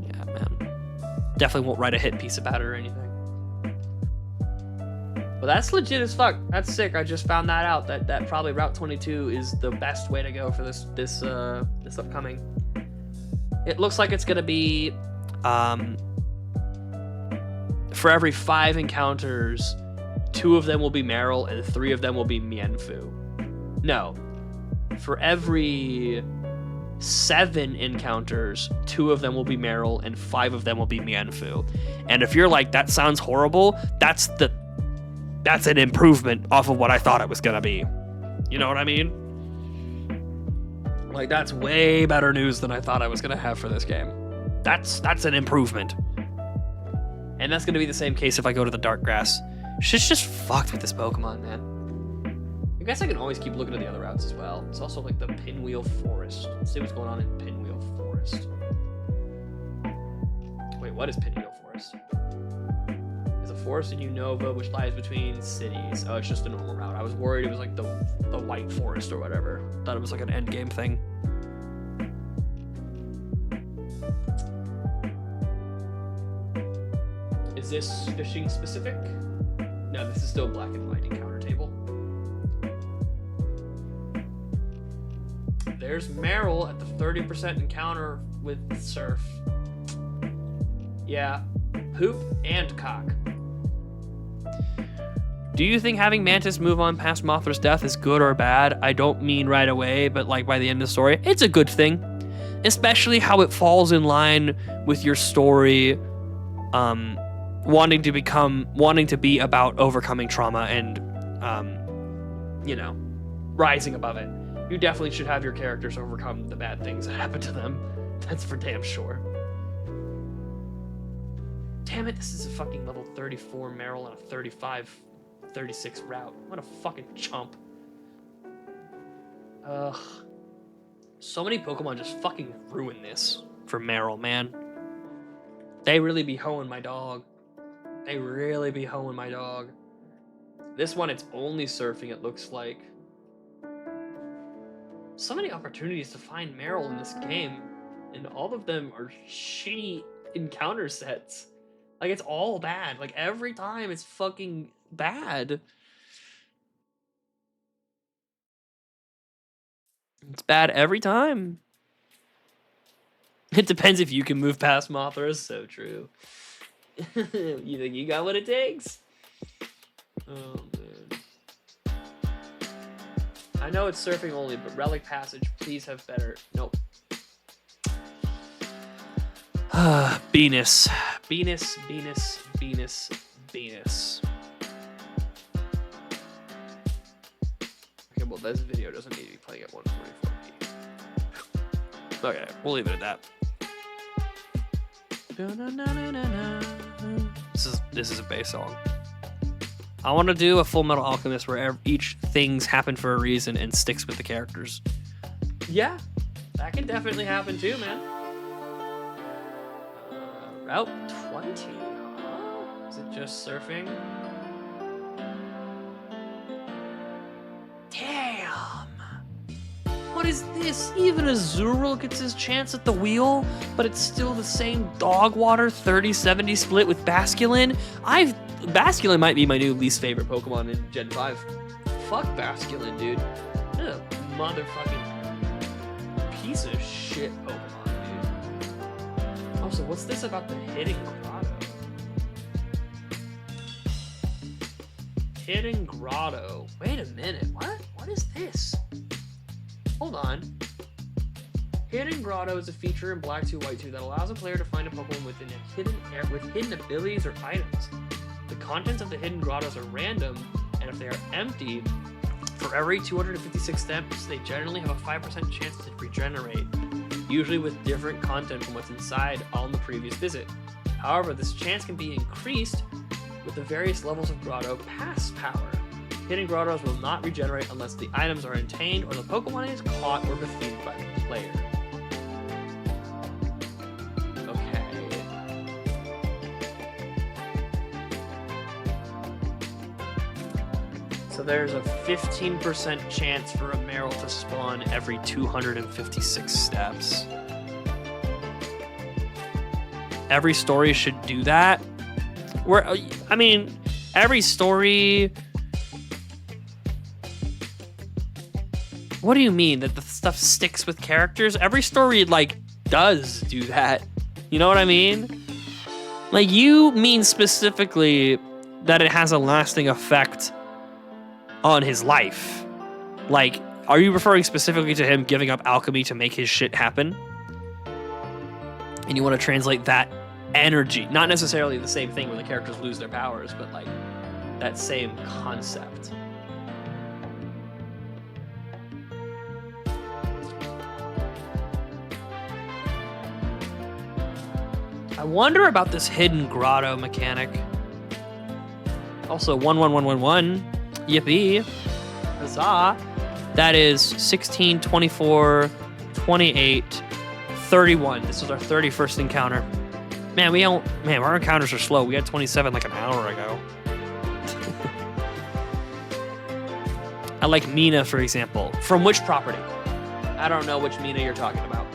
Yeah, man. Definitely won't write a hit piece about it or anything. Well, that's legit as fuck. That's sick. I just found that out. That probably Route 22 is the best way to go for this upcoming. It looks like it's gonna be for every 5 encounters, 2 of them will be Marill and 3 of them will be Mienfoo. No. For every 7 encounters, 2 of them will be Marill and 5 of them will be Mienfoo. And if you're like, that sounds horrible, that's an improvement off of what I thought it was gonna be. You know what I mean? Like, that's way better news than I thought I was gonna have for this game. That's an improvement. And that's gonna be the same case if I go to the dark grass. Shit's just fucked with this Pokemon, man. I guess I can always keep looking at the other routes as well. It's also like the Pinwheel Forest. Let's see what's going on in Pinwheel Forest. Wait, what is Pinwheel Forest? It's a forest in Unova, which lies between cities. Oh, it's just a normal route. I was worried it was like the White Forest or whatever. Thought it was like an endgame thing. Is this fishing specific? No, this is still black and white encounter table. There's Marill at the 30% encounter with Surf. Yeah, poop and cock. Do you think having Mantis move on past Mothra's death is good or bad? I don't mean right away, but like by the end of the story, it's a good thing. Especially how it falls in line with your story, wanting to be about overcoming trauma and, you know, rising above it. You definitely should have your characters overcome the bad things that happen to them. That's for damn sure. Damn it, this is a fucking level 34 Marill and a 36 route. What a fucking chump. Ugh. So many Pokemon just fucking ruin this for Marill, man. They really be hoeing my dog. They really be hoeing my dog. This one, it's only surfing, it looks like. So many opportunities to find Marill in this game, and all of them are shitty encounter sets. Like, it's all bad. Like, every time it's fucking bad. It's bad every time. It depends if you can move past Mothra. So true. You think you got what it takes? Oh, man. I know it's surfing only, but Relic Passage, please have better. Nope. Venus. Venus, Venus, Venus, Venus. Okay, well, this video doesn't need to be playing at 144p. Okay, we'll leave it at that. This is a bass song. I want to do a Full Metal Alchemist where each thing's happened for a reason and sticks with the characters. Yeah, that can definitely happen too, man. Route 20, huh? Is it just surfing? Damn! What is this? Even Azumarill gets his chance at the wheel, but it's still the same dog water 30-70 split with Basculin? Basculin might be my new least favorite Pokemon in Gen 5. Fuck Basculin, dude. What a motherfucking piece of shit Pokemon, dude. Also, what's this about the Hidden Grotto? Hidden Grotto. Wait a minute. What? What is this? Hold on. Hidden Grotto is a feature in Black 2 White 2 that allows a player to find a Pokemon within a hidden abilities or items. The contents of the Hidden Grottos are random, and if they are empty, for every 256 steps, they generally have a 5% chance to regenerate, usually with different content from what's inside on the previous visit. However, this chance can be increased with the various levels of Grotto Pass power. Hidden Grottos will not regenerate unless the items are obtained or the Pokemon is caught or defeated by the player. So there's a 15% chance for a Marill to spawn every 256 steps. Every story should do that. I mean, every story... What do you mean? That the stuff sticks with characters? Every story, like, does do that. You know what I mean? Like, you mean specifically that it has a lasting effect on his life. Like, are you referring specifically to him giving up alchemy to make his shit happen? And you want to translate that energy, not necessarily the same thing where the characters lose their powers, but like that same concept. I wonder about this Hidden Grotto mechanic. Also, 11111. Yippee. Huzzah. That is 16, 24, 28, 31. This was our 31st encounter. Man, our encounters are slow. We had 27 like an hour ago. I like Mina, for example. From which property? I don't know which Mina you're talking about.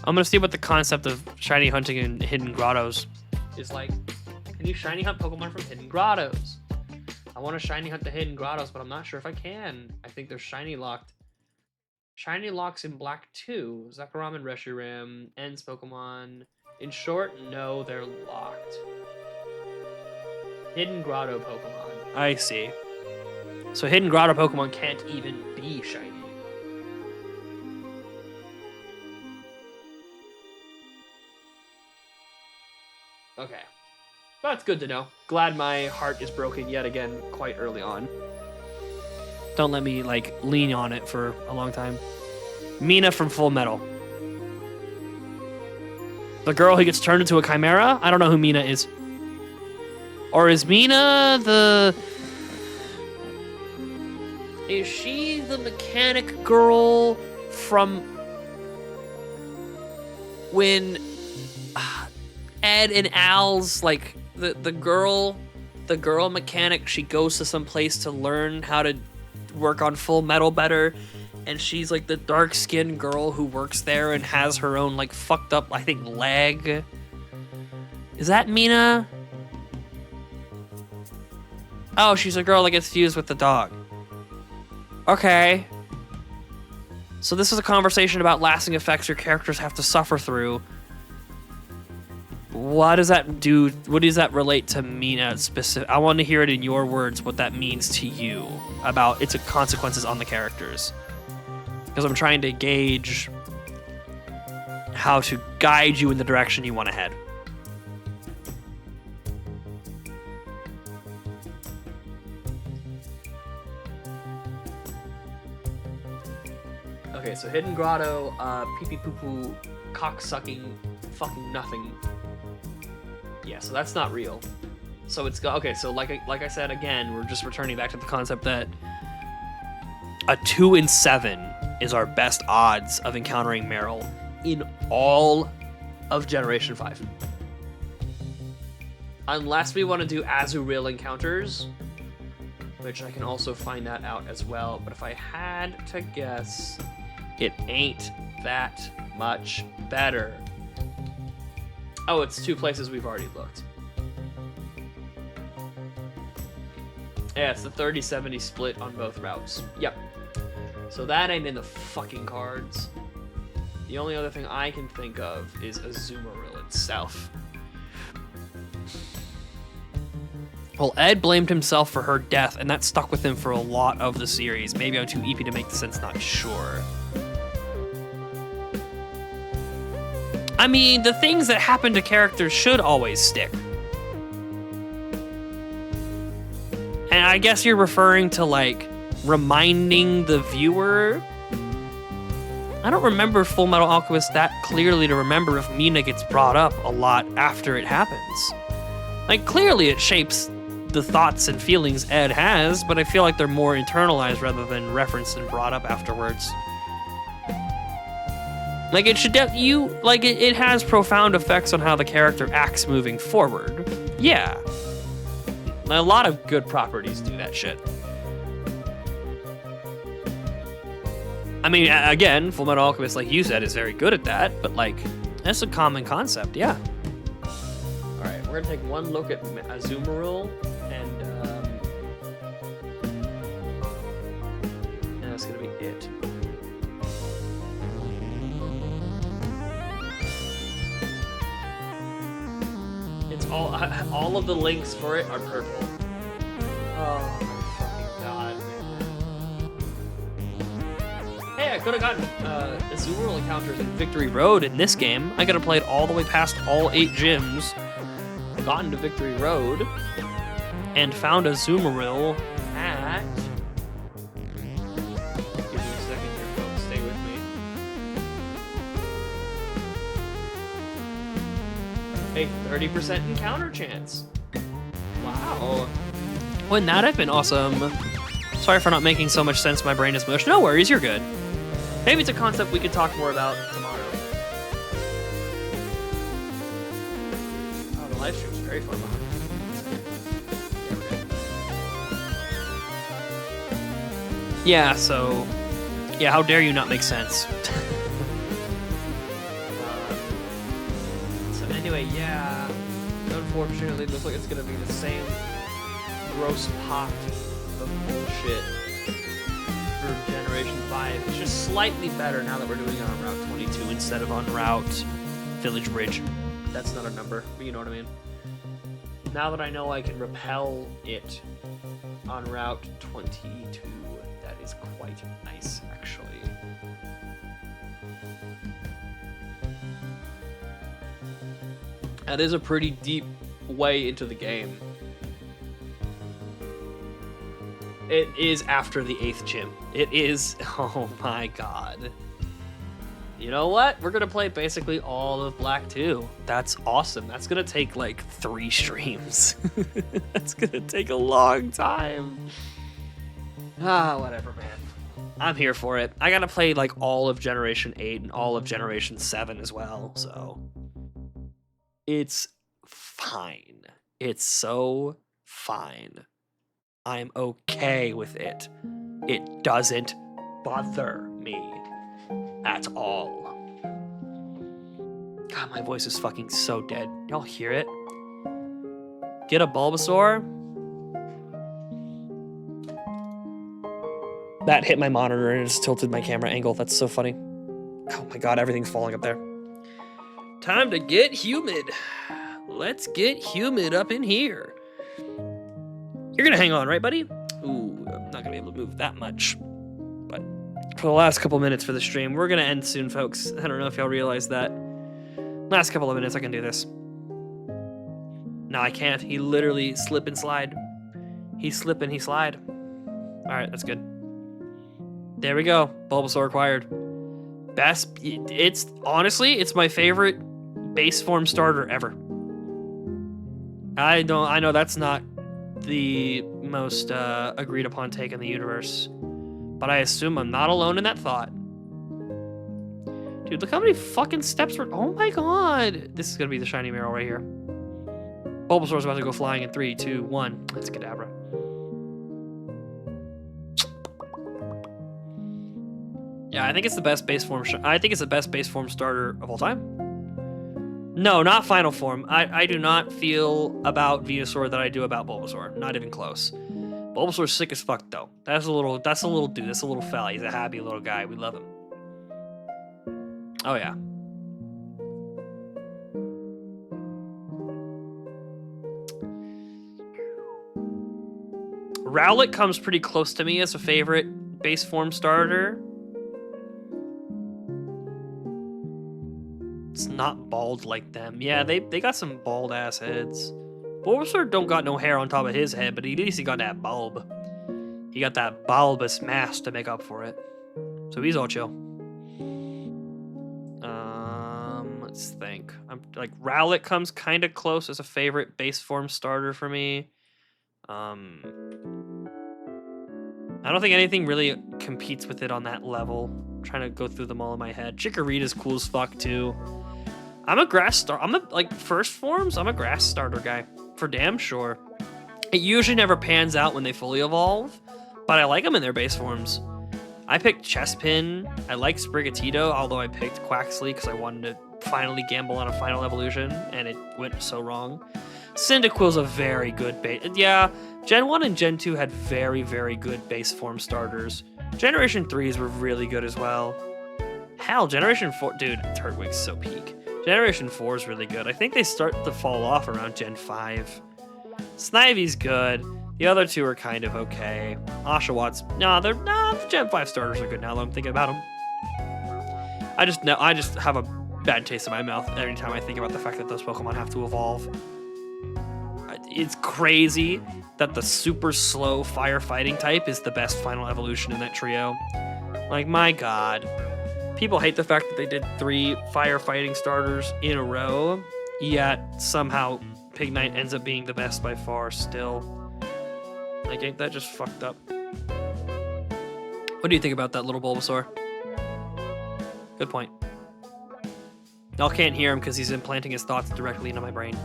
I'm gonna see what the concept of shiny hunting in Hidden Grottos is like. Can you shiny hunt Pokemon from Hidden Grottos? I want to shiny hunt the hidden grottos, but I'm not sure if I can. I think they're shiny locked. Shiny locks in black too. Zekrom and Reshiram. Ends Pokemon. In short, no, they're locked. Hidden grotto Pokemon. I see. So hidden grotto Pokemon can't even be shiny. Okay. That's good to know. Glad my heart is broken yet again quite early on. Don't let me, like, lean on it for a long time. Mina from Full Metal. The girl who gets turned into a chimera? I don't know who Mina is. Or is Mina the... Is she the mechanic girl from... when... Ed and Al's, like, the girl mechanic, she goes to some place to learn how to work on Full Metal better, and she's like the dark-skinned girl who works there and has her own like fucked up, I think, leg. Is that Mina? Oh, she's a girl that gets fused with the dog. Okay. So this is a conversation about lasting effects your characters have to suffer through. What does that do? What does that relate to Mina specific? I want to hear it in your words what that means to you about its consequences on the characters. Because I'm trying to gauge how to guide you in the direction you want to head. Okay, so Hidden Grotto, pee-pee poo-poo, cock-sucking, fucking nothing. Yeah, so that's not real. So it's okay. So like I said again, we're just returning back to the concept that a 2 in 7 is our best odds of encountering Marill in all of Generation 5, unless we want to do Azumarill encounters, which I can also find that out as well. But if I had to guess, it ain't that much better. Oh, it's 2 places we've already looked. Yeah, it's the 30-70 split on both routes. Yep. So that ain't in the fucking cards. The only other thing I can think of is Azumarill itself. Well, Ed blamed himself for her death, and that stuck with him for a lot of the series. Maybe I'm too eepy to make the sense, not sure. I mean, the things that happen to characters should always stick. And I guess you're referring to, like, reminding the viewer. I don't remember Full Metal Alchemist that clearly to remember if Mina gets brought up a lot after it happens. Like, clearly it shapes the thoughts and feelings Ed has, but I feel like they're more internalized rather than referenced and brought up afterwards. Like, it should it has profound effects on how the character acts moving forward. Yeah. A lot of good properties do that shit. I mean, again, Fullmetal Alchemist, like you said, is very good at that, but, like, that's a common concept, yeah. Alright, we're gonna take one look at Azumarill, and that's gonna be it. It's all of the links for it are purple. Oh my fucking god, man. Hey, I could have gotten Azumarill encounters in Victory Road in this game. I could have played all the way past all 8 gyms, gotten to Victory Road, and found Azumarill at... Give me a second here, folks. Stay with me. A 30% encounter chance. Wow. Wouldn't that have been awesome? Sorry for not making so much sense. My brain is mush. No worries, you're good. Maybe it's a concept we could talk more about tomorrow. Oh, the live stream's very fun. Yeah, so... Yeah, how dare you not make sense? So anyway, yeah. Unfortunately, it looks like it's gonna be the same gross pot of bullshit for Generation 5. It's just slightly better now that we're doing it on Route 22 instead of on Route Village Bridge. That's not a number, but you know what I mean. Now that I know I can repel it on Route 22, that is quite nice, actually. That is a pretty deep way into the game. It is after the 8th gym. It is, oh my god. You know what? We're gonna play basically all of Black 2. That's awesome. That's gonna take like 3 streams. That's gonna take a long time. Whatever, man. I'm here for it. I gotta play like all of Generation 8 and all of Generation 7 as well, so it's fine. It's so fine. I'm okay with it. It doesn't bother me at all. God, my voice is fucking so dead. Y'all hear it? Get a Bulbasaur? That hit my monitor and just tilted my camera angle. That's so funny. Oh my god, everything's falling up there. Time to get humid. Let's get humid up in here. You're gonna hang on, right, buddy? Ooh, I'm not gonna be able to move that much. But for the last couple minutes for the stream, we're gonna end soon, folks. I don't know if y'all realize that. Last couple of minutes, I can do this. No, I can't. He literally slip and slide. He slip and he slide. All right, that's good. There we go. Bulbasaur acquired. Best. It's honestly, it's my favorite base form starter ever. I know that's not the most agreed upon take in the universe, but I assume I'm not alone in that thought. Dude, look how many fucking steps we're. Oh my god, this is gonna be the shiny Marill right here. Bulbasaur's about to go flying in 3, 2, 1. Let's Kadabra. Yeah, I think it's the best base form. I think it's the best base form starter of all time. No, not final form. I do not feel about Venusaur that I do about Bulbasaur. Not even close. Bulbasaur's sick as fuck though. That's a little dude. That's a little fella. He's a happy little guy. We love him. Oh yeah. Rowlet comes pretty close to me as a favorite base form starter. It's not bald like them. Yeah, they got some bald ass heads. Bulbasaur don't got no hair on top of his head, but at least he got that bulb. He got that bulbous mass to make up for it. So he's all chill. Let's think. I'm like Rowlet comes kind of close as a favorite base form starter for me. I don't think anything really competes with it on that level. I'm trying to go through them all in my head. Chikorita's cool as fuck too. I'm a grass star. Like first forms. I'm a grass starter guy for damn sure. It usually never pans out when they fully evolve, but I like them in their base forms. I picked Chespin. I like Sprigatito, although I picked Quaxley because I wanted to finally gamble on a final evolution, and it went so wrong. Cyndaquil's a very good base. Yeah, Gen 1 and Gen 2 had very, very good base form starters. Generation 3s were really good as well. Hell, Generation 4... Dude, Turtwig's so peak. Generation 4 is really good. I think they start to fall off around Gen 5. Snivy's good. The other two are kind of okay. Oshawot's... the Gen 5 starters are good now that I'm thinking about them. I just have a bad taste in my mouth every time I think about the fact that those Pokemon have to evolve. It's crazy that the super slow firefighting type is the best final evolution in that trio. Like, my god. People hate the fact that they did 3 firefighting starters in a row, yet somehow Pignite ends up being the best by far still. Like, ain't that just fucked up? What do you think about that little Bulbasaur? Good point. Y'all can't hear him because he's implanting his thoughts directly into my brain.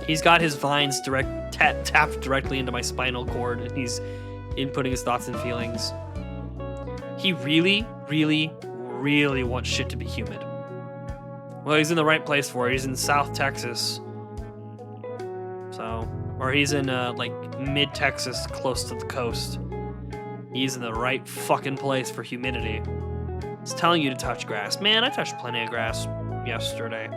He's got his vines tapped directly into my spinal cord, and he's inputting his thoughts and feelings. He really, really, really wants shit to be humid. Well, he's in the right place for it. He's in South Texas. So, Or he's in, like, mid-Texas, close to the coast. He's in the right fucking place for humidity. It's telling you to touch grass. Man, I touched plenty of grass yesterday.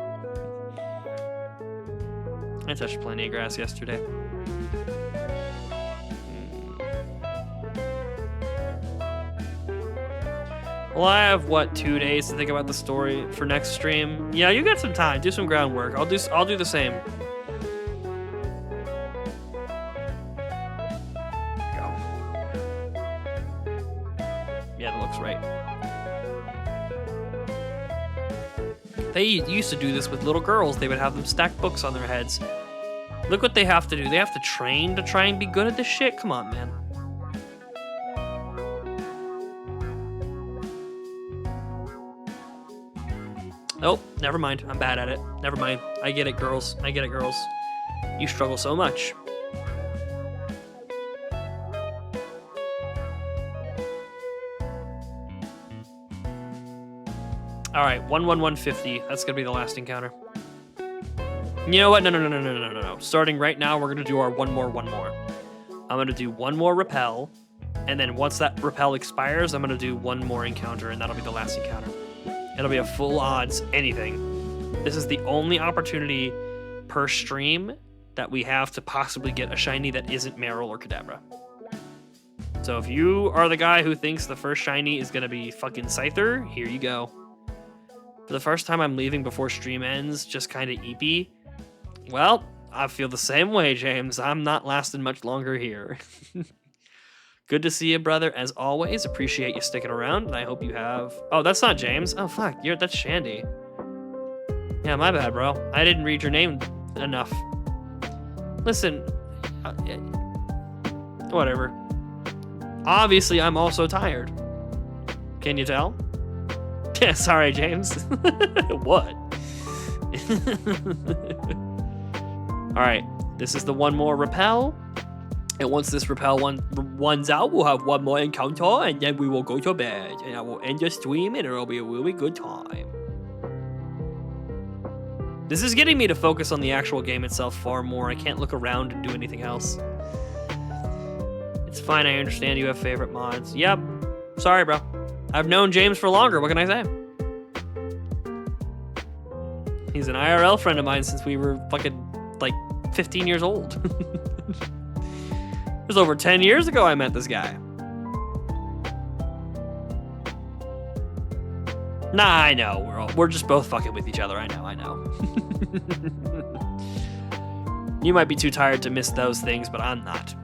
Well, I have, what, 2 days to think about the story for next stream? Yeah, you got some time. Do some groundwork. I'll do the same. Go. Yeah, that looks right. They used to do this with little girls. They would have them stack books on their heads. Look what they have to do. They have to train to try and be good at this shit. Come on, man. Oh, never mind. I'm bad at it. Never mind. I get it, girls. I get it, girls. You struggle so much. All right, 11150. That's gonna be the last encounter. You know what? No. Starting right now, we're gonna do our one more. I'm gonna do one more repel, and then once that repel expires, I'm gonna do one more encounter, and that'll be the last encounter. It'll be a full odds anything. This is the only opportunity per stream that we have to possibly get a shiny that isn't Marill or Kadabra. So if you are the guy who thinks the first shiny is gonna be fucking Scyther, here you go. For the first time, I'm leaving before stream ends, just kind of eepy. Well, I feel the same way, James. I'm not lasting much longer here. Good to see you, brother, as always. Appreciate you sticking around, and I hope you have... Oh, that's not James. Oh, fuck. That's Shandy. Yeah, my bad, bro. I didn't read your name enough. Listen. Whatever. Obviously, I'm also tired. Can you tell? Yeah, sorry, James. What? All right. This is the one more repel. And once this repel runs out, we'll have one more encounter, and then we will go to bed. And I will end the stream, and it'll be a really good time. This is getting me to focus on the actual game itself far more. I can't look around and do anything else. It's fine, I understand you have favorite mods. Yep. Sorry, bro. I've known James for longer, what can I say? He's an IRL friend of mine since we were fucking, like, 15 years old. It was over 10 years ago I met this guy. Nah, I know. We're just both fucking with each other. I know. You might be too tired to miss those things, but I'm not.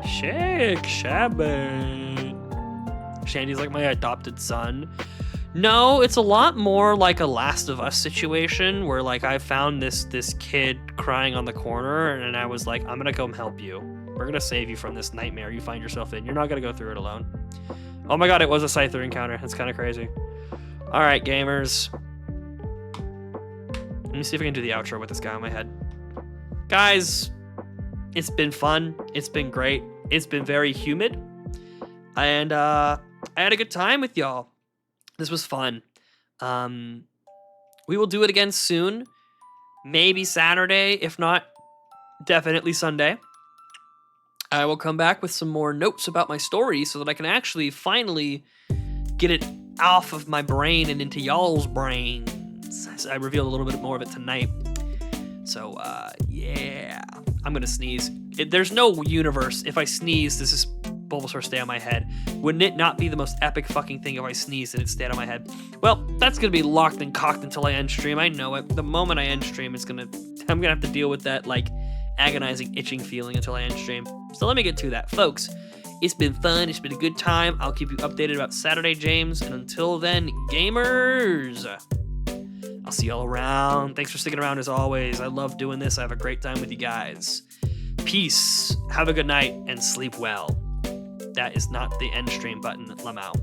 Shake Shabbat. Shandy's like my adopted son. No, it's a lot more like a Last of Us situation where like I found this kid crying on the corner and I was like, I'm gonna come help you. We're gonna save you from this nightmare you find yourself in. You're not gonna go through it alone. Oh my god, it was a Scyther encounter. That's kind of crazy. All right, gamers. Let me see if I can do the outro with this guy on my head. Guys, it's been fun. It's been great. It's been very humid. And I had a good time with y'all. This was fun. We will do it again soon. Maybe Saturday. If not, definitely Sunday. I will come back with some more notes about my story so that I can actually finally get it off of my brain and into y'all's brains. I revealed a little bit more of it tonight. So, yeah. I'm gonna sneeze. There's no universe. If I sneeze, does this Bulbasaur stay on my head? Wouldn't it not be the most epic fucking thing if I sneezed and it stayed on my head? Well, that's gonna be locked and cocked until I end stream. I know it. The moment I end stream, I'm gonna have to deal with that, like, agonizing itching feeling until I end stream. So let me get to that. Folks, it's been fun. It's been a good time. I'll keep you updated about Saturday, James. And until then, gamers, I'll see y'all around. Thanks for sticking around as always. I love doing this. I have a great time with you guys. Peace. Have a good night and sleep well. That is not the end stream button, LMAOO.